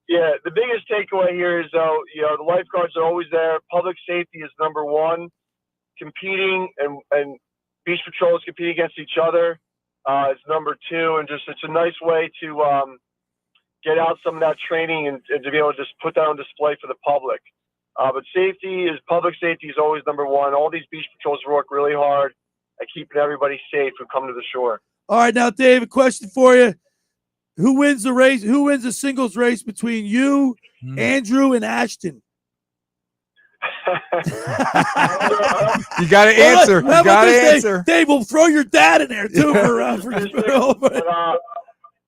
Yeah, the biggest takeaway here is, though, the lifeguards are always there. Public safety is number one. Competing and beach patrols competing against each other is number two. And it's a nice way to get out some of that training and to be able to just put that on display for the public. But public safety is always number one. All these beach patrols work really hard at keeping everybody safe who come to the shore. All right, now, Dave, a question for you. Who wins the race? Who wins the singles race between you, Andrew, and Ashton? You got to answer. You got to answer. Dave, we'll throw your dad in there, too.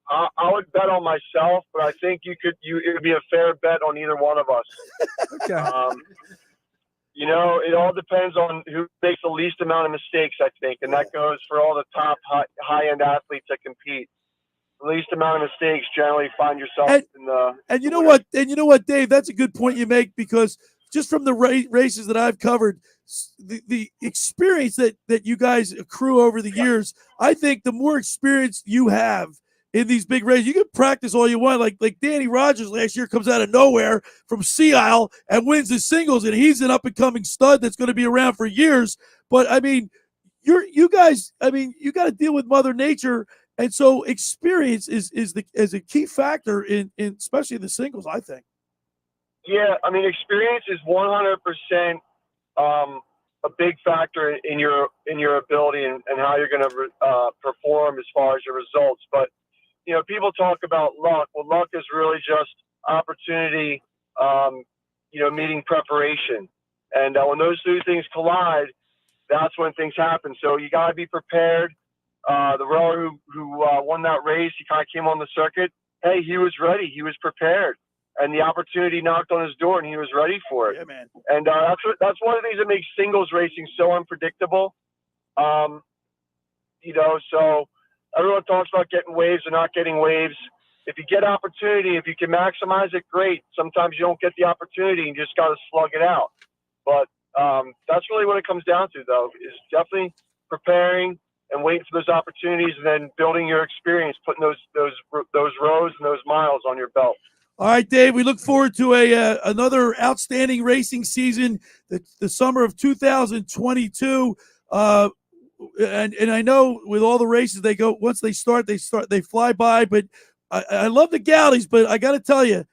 I would bet on myself, but I think it would be a fair bet on either one of us. Okay. It all depends on who makes the least amount of mistakes, I think, and that goes for all the top high-end athletes that compete. The least amount of mistakes generally find yourself in the. And you know what? And you know what, Dave? That's a good point you make, because just from the races that I've covered, the experience that you guys accrue over the years, I think the more experience you have in these big races, you can practice all you want. Like Danny Rogers last year comes out of nowhere from Sea Isle and wins the singles, and he's an up-and-coming stud that's going to be around for years. But I mean, you guys, you got to deal with Mother Nature, and so experience is a key factor in especially the singles, I think. Yeah, experience is 100% a big factor in your ability and how you're going to perform as far as your results. But people talk about luck. Well, luck is really just opportunity meeting preparation. And when those two things collide, that's when things happen. So you got to be prepared. The rower who won that race, he kind of came on the circuit. Hey, he was ready. He was prepared. And the opportunity knocked on his door, and he was ready for it. Yeah, man. And that's one of the things that makes singles racing so unpredictable. So everyone talks about getting waves or not getting waves. If you get opportunity, if you can maximize it, great. Sometimes you don't get the opportunity, and you just got to slug it out. But that's really what it comes down to, though, is definitely preparing and waiting for those opportunities, and then building your experience, putting those rows and those miles on your belt. All right, Dave, we look forward to another outstanding racing season, the summer of 2022. And I know with all the races, they go, once they start, they fly by. But I love the galleys, but I got to tell you,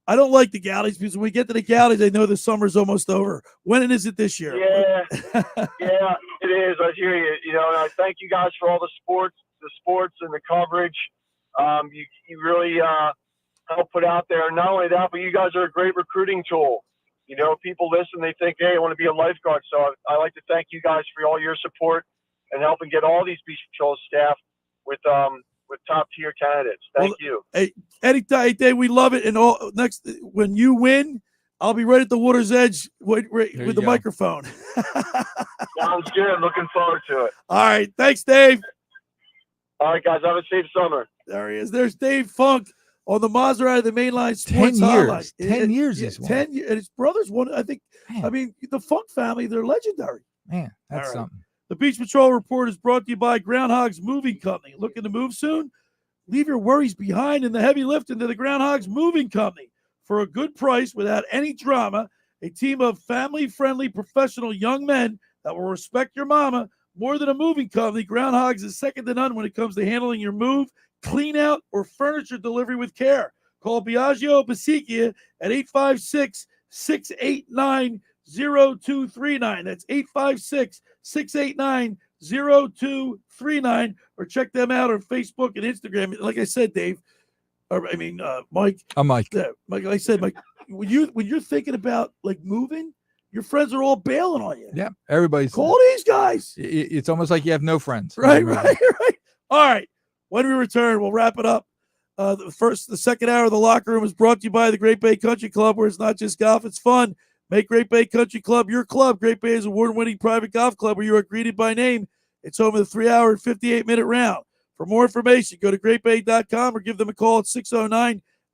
I don't like the galleys, because when we get to the galleys, I know the summer's almost over. When is it this year? Yeah, yeah, it is. I hear you. And I thank you guys for all the sports and the coverage. You really help put out there. Not only that, but you guys are a great recruiting tool. People listen, they think, hey, I want to be a lifeguard. So I like to thank you guys for all your support and helping get all these beach patrol staff with top tier candidates. Thank you. Hey, anytime, Dave, we love it. And when you win, I'll be right at the water's edge with the microphone. Sounds good. Looking forward to it. All right. Thanks, Dave. All right, guys. Have a safe summer. There he is. There's Dave Funk on the Maserati of the Mainline Sports 10 years. Highlight. 10 years this one. 10 years. And his brothers won, I think. Man. I mean, the Funk family, they're legendary. Man, that's something. The Beach Patrol Report is brought to you by Ground Hogs Moving Company. Looking to move soon? Leave your worries behind in the heavy lifting to the Ground Hogs Moving Company. For a good price, without any drama, a team of family-friendly, professional young men that will respect your mama more than a moving company. Ground Hogs is second to none when it comes to handling your move, clean out, or furniture delivery with care. Call Biagio Basicchia at 856-689-0239. That's 856-689-0239, or check them out on Facebook and Instagram. Like I said, Dave, Mike. I'm Mike. Yeah, Mike. Like I said, Mike, when you're thinking about like moving, your friends are all bailing on you. Yeah, everybody's. Call these guys. It's almost like you have no friends. Right. All right. When we return, we'll wrap it up. The second hour of the locker room is brought to you by the Great Bay Country Club, where it's not just golf, it's fun. Make Great Bay Country Club your club. Great Bay is an award-winning private golf club where you are greeted by name. It's home of the 3-hour and 58-minute round. For more information, go to greatbay.com or give them a call at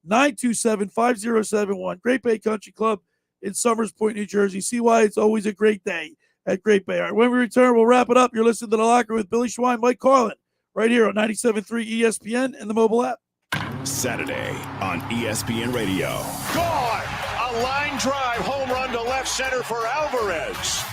609-927-5071. Great Bay Country Club in Summers Point, New Jersey. See why it's always a great day at Great Bay. All right, when we return, we'll wrap it up. You're listening to The Locker with Billy Schwein, Mike Carlin, right here on 97.3 ESPN and the mobile app. Saturday on ESPN Radio. Gone! A line drive home run to left center for Alvarez.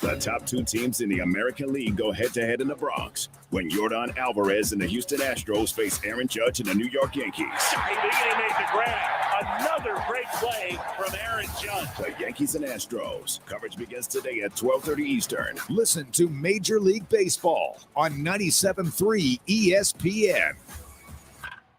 The top two teams in the American League go head-to-head in the Bronx when Yordan Alvarez and the Houston Astros face Aaron Judge and the New York Yankees. Diving in and make the grab. Another great play from Aaron Judge. The Yankees and Astros. Coverage begins today at 12:30 Eastern. Listen to Major League Baseball on 97.3 ESPN.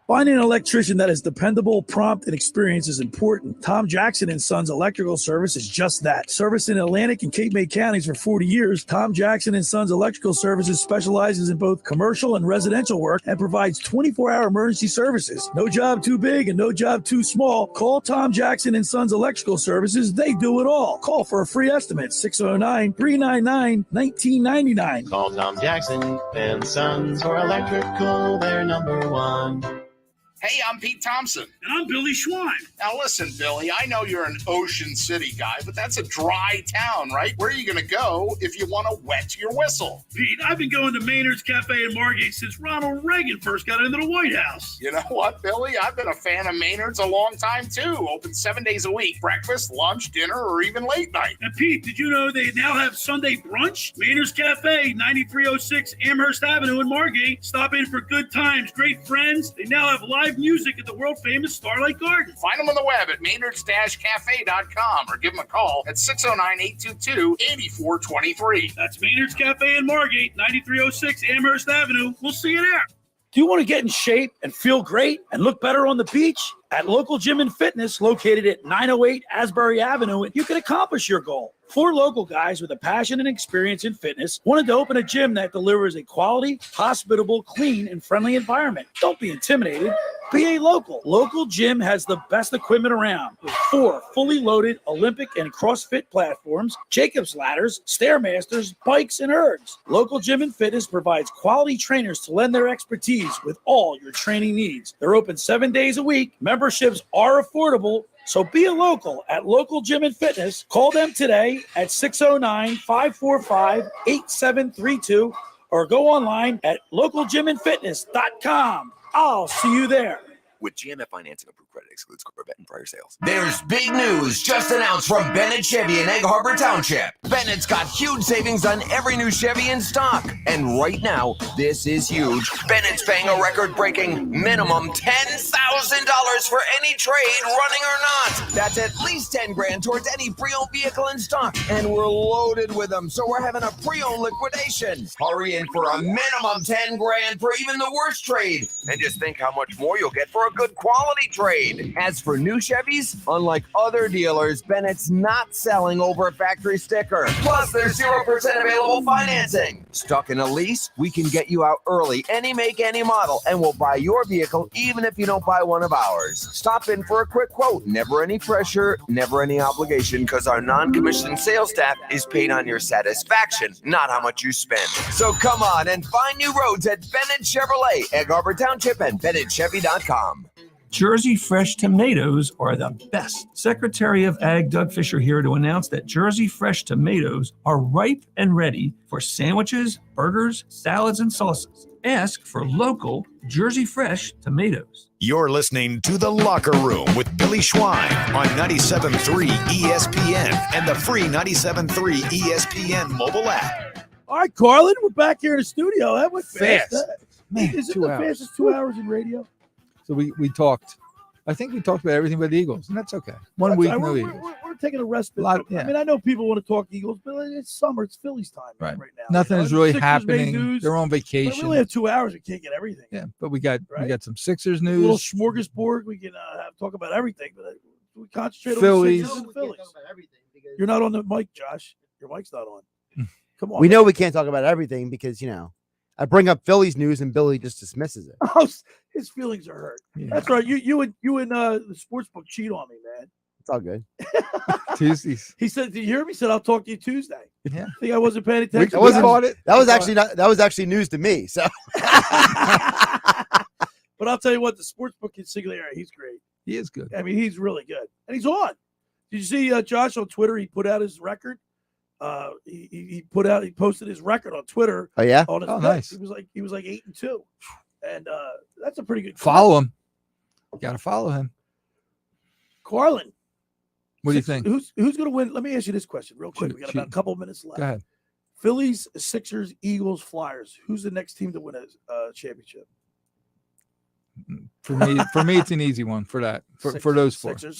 Finding an electrician that is dependable, prompt, and experienced is important. Tom Jackson & Sons Electrical Service is just that. Service in Atlantic and Cape May counties for 40 years, Tom Jackson & Sons Electrical Services specializes in both commercial and residential work and provides 24-hour emergency services. No job too big and no job too small. Call Tom Jackson & Sons Electrical Services. They do it all. Call for a free estimate, 609-399-1999. Call Tom Jackson & Sons for electrical. They're number one. Hey, I'm Pete Thompson. And I'm Billy Schwein. Now listen, Billy, I know you're an Ocean City guy, but that's a dry town, right? Where are you going to go if you want to wet your whistle? Pete, I've been going to Maynard's Cafe in Margate since Ronald Reagan first got into the White House. You know what, Billy? I've been a fan of Maynard's a long time, too. Open 7 days a week. Breakfast, lunch, dinner, or even late night. And Pete, did you know they now have Sunday brunch? Maynard's Cafe, 9306 Amherst Avenue in Margate. Stop in for good times, great friends. They now have live music at the world-famous Starlight Garden. Find them on the web at maynards-cafe.com or give them a call at 609-822-8423. That's Maynard's Cafe in Margate, 9306 Amherst Avenue. We'll see you there. Do you want to get in shape and feel great and look better on the beach? At Local Gym and Fitness, located at 908 Asbury Avenue, you can accomplish your goal. 4 local guys with a passion and experience in fitness wanted to open a gym that delivers a quality, hospitable, clean, and friendly environment. Don't be intimidated. Be a local. Local Gym has the best equipment around with 4 fully loaded Olympic and CrossFit platforms, Jacob's ladders, Stairmasters, bikes, and ergs. Local Gym and Fitness provides quality trainers to lend their expertise with all your training needs. They're open 7 days a week. Memberships are affordable. So be a local at Local Gym and Fitness. Call them today at 609-545-8732 or go online at localgymandfitness.com. I'll see you there. With GMF financing, approved credit excludes Corvette and prior sales. There's big news just announced from Bennett Chevy in Egg Harbor Township. Bennett's got huge savings on every new Chevy in stock. And right now, this is huge. Bennett's paying a record-breaking minimum $10,000 for any trade, running or not. That's at least $10,000 towards any pre-owned vehicle in stock. And we're loaded with them, so we're having a pre-owned liquidation. Hurry in for a minimum $10,000 for even the worst trade. And just think how much more you'll get for a good quality trade. As for new Chevys, unlike other dealers, Bennett's not selling over a factory sticker. Plus, there's 0% available financing. Stuck in a lease? We can get you out early, any make, any model, and we'll buy your vehicle even if you don't buy one of ours. Stop in for a quick quote. Never any pressure, never any obligation, because our non-commissioned sales staff is paid on your satisfaction, not how much you spend. So come on and find new roads at Bennett Chevrolet, Egg Harbor Township, and BennettChevy.com. Jersey Fresh tomatoes are the best. Secretary of Ag Doug Fisher here to announce that Jersey Fresh tomatoes are ripe and ready for sandwiches, burgers, salads, and sauces. Ask for local Jersey Fresh tomatoes. You're listening to The Locker Room with Billy Schwein on 97.3 ESPN and the free 97.3 ESPN mobile app. All right, Carlin, we're back here in the studio. That went fast. Fast. Man, Is it 2 the hours. fastest 2 hours in radio? So we talked. I think we talked about everything but the Eagles, and that's okay. One week, no Eagles. We're taking a respite. Yeah. I mean, I know people want to talk Eagles, but it's summer. It's Phillies time right now. Nothing is The really Sixers made happening. news, They're on but vacation. we only have 2 hours. We can't get everything. Yeah, but we got some Sixers A little news. smorgasbord. We can talk about everything, but we concentrate Phillies. on the Sixers and Phillies. You're not on the mic, Josh. Your mic's not on. Come on. We know we can't talk about everything because, I bring up Phillies news and Billy just dismisses it. Oh, his feelings are hurt. That's right. You and the sports book cheat on me, man. It's all good. Tuesdays. He said, "Did you hear me?" He said, "I'll talk to you Tuesday." Yeah. I think I wasn't paying attention. That was actually news to me. So, but I'll tell you what, the sports book Consigliere, he's great. He is good. I mean, he's really good, and he's on. Did you see Josh on Twitter? He put out his record. He posted his record on Twitter. Oh yeah. On his Oh, picks. nice. He was like 8-2, and that's a pretty good. Follow him. Got to follow him. Carlin. What do you think? Who's going to win? Let me ask you this question real quick. Shoot, We got shoot. about a couple of minutes left. Go ahead. Phillies, Sixers, Eagles, Flyers. Who's the next team to win a championship? For me, it's an easy one for that. For those four. Sixers.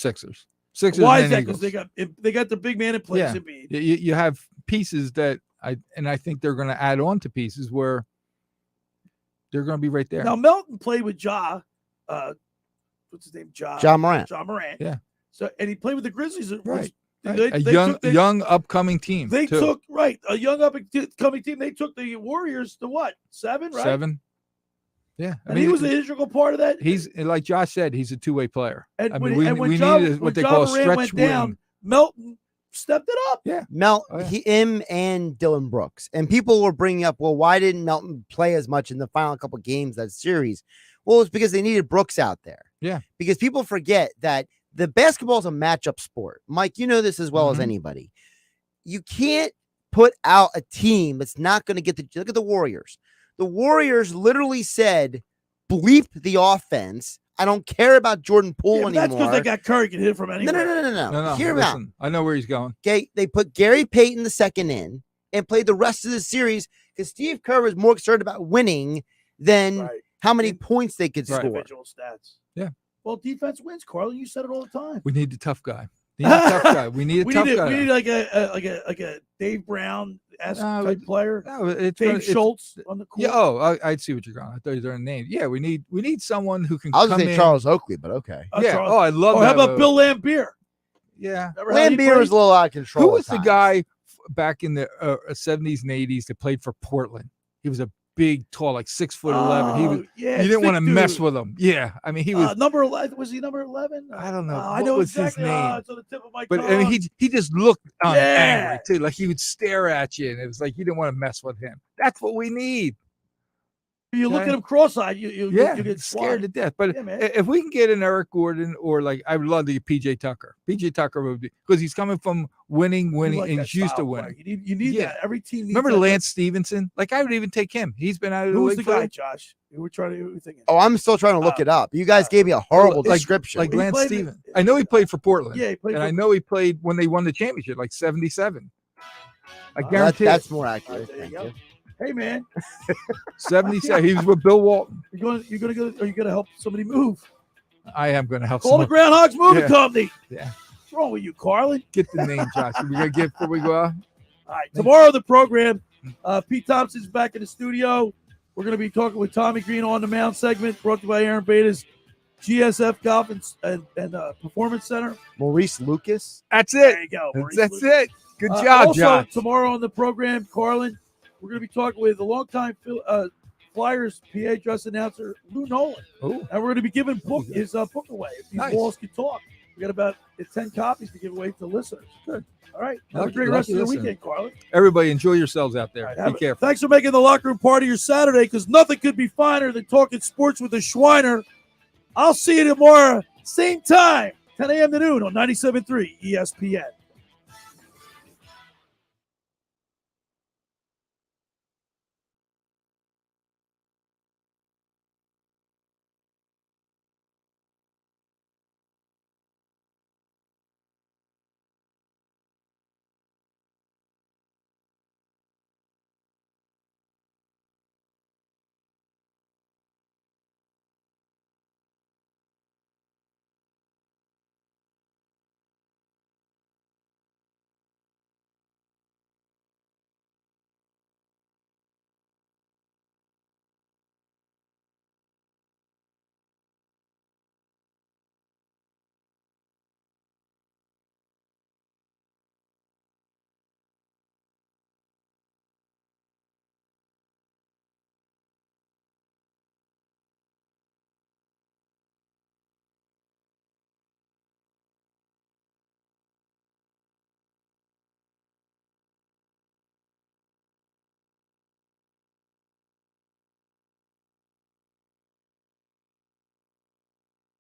Sixers. Why and is that? Eagles. Because they got the big man in place. Yeah. Embiid. You have pieces that I think they're going to add on to pieces where they're going to be right there. Now Melton played with Ja. What's his name? Ja Morant. Ja Morant. Yeah. So and he played with the Grizzlies. Right. They young upcoming team. They too. took a young upcoming team. They took the Warriors to what? 7, right? 7. Yeah, And he was an integral part of that. He's like Josh said, he's a two-way player. And I when, mean, and when we Ja, needed when what they Ja call a Morant stretch went down, wing. Melton stepped it up. Yeah, Him and Dylan Brooks. And people were bringing up, well, why didn't Melton play as much in the final couple games of that series? Well, it's because they needed Brooks out there. Yeah. Because people forget that the basketball is a matchup sport. Mike, you know this as well as anybody. You can't put out a team that's not going to get the look at the Warriors. The Warriors literally said, bleep the offense. I don't care about Jordan Poole anymore. That's because they got Curry can hit from anywhere. No. Hear me out. Listen, I know where he's going. Okay, they put Gary Payton the second in and played the rest of the series because Steve Kerr was more concerned about winning than how many points they could score. Individual stats. Yeah. Well, defense wins, Carlin. You said it all the time. We need the tough guy. Need a tough guy. We need a tough guy. We need like a Dave Brown type player. No, Dave Schultz on the court. Yeah. I'd see what you're going. I thought you were a name. Yeah, we need someone who can. I was come going to say in. Charles Oakley, but okay. Yeah. I love. How about Bill Lambier? Yeah. Lambier was a little out of control. Who was the guy back in the 70s and 80s that played for Portland? He was a big, tall, like 6'11". He was. Yeah, you didn't want to thick mess dude. with him. Yeah. I mean, he was number 11. Was he number 11? I don't know. I What know was exactly. his name? It's on the tip of my But tongue. I mean, he just looked Yeah. angry too. Like he would stare at you, and it was like you didn't want to mess with him. That's what we need. You look Okay. at him cross-eyed, you get scared to swatted. death. But Yeah, man. if we can get an Eric Gordon or like I would love to get PJ Tucker. PJ Tucker would be because he's coming from winning, You like and that he's used to style of winning. player. You need that. Every team needs Remember that. Lance Stevenson? Like I would even take him. He's been out of the Who was league the for guy, Josh? We were thinking. Oh, I'm still trying to look it up. You guys gave me a horrible description. Like Lance Stevenson. I know he played for Portland. Yeah, he played and for- I know he played when they won the championship, like 77. I guarantee that's it. more accurate. There you Thank go. you. Hey, man. 77. He was with Bill Walton. You're gonna go? Are you gonna help somebody move? I am going to help. Call the Ground Hogs Moving Company. Yeah. What's wrong with you, Carlin? Get the name, Josh. We gonna get before we go out. All right. Tomorrow, the program. Pete Thompson's back in the studio. We're going to be talking with Tommy Green on the mound segment, brought to you by Aaron Beta's GSF Golf and Performance Center. Maurice Lucas. That's it. There you go. Maurice That's Lucas. it. Good job, also, Josh. tomorrow on the program, Carlin, we're going to be talking with a longtime Flyers PA dress announcer, Lou Nolan. Ooh. And we're going to be giving his book away. If these Nice. balls can talk. We got about 10 copies to give away to listeners. Good. All right. Have a Lucky- great rest of lucky the listener. weekend, Carlin. Everybody, enjoy yourselves out there. Have Be a- careful. Thanks for making the locker room part of your Saturday, because nothing could be finer than talking sports with a Schweiner. I'll see you tomorrow, same time, 10 a.m. to noon on 97.3 ESPN.